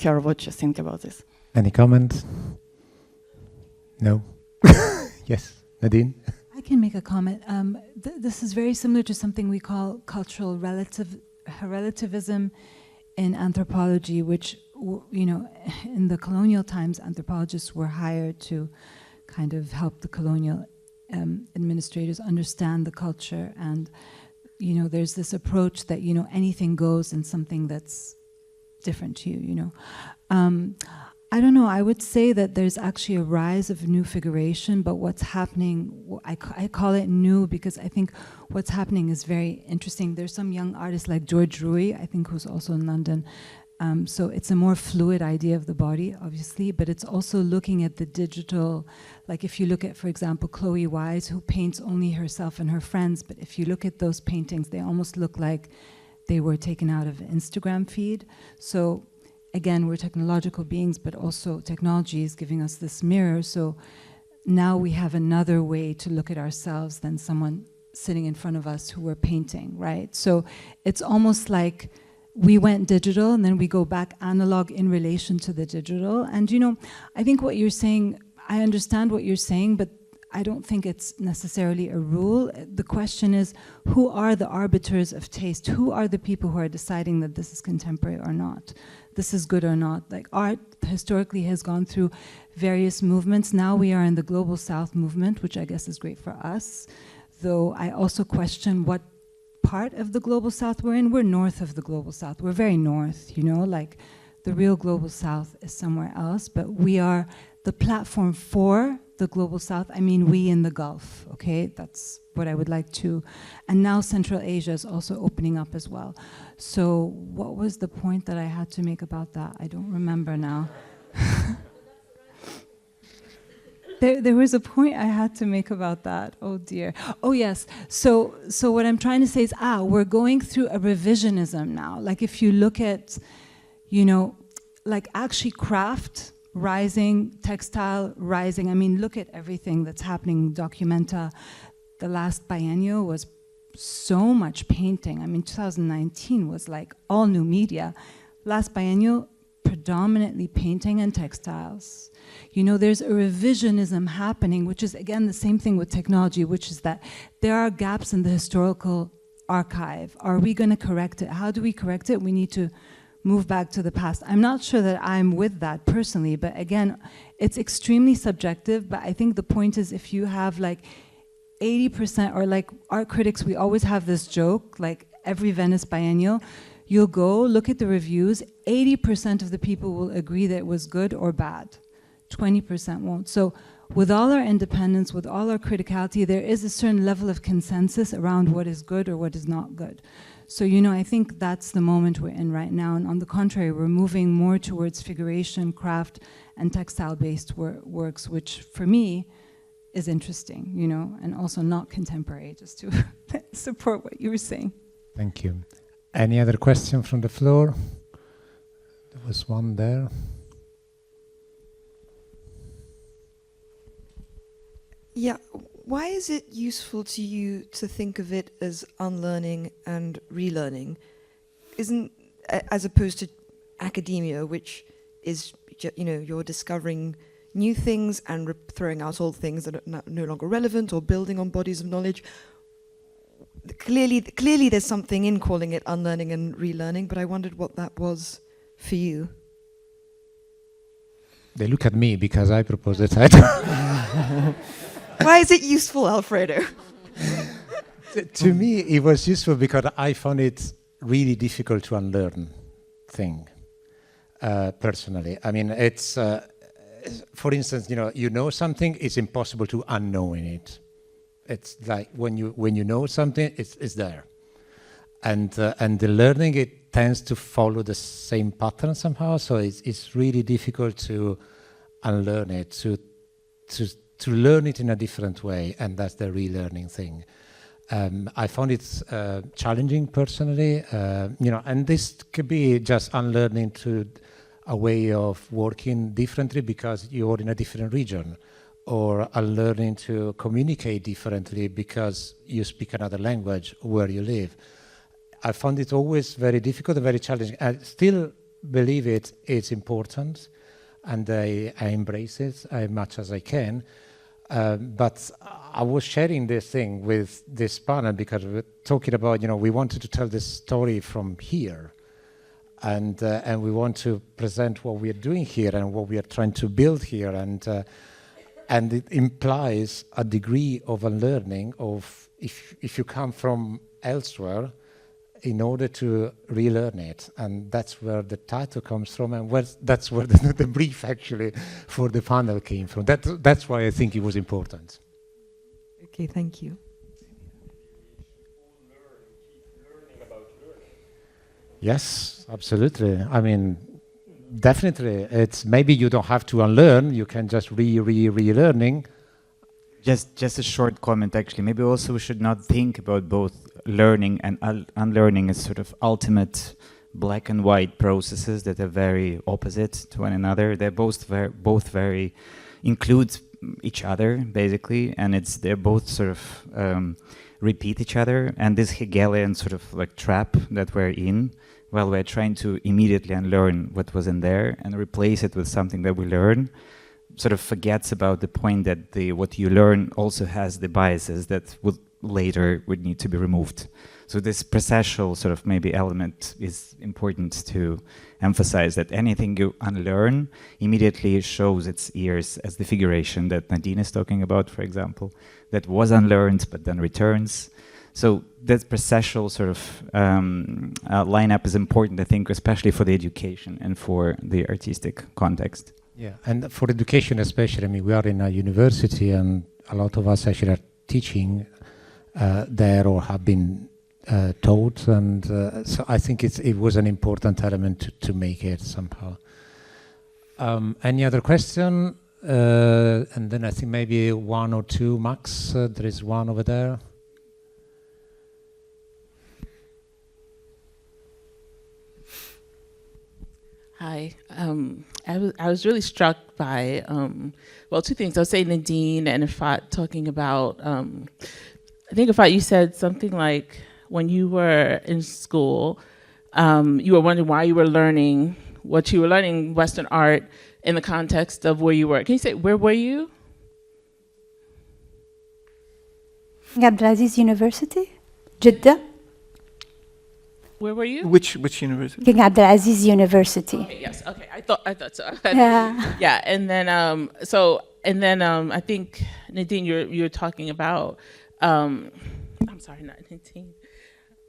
hear what you think about this. Any comment? No. Yes, Nadine. I can make a comment. This is very similar to something we call cultural relativism in anthropology, which, you know, in the colonial times, anthropologists were hired to kind of help the colonial administrators understand the culture. And, you know, there's this approach that, you know, anything goes in something that's different to you, you know. I don't know, I would say that there's actually a rise of new figuration, but what's happening, I call it new because I think what's happening is very interesting. There's some young artists like George Rui, I think, who's also in London. So it's a more fluid idea of the body, obviously, but it's also looking at the digital, like if you look at, for example, Chloe Wise, who paints only herself and her friends, but if you look at those paintings, they almost look like they were taken out of an Instagram feed. So again, we're technological beings, but also technology is giving us this mirror. So now we have another way to look at ourselves than someone sitting in front of us who we're painting, right? So it's almost like we went digital and then we go back analog in relation to the digital. And, you know, I think what you're saying, I understand what you're saying, but I don't think it's necessarily a rule. The question is, who are the arbiters of taste? Who are the people who are deciding that this is contemporary or not? This is good or not? Like, art historically has gone through various movements. Now we are in the Global South movement, which I guess is great for us. Though I also question what part of the Global South we're in. We're north of the Global South. We're very north, you know, like the real Global South is somewhere else, but we are the platform for the Global South. I mean, we in the Gulf, okay? That's what I would like to. And now Central Asia is also opening up as well. So what was the point that I had to make about that? I don't remember now. There was a point I had to make about that. Oh dear. Oh yes. So what I'm trying to say is, we're going through a revisionism now. Like if you look at, you know, like actually craft rising, textile rising. I mean, look at everything that's happening. Documenta, the last biennial was so much painting. I mean, 2019 was like all new media. Last biennial, predominantly painting and textiles. You know, there's a revisionism happening, which is, again, the same thing with technology, which is that there are gaps in the historical archive. Are we going to correct it? How do we correct it? We need to move back to the past. I'm not sure that I'm with that personally, but again, it's extremely subjective. But I think the point is, if you have like 80%, or like art critics, we always have this joke, like every Venice biennial, you'll go look at the reviews, 80% of the people will agree that it was good or bad. 20% won't. So with all our independence, with all our criticality, there is a certain level of consensus around what is good or what is not good. So, you know, I think that's the moment we're in right now. And on the contrary, we're moving more towards figuration, craft, and textile-based works, which for me is interesting, you know, and also not contemporary, just to support what you were saying. Thank you. Any other question from the floor? There was one there. Yeah, why is it useful to you to think of it as unlearning and relearning? As opposed to academia, which is, you know, you're discovering new things and throwing out old things that are no longer relevant or building on bodies of knowledge. clearly there's something in calling it unlearning and relearning, but I wondered what that was for you. They look at me because I proposed the title. Why is it useful, Alfredo? To me, it was useful because I found it really difficult to unlearn thing, personally. I mean, it's, for instance, you know something, it's impossible to unknowing it. It's like when you know something, it's there. And the learning, it tends to follow the same pattern somehow, so it's really difficult to unlearn it, to learn it in a different way, and that's the relearning thing. I found it challenging personally, and this could be just unlearning to a way of working differently because you're in a different region, or unlearning to communicate differently because you speak another language where you live. I found it always very difficult and very challenging. I still believe it's important, and I embrace it as much as I can. But I was sharing this thing with this panel because we were talking about, we wanted to tell this story from here, and we want to present what we are doing here and what we are trying to build here, and it implies a degree of unlearning of if you come from elsewhere in order to relearn it, and that's where the title comes from, and that's where the brief actually for the panel came from. That's why I think it was important. Okay, thank you. Yes, absolutely. I mean, definitely. It's maybe you don't have to unlearn. You can just relearning. Just a short comment, actually. Maybe also we should not think about both learning and unlearning as sort of ultimate black and white processes that are very opposite to one another. They're both very include each other, basically, and they're both sort of repeat each other. And this Hegelian sort of like trap that we're in, while we're trying to immediately unlearn what was in there and replace it with something that we learn, sort of forgets about the point that what you learn also has the biases that would need to be removed. So this processual sort of maybe element is important to emphasize, that anything you unlearn immediately shows its ears as the figuration that Nadine is talking about, for example, that was unlearned but then returns. So that processual sort of lineup is important, I think, especially for the education and for the artistic context. Yeah, and for education especially, I mean, we are in a university and a lot of us actually are teaching there or have been taught, and so I think it was an important element to make it somehow. Any other question? And then I think maybe one or two max. There is one over there. Hi. I was really struck by, two things. I'll say Nadine and Effat talking about, I think Effat, you said something like when you were in school, you were wondering why you were learning what you were learning, Western art, in the context of where you were. Can you say, where were you? Abdulaziz University, Jeddah. Where were you? Which university? King Abdulaziz University. Okay, yes. Okay, I thought so. Yeah. Yeah, and then I think Nadine, you're talking about. I'm sorry, not Nadine.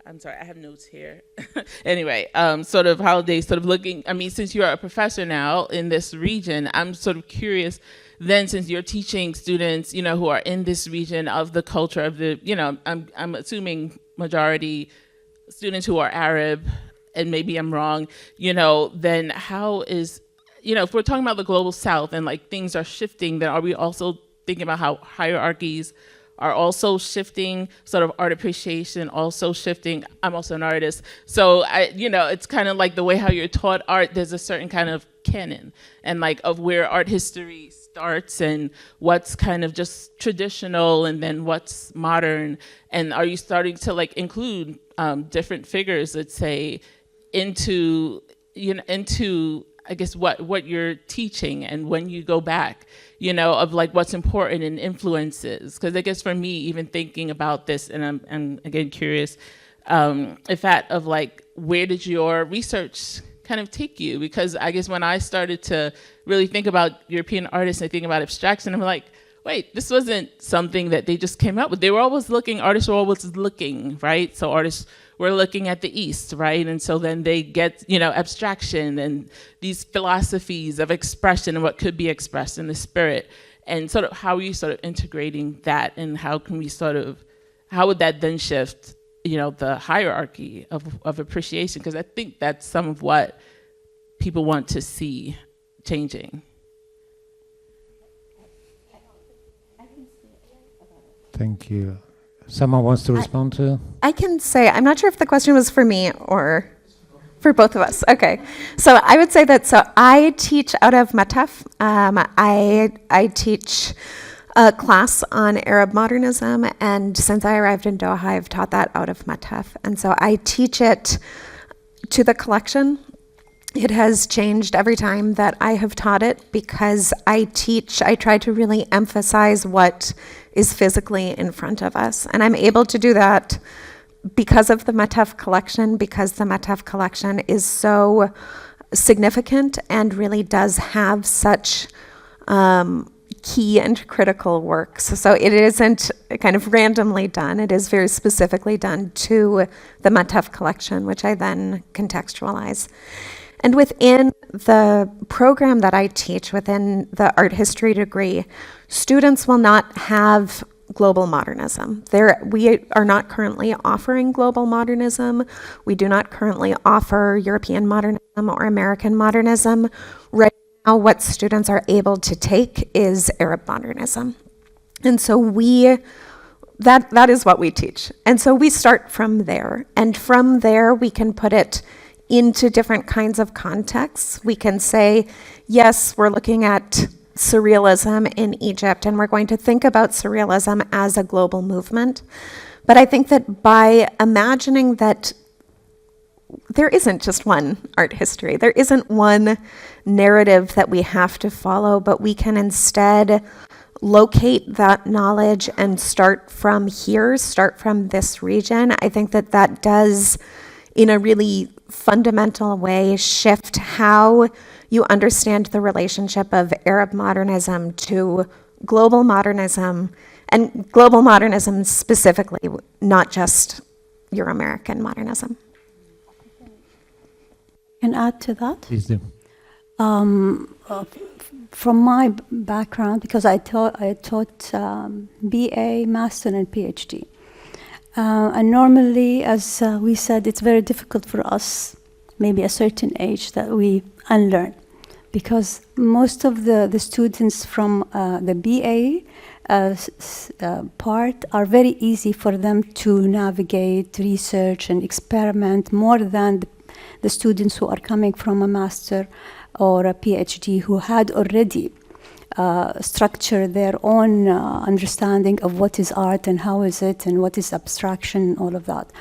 I'm sorry, I have notes here. Anyway, sort of how they sort of looking. I mean, since you're a professor now in this region, I'm sort of curious. Then, since you're teaching students, who are in this region of the culture of the, I'm assuming majority students who are Arab, and maybe I'm wrong, then how is, if we're talking about the global South and like things are shifting, then are we also thinking about how hierarchies are also shifting, sort of art appreciation also shifting? I'm also an artist. So, it's kind of like the way how you're taught art, there's a certain kind of canon and like of where art history starts and what's kind of just traditional and then what's modern. And are you starting to like include different figures, let's say, into I guess what you're teaching, and when you go back, you know, of like what's important and influences. Because I guess for me, even thinking about this, and I'm again curious, Effat, of like, where did your research kind of take you? Because I guess when I started to really think about European artists and think about abstraction, I'm like, wait, this wasn't something that they just came up with. They were always looking, artists were always looking, right? So artists were looking at the East, right? And so then they get, you know, abstraction and these philosophies of expression and what could be expressed in the spirit. And sort of how are you sort of integrating that, and how can we sort of, how would that then shift, you know, the hierarchy of appreciation? Because I think that's some of what people want to see changing. Thank you. Someone wants to respond to? I can say, I'm not sure if the question was for me or for both of us. Okay. So I would say that, so I teach out of Mathaf. I teach a class on Arab modernism, and since I arrived in Doha, I've taught that out of Mathaf. And so I teach it to the collection. It has changed every time that I have taught it, because I try to really emphasize what is physically in front of us. And I'm able to do that because of the Mathaf collection, because the Mathaf collection is so significant and really does have such key and critical works. So it isn't kind of randomly done. It is very specifically done to the Mathaf collection, which I then contextualize. And within the program that I teach, within the art history degree, students will not have global modernism. We are not currently offering global modernism. We do not currently offer European modernism or American modernism. Right now, what students are able to take is Arab modernism. And so that is what we teach. And so we start from there. And from there, we can put it into different kinds of contexts. We can say, yes, we're looking at surrealism in Egypt, and we're going to think about surrealism as a global movement. But I think that by imagining that there isn't just one art history, there isn't one narrative that we have to follow, but we can instead locate that knowledge and start from here, start from this region. I think that that does, in a really fundamental way, shift how you understand the relationship of Arab modernism to global modernism, and global modernism specifically, not just Euro-American modernism. Can I add to that? Please do. From my background, because I taught BA, Master, and PhD. And normally, as we said, it's very difficult for us, maybe a certain age, that we unlearn. Because most of the students from the BA part are very easy for them to navigate, research, and experiment more than the students who are coming from a master or a PhD who had already structured their own understanding of what is art and how is it and what is abstraction, all of that.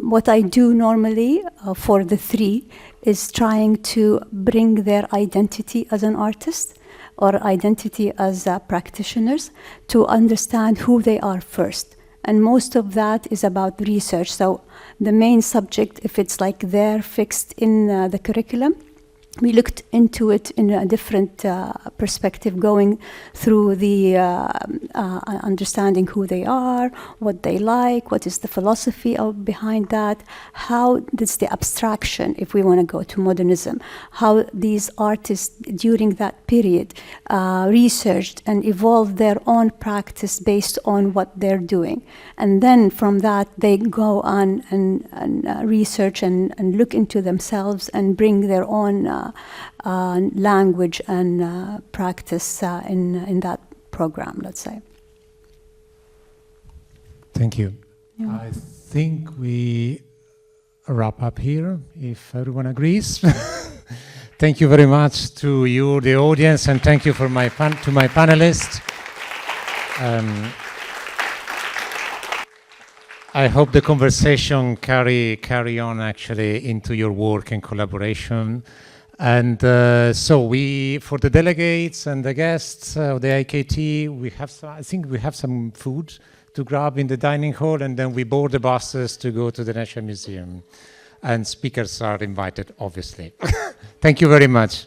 What I do normally for the three is trying to bring their identity as an artist or identity as practitioners to understand who they are first. And most of that is about research. So the main subject, if it's like there fixed in the curriculum, we looked into it in a different perspective, going through the understanding who they are, what they like, what is the philosophy behind that, how does the abstraction, if we want to go to modernism, how these artists during that period researched and evolved their own practice based on what they're doing. And then from that, they go on and research and look into themselves and bring their own language and practice in that program, let's say. Thank you. Yeah. I think we wrap up here, if everyone agrees. Thank you very much to you, the audience, and thank you for to my panelists. I hope the conversation carry on actually into your work and collaboration. And so for the delegates and the guests of the IKT, I think we have some food to grab in the dining hall, and then we board the buses to go to the National Museum. And speakers are invited, obviously. Thank you very much.